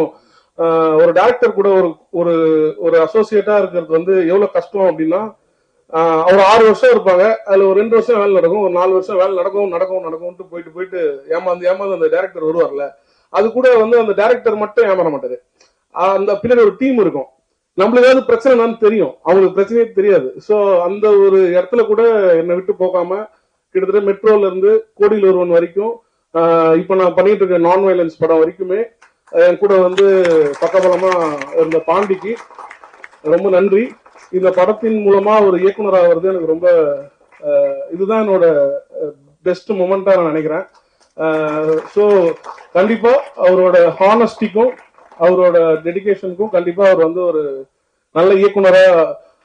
ஒரு டைரக்டர் கூட ஒரு ஒரு அசோசியேட்டா இருக்கிறது வந்து எவ்வளவு கஷ்டம் அப்படின்னா, அவர் 6 வருஷம் இருப்பாங்க, அதுல ஒரு 2 வருஷம் வேலை நடக்கும், ஒரு 4 வருஷம் வேலை நடக்கும்ட்டு போயிட்டு ஏமாந்து அந்த டைரக்டர் வருவார்ல, அது கூட வந்து அந்த டைரக்டர் மட்டும் ஏமாற மாட்டாரு. அந்த பின்னாடி ஒரு டீம் இருக்கும். நம்மளுக்கு ஏதாவது பிரச்சனைன்னு தெரியும், அவங்களுக்கு பிரச்சனையே தெரியாது. ஸோ அந்த ஒரு இடத்துல கூட என்னை விட்டு போகாம கிட்டத்தட்ட மெட்ரோல இருந்து கோடியில் ஒருவன் வரைக்கும், இப்ப நான் பண்ணிட்டு இருக்க நான் வயலன்ஸ் படம் வரைக்குமே என் கூட வந்து பக்கபலமா இருந்த பாண்டிக்கு ரொம்ப நன்றி. இந்த படத்தின் மூலமா ஒரு இயக்குனராக வருது எனக்கு ரொம்ப இதுதான் என்னோட பெஸ்ட் மொமெண்டா நான் நினைக்கிறேன். ஸோ கண்டிப்பா அவரோட ஹானஸ்டிக்கும் அவரோட டெடிகேஷனுக்கும் கண்டிப்பா அவர் வந்து ஒரு நல்ல இயக்குனரா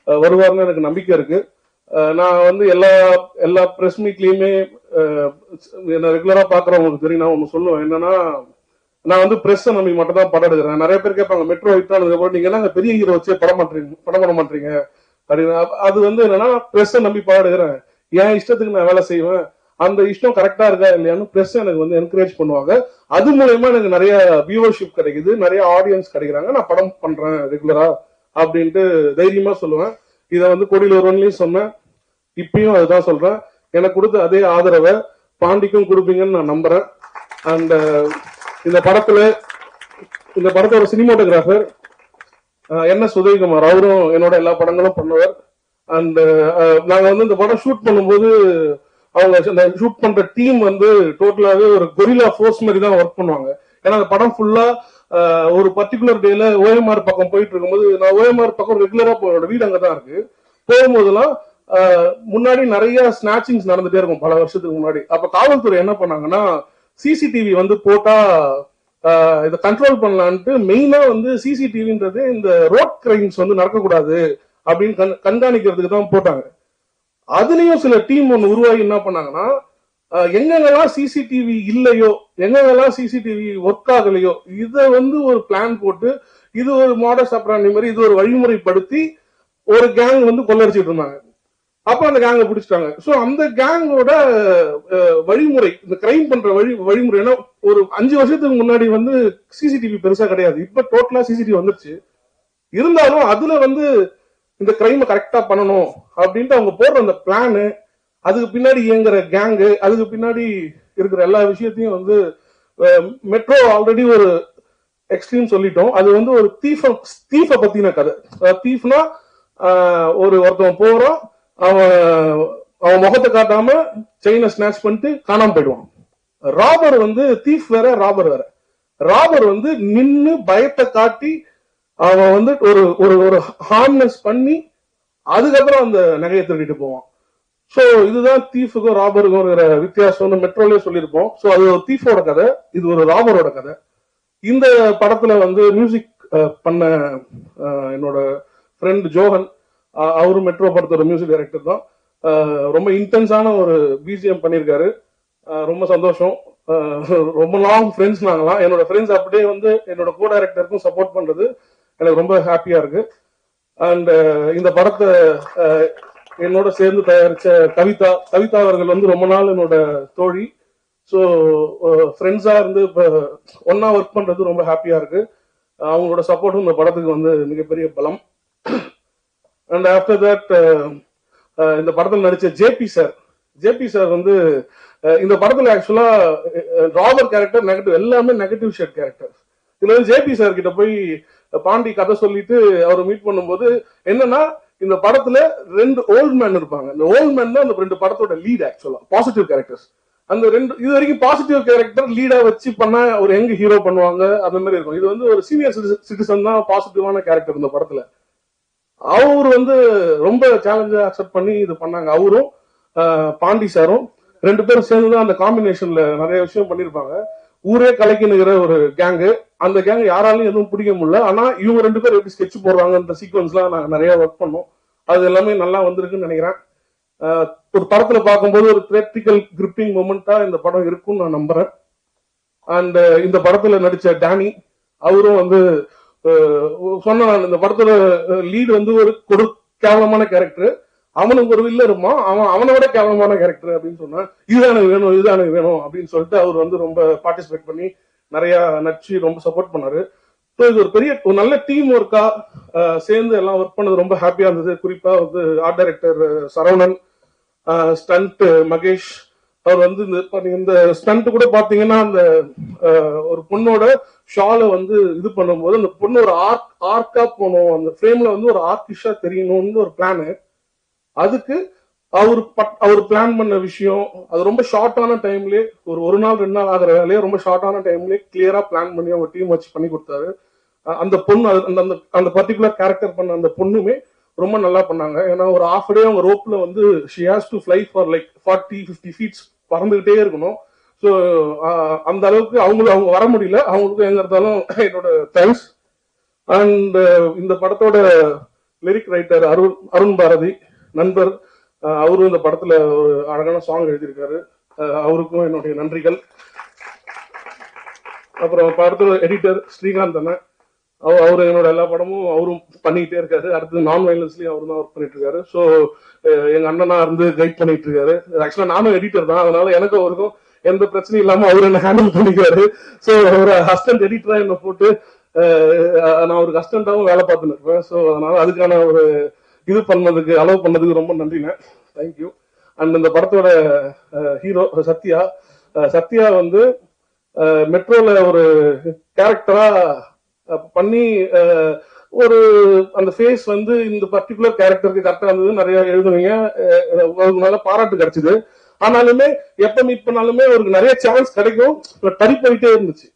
வருவார்னு எனக்கு நம்பிக்கை இருக்கு. நான் வந்து எல்லா பிரஸ் மீட்லயுமே என்ன ரெகுலரா பாக்குறவங்களுக்கு தெரியும், நான் ஒண்ணு சொல்லுவேன் என்னன்னா, நான் வந்து பிரஸ் நம்பி மட்டும் தான் படம் எடுக்கிறேன். நிறைய பேர் கேட்பாங்க மெட்ரோ ஹிட் நீங்க என்ன பெரிய ஹீரோ வச்சு படம் பண்ண மாட்டீங்க அப்படின்னு. அது வந்து என்னன்னா, பிரஸ் நம்பி படம் எடுக்கிறேன், என் இஷ்டத்துக்கு நான் வேலை செய்வேன், அந்த இஷ்டம் கரெக்டா இருக்கா இல்லையான்னு பிரஸ் எனக்கு வந்து என்கரேஜ் பண்ணுவாங்க. அது மூலயமா எனக்கு நிறைய வியூவர்ஷிப் கிடைக்குது, நிறைய ஆடியன்ஸ் கிடைக்கிறாங்க, நான் படம் பண்றேன் ரெகுலரா அப்படின்ட்டு தைரியமா சொல்லுவேன். இதை வந்து கோடியில் ஒருவன்லயும் சொன்னேன், இப்பயும் அதுதான் சொல்றேன். எனக்கு கொடுத்த அதே ஆதரவை பாண்டிக்கும் கொடுப்பீங்கன்னு நான் நம்புறேன். அந்த இந்த படத்தோட சினிமாட்டோகிராஃபர் NS உதயகுமார், அவரும் என்னோட எல்லா படங்களும் பண்ணுவார். அண்ட் நாங்க வந்து இந்த படம் ஷூட் பண்ணும்போது அவங்க ஷூட் பண்ற டீம் வந்து டோட்டலாவே ஒரு கொரில்லா ஃபோர்ஸ் மாதிரி தான் ஒர்க் பண்ணுவாங்க. ஏன்னா அந்த படம் ஃபுல்லா ஒரு பர்டிகுலர் டேல OMR பக்கம் போயிட்டு இருக்கும்போது, நான் OMR பக்கம் ரெகுலரா வீடு அங்கதான் இருக்கு, போகும்போதெல்லாம் முன்னாடி நிறைய ஸ்நாச்சிங்ஸ் நடந்துட்டே இருக்கும் பல வருஷத்துக்கு முன்னாடி. அப்ப காவல்துறை என்ன பண்ணாங்கன்னா, சிசிடிவி வந்து போட்டா இதை கண்ட்ரோல் பண்ணலான்ட்டு மெயினா வந்து சிசிடிவின்றது இந்த ரோட் கிரைம்ஸ் வந்து நடக்கக்கூடாது அப்படின்னு கண்காணிக்கிறதுக்கு தான் போட்டாங்க. அதுலயும் சில டீம் ஒன்று உருவாகி என்ன பண்ணாங்கன்னா, எங்கெங்கெல்லாம் சிசிடிவி இல்லையோ, எங்கெங்கெல்லாம் சிசிடிவி ஒர்க் ஆகலையோ, இதை வந்து ஒரு பிளான் போட்டு இது ஒரு மாடஸ் ஆப்பரண்டி மாதிரி இது ஒரு வழிமுறைப்படுத்தி ஒரு கேங் வந்து கொள்ளடிச்சிட்டு இருந்தாங்க. அப்ப அந்த கேங்கை பிடிச்சிட்டாங்க. ஸோ அந்த கேங்கோட வழிமுறை, இந்த கிரைம் பண்ற வழிமுறை ஒரு 5 வருஷத்துக்கு முன்னாடி வந்து சிசிடிவி பெருசா கிடையாது, இப்ப டோட்டலா சிசிடிவி வந்துருச்சு. இருந்தாலும் அதுல வந்து இந்த கிரைமை கரெக்டா பண்ணணும் அப்படின்ட்டு அவங்க போடுற அந்த பிளானு, அதுக்கு பின்னாடி இயங்குற கேங்கு, அதுக்கு பின்னாடி இருக்கிற எல்லா விஷயத்தையும் வந்து மெட்ரோ ஆல்ரெடி ஒரு எக்ஸ்ட்ரீம் சொல்லிட்டோம். அது வந்து ஒரு தீஃப பத்தின கதை. தீஃப்னா ஒருத்தன் போறான், அவன் முகத்தை காட்டாம செயினை ஸ்நாச் பண்ணிட்டு காணாம போயிடுவான். ராபர் வந்து தீஃப் வேற, ராபர் வேற. ராபர் வந்து நின்னு பயத்தை காட்டி அவன் வந்து ஒரு ஹார்ம்னஸ் பண்ணி அதுக்கப்புறம் அந்த நகையை திருடிட்டு போவான். ஸோ இதுதான் தீஃபுக்கும் ராபருக்கும் இருக்கிற வித்தியாசம்னு மெட்ரோலயே சொல்லியிருப்போம். ஸோ அது ஒரு தீஃபோட கதை, இது ஒரு ராபரோட கதை. இந்த படத்துல வந்து மியூசிக் பண்ண என்னோட ஃப்ரெண்ட் ஜோஹன், அவரு மெட்ரோ படத்தோட மியூசிக் டைரக்டர் தான். ரொம்ப இன்டென்ஸான ஒரு பிஜிஎம் பண்ணியிருக்காரு. ரொம்ப சந்தோஷம். ரொம்ப லாங் ஃப்ரெண்ட்ஸ் நாங்களாம். என்னோட ஃப்ரெண்ட்ஸ் அப்படியே வந்து என்னோட கோ டைரக்டருக்கும் சப்போர்ட் பண்றது எனக்கு ரொம்ப ஹாப்பியா இருக்கு. அண்ட் இந்த படத்தை என்னோட சேர்ந்து தயாரிச்ச கவிதா அவர்கள் வந்து ரொம்ப நாள் என்னோட தோழி. ஸோ ஃப்ரெண்ட்ஸா இருந்து இப்போ ஒன்னா ஒர்க் பண்றது ரொம்ப ஹாப்பியா இருக்கு. அவங்களோட சப்போர்ட்டும் இந்த படத்துக்கு வந்து மிகப்பெரிய பலம். அண்ட் ஆஃப்டர் தட் இந்த படத்தில் நடிச்ச ஜேபி சார் வந்து இந்த படத்துல ஆக்சுவலா ராபர் கேரக்டர் நெகட்டிவ், எல்லாமே நெகட்டிவ் ஷேட் கேரக்டர். இதுல வந்து ஜேபி சார் கிட்ட போய் பாண்டி கதை சொல்லிட்டு அவர் மீட் பண்ணும்போது என்னன்னா, இந்த படத்துல 2 ஓல்ட் மேன் இருப்பாங்க. இந்த ஓல்ட் மேன் தான் இந்த 2 படத்தோட லீட். ஆக்சுவலா பாசிட்டிவ் கேரக்டர்ஸ். அந்த 2 இது வரைக்கும் பாசிட்டிவ் கேரக்டர் லீடா வச்சு பண்ணா ஒரு யங் ஹீரோ பண்ணுவாங்க, அந்த மாதிரி இருக்கும். இது வந்து ஒரு சீனியர் சிட்டிசன் தான் பாசிட்டிவான கேரக்டர் இந்த படத்துல. அவரு வந்து ரொம்ப சேலஞ்சா அக்செப்ட் பண்ணி இது பண்ணாங்க. அவரும் பாண்டி சாரும் 2 பேரும் சேர்ந்துதான் அந்த காம்பினேஷன்ல நிறைய விஷயம் பண்ணிருப்பாங்க. ஊரே கலக்கினுகிற ஒரு கேங்கு. அந்த கேங் யாராலையும் எதுவும் பிடிக்க முடியல. ஆனா இவங்க 2 பேரும் எப்படி ஸ்கெட்ச் போடுறாங்கன்ற சீக்வன்ஸ்லாம் நாங்க நிறைய ஒர்க் பண்ணோம். அது எல்லாமே நல்லா வந்திருக்குன்னு நினைக்கிறேன். ஒரு படத்துல பார்க்கும்போது ஒரு தியேட்ரிக்கல் கிரிப்பிங் மொமெண்டா இந்த படம் இருக்கும்னு நான் நம்புறேன். அண்ட் இந்த படத்துல நடிச்ச டேனி, அவரும் வந்து சொன்ன இந்த படத்தோட லீடு வந்து ஒரு கேவலமான கேரக்டர். அவனுக்கு ஒரு வில்ல இருப்பான், அவனை விட கேவலமான கேரக்டர் அப்படின்னு சொன்னா, இதுதான் எனக்கு வேணும் அப்படின்னு சொல்லிட்டு அவர் வந்து ரொம்ப பார்ட்டிசிபேட் பண்ணி நிறைய நடிச்சு ரொம்ப சப்போர்ட் பண்ணாரு. ஸோ இது ஒரு நல்ல டீம் ஒர்க்கா சேர்ந்து எல்லாம் ஒர்க் பண்ணது ரொம்ப ஹாப்பியா இருந்தது. குறிப்பா வந்து art director Saravanan, stunt Mahesh, அவர் வந்து இந்த ஸ்டண்ட் கூட பாத்தீங்கன்னா அந்த ஒரு பொண்ணோட ஷாலை வந்து இது பண்ணும்போது அந்த பொண்ணு ஒரு ஆர்க்கா போகணும், அந்த ஃப்ரேம்ல வந்து ஒரு ஆர்டிஸ்டா தெரியணும்னு ஒரு பிளானு. அதுக்கு அவர் பிளான் பண்ண விஷயம் அது ரொம்ப ஷார்ட்டான டைம்லயே, ஒரு நாள் 2 நாள் ஆகிற வேலையை ரொம்ப ஷார்ட்டான டைம்லயே கிளியரா பிளான் பண்ணி அவங்க டீம் வச்சு பண்ணி கொடுத்தாரு. அந்த பொண்ணு அந்த பர்டிகுலர் கேரக்டர் பண்ண அந்த பொண்ணுமே ரொம்ப நல்லா பண்ணாங்க. ஏன்னா ஒரு ஹாஃப் டே அவங்க ரோப்ல வந்து she has to fly for like 40-50 feets பறந்துகிட்டே இருக்கணும். ஸோ அந்த அளவுக்கு அவங்க வர முடியல. அவங்களுக்கு எங்க இருந்தாலும் என்னோட தேங்க்ஸ். அண்ட் இந்த படத்தோட லிரிக் ரைட்டர் அருண் பாரதி நண்பர், அவரும் இந்த படத்துல ஒரு அழகான சாங் எழுதியிருக்காரு. அவருக்கும் என்னுடைய நன்றிகள். அப்புறம் படத்தோட எடிட்டர் ஸ்ரீகாந்த் அண்ணன், அவரு என்னோட எல்லா படமும் அவரும் பண்ணிக்கிட்டே இருக்காரு. அடுத்து நான் வயலன்ஸ்லயும் அவரு தான் ஒர்க் பண்ணிட்டு இருக்காரு. ஸோ எங்க அண்ணனா இருந்து கைட் பண்ணிட்டு இருக்காரு. ஆக்சுவலா நானும் எடிட்டர் தான், அதனால எனக்கும் அவருக்கும் எந்த பிரச்சனையும் இல்லாம அவரு என்ன ஹேண்டில் பண்ணிக்கிறாரு. ஸோ ஒரு அசிஸ்டன்ட் எடிட்டரா என்ன போட்டு நான் ஒரு அசிஸ்டன்டாவும் வேலை பார்த்துன்னு இருப்பேன். ஸோ அதனால அதுக்கான ஒரு இது அலோவ் பண்ணதுக்கு ரொம்ப நன்றிண்ணே, தேங்க்யூ. அண்ட் இந்த படத்தோட ஹீரோ சத்யா வந்து மெட்ரோல ஒரு கேரக்டரா பண்ணி ஒரு அந்த ஃபேஸ் வந்து இந்த பர்டிகுலர் கேரக்டருக்கு கரெக்டா இருந்தது. நிறைய எழுதுனீங்க, நல்ல பாராட்டு கிடைச்சது. ஆனாலுமே எப்ப மீட் பண்ணாலுமே அவருக்கு நிறைய சான்ஸ் கிடைக்கும், ட்ரை பண்ணிட்டே இருந்துச்சு.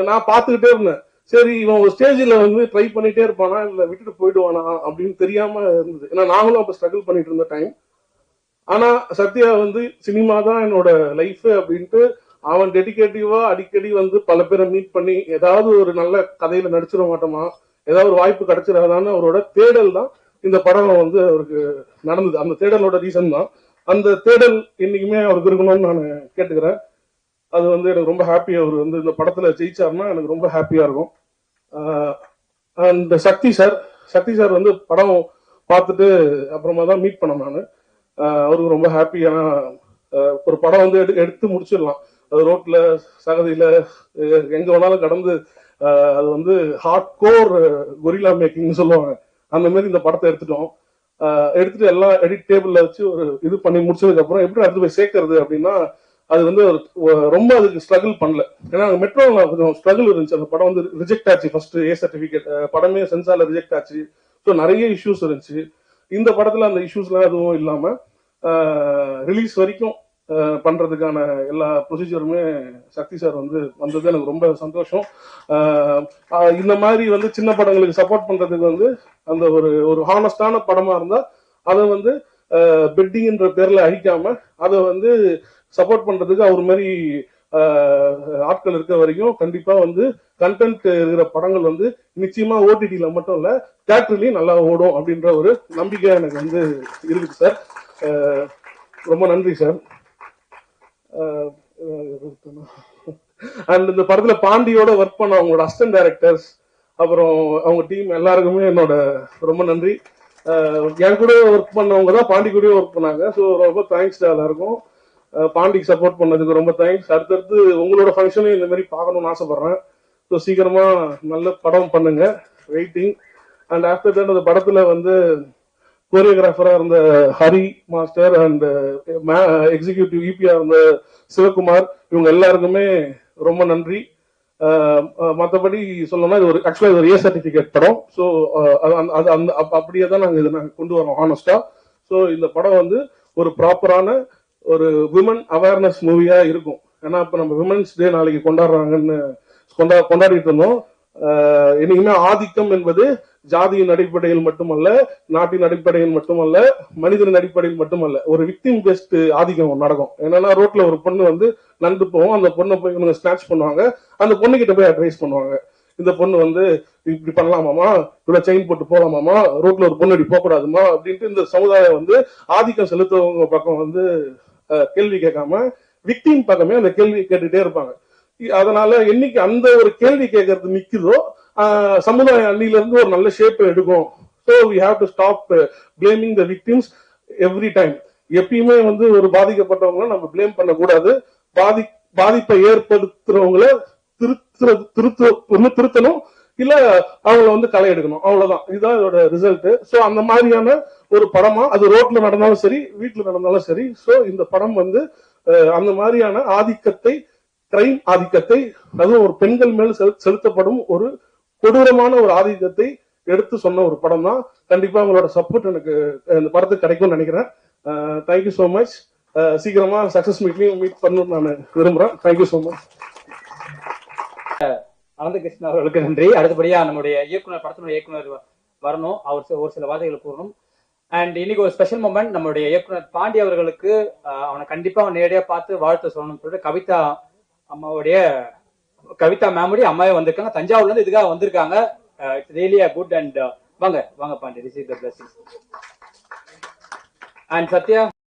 நான் பார்த்துக்கிட்டே இருந்தேன், சரி இவன் ஒரு ஸ்டேஜ்ல வந்து ட்ரை பண்ணிட்டே இருப்பானா இல்ல விட்டுட்டு போயிடுவானா அப்படின்னு தெரியாம இருந்தது. ஏன்னா நாங்களும் அப்ப ஸ்ட்ரகிள் பண்ணிட்டு இருந்த டைம். ஆனா சத்யா வந்து சினிமா தான் என்னோட லைஃப் அப்படின்ட்டு அவன் டெடிகேட்டிவா அடிக்கடி வந்து பல பேரை மீட் பண்ணி ஏதாவது ஒரு நல்ல கதையில நடிச்சிட மாட்டோமா, ஏதாவது ஒரு வாய்ப்பு கிடைச்சிடாதான்னு அவரோட தேடல் தான் இந்த படம் வந்து அவருக்கு நடந்தது. அந்த தேடலோட ரீசன் தான். அந்த தேடல் இன்னைக்குமே அவருக்கு இருக்கணும்னு நான் கேட்டுக்கிறேன். அது வந்து எனக்கு ரொம்ப ஹாப்பி. அவர் வந்து இந்த படத்துல ஜெயிச்சாருன்னா எனக்கு ரொம்ப ஹாப்பியா இருக்கும். அண்ட் சக்தி சார் வந்து படம் பார்த்துட்டு அப்புறமா தான் மீட் பண்ணேன் நான். அவருக்கு ரொம்ப ஹாப்பி. ஏன்னா ஒரு படம் வந்து எடுத்து முடிச்சிடலாம், அது ரோட்ல சகதியில எங்க வேணாலும் கடந்து, அது வந்து ஹார்ட் கோர் கொரில்லா மேக்கிங்னு சொல்லுவாங்க, அந்த மாதிரி இந்த படத்தை எடுத்துட்டு எல்லாம் எடிட் டேபிள்ல வச்சு ஒரு இது பண்ணி முடிச்சதுக்கு அப்புறம் எப்படி அடுத்து போய் சேர்க்கறது அப்படின்னா, அது வந்து ரொம்ப அதுக்கு ஸ்ட்ரகிள் பண்ணல. ஏன்னா மெட்ரோல கொஞ்சம் ஸ்ட்ரகிள் இருந்துச்சு. அந்த படம் வந்து ரிஜெக்ட் ஆச்சு, ஃபர்ஸ்ட் ஏ சர்டிபிகேட் படமே சென்சார்ல ரிஜெக்ட் ஆச்சு. ஸோ நிறைய இஷ்யூஸ் இருந்துச்சு. இந்த படத்துல அந்த இஷ்யூஸ்லாம் எதுவும் இல்லாம ரிலீஸ் வரைக்கும் பண்றதுக்கான எல்லா ப்ரொசீஜருமே சக்தி சார் வந்து வந்தது எனக்கு ரொம்ப சந்தோஷம். இந்த மாதிரி வந்து சின்ன படங்களுக்கு சப்போர்ட் பண்றதுக்கு வந்து அந்த ஒரு ஹானஸ்டான படமா இருந்தா அதை வந்து பெட்டிங்ன்ற பேர்ல அழிக்காம அதை வந்து சப்போர்ட் பண்றதுக்கு அவர் மாதிரி ஆட்கள் இருக்க வரைக்கும் கண்டிப்பா வந்து கண்டென்ட் இருக்கிற படங்கள் வந்து நிச்சயமா ஓடிடில மட்டும் இல்ல தியேட்டர்லயும் நல்லா ஓடும் அப்படின்ற ஒரு நம்பிக்கை எனக்கு வந்து இருக்குது சார். ரொம்ப நன்றி சார். அண்ட் இந்த படத்துல பாண்டியோட ஒர்க் பண்ண அவங்களோட அசிஸ்டன்ட் டைரக்டர்ஸ் அப்புறம் அவங்க டீம் எல்லாருக்குமே என்னோட ரொம்ப நன்றி. என் கூட ஒர்க் பண்ணவங்க தான் பாண்டி கூடயும் ஒர்க் பண்ணாங்க. ஸோ ரொம்ப தேங்க்ஸ் எல்லாருக்கும். பாண்டிக்கு சப்போர்ட் பண்ணதுக்கு ரொம்ப தேங்க்ஸ். அடுத்தடுத்து உங்களோட ஃபங்க்ஷனையும் இந்த மாதிரி பார்க்கணும்னு ஆசைப்படுறேன். ஸோ சீக்கிரமா நல்ல படம் பண்ணுங்க, வெயிட்டிங். அண்ட் ஆஃப்டர் தட் அந்த படத்துல வந்து கோரியோகிராஃபரா இருந்த ஹரி மாஸ்டர் அண்ட் எக்ஸிகியூட்டிவ் இபியா இருந்த சிவகுமார், இவங்க எல்லாருக்குமே ரொம்ப நன்றி. மற்றபடி சொல்லணும்னா இது ஒரு ஆக்சுவலா இது ஒரு ஏ சர்டிபிகேட் படம். ஸோ அப்படியே தான் நாங்கள் இதை கொண்டு வரோம் ஹானஸ்டா. ஸோ இந்த படம் வந்து ஒரு ப்ராப்பரான ஒரு விமன் அவேர்னஸ் மூவியா இருக்கும். ஏன்னா இப்ப நம்ம விமன்ஸ் டே நாளைக்கு கொண்டாடுறாங்கன்னு கொண்டாடிட்டு இருந்தோம். என்னைக்குமே ஆதிக்கம் என்பது ஜாதியின் அடிப்படையில் மட்டுமல்ல, நாட்டின் அடிப்படையில் மட்டுமல்ல, மனிதனின் அடிப்படையில் மட்டுமல்ல, ஒரு விக்டிம் பேஸ்ட் ஆதிக்கம் நடக்கும். என்னன்னா ரோட்ல ஒரு பொண்ணு வந்து நண்டு போவோம், அந்த பொண்ணை போய் இவங்க ஸ்நாட்ச் பண்ணுவாங்க, அந்த பொண்ணு கிட்ட போய் அட்வைஸ் பண்ணுவாங்க. இந்த பொண்ணு வந்து இப்படி பண்ணலாமாமா, இவ்வளவு செயின் போட்டு போகலாமாமா, ரோட்ல ஒரு பொண்ணு இப்படி போக கூடாதுமா அப்படின்ட்டு இந்த சமுதாயம் வந்து ஆதிக்கம் செலுத்துவவங்க பக்கம் வந்து கேள்வி கேட்காம விக்டிம் பக்கமே அந்த கேள்வி கேட்டுட்டே இருப்பாங்க. அதனால என்னைக்கு அந்த ஒரு கேள்வி கேட்கறது நிக்குதோ சமுதாய அணில இருந்து ஒரு நல்ல ஷேப் எடுக்கும். So we have to stop blaming the victims every time. எப்பயுமே வந்து ஒரு பாதிக்கப்பட்டவங்களை நம்ம பிளேம் பண்ணக்கூடாது. பாதிப்பை ஏற்படுத்துறவங்கள திருத்தணும், இல்ல அவங்கள வந்து களை எடுக்கணும், அவ்வளவுதான். இதுதான் இதோட ரிசல்ட். ஸோ அந்த மாதிரியான ஒரு படமா அது ரோட்ல நடந்தாலும் சரி, வீட்டுல நடந்தாலும் சரி. ஸோ இந்த படம் வந்து அந்த மாதிரியான ஆதிக்கத்தை, கிரைம் ஆதிக்கத்தை, அதுவும் ஒரு பெண்கள் மேல் செலுத்தப்படும் ஒரு கொடூரமான ஒரு ஆதிக்கத்தை எடுத்து சொன்ன ஒரு படம் தான். கண்டிப்பா உங்களோட சப்போர்ட் எனக்கு இந்த படத்துக்கு கிடைக்கும்னு நினைக்கிறேன். Thank you so much. சீக்கிரமா சக்சஸ் மீட்லயும் மீட் பண்ணணும்னு நான் விரும்புறேன். Thank you so much. அனந்தகிருஷ்ணன் அவர்களுக்கு நன்றி. அடுத்தபடியா நம்முடைய இயக்குனர், படத்தினுடைய இயக்குனர் வரணும், அவர் ஒரு சில வார்த்தைகள் கூறணும். அண்ட் இன்னைக்கு ஒரு ஸ்பெஷல் மூமெண்ட், நம்மளுடைய இயக்குனர் பாண்டி அவர்களுக்கு அவனை கண்டிப்பா நேரடியா பார்த்து வாழ்த்து சொல்லணும்னு சொல்லிட்டு கவிதா மேமுடைய அம்மாவே வந்திருக்காங்க, தஞ்சாவூர்ல இருந்து இதுக்காக வந்திருக்காங்க. It's really good. அண்ட் வாங்க Pandi, receive the blessings. And Sathya